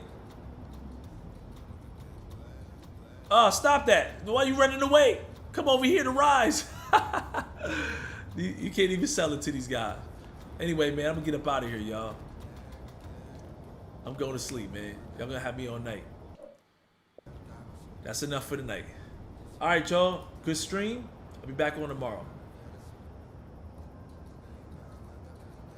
Oh, stop that. Why are you running away? Come over here to Rise. You can't even sell it to these guys. Anyway, man, I'm gonna get up out of here, y'all. I'm going to sleep, man. Y'all gonna have me all night. That's enough for the night. All right, y'all. Good stream. I'll be back on tomorrow.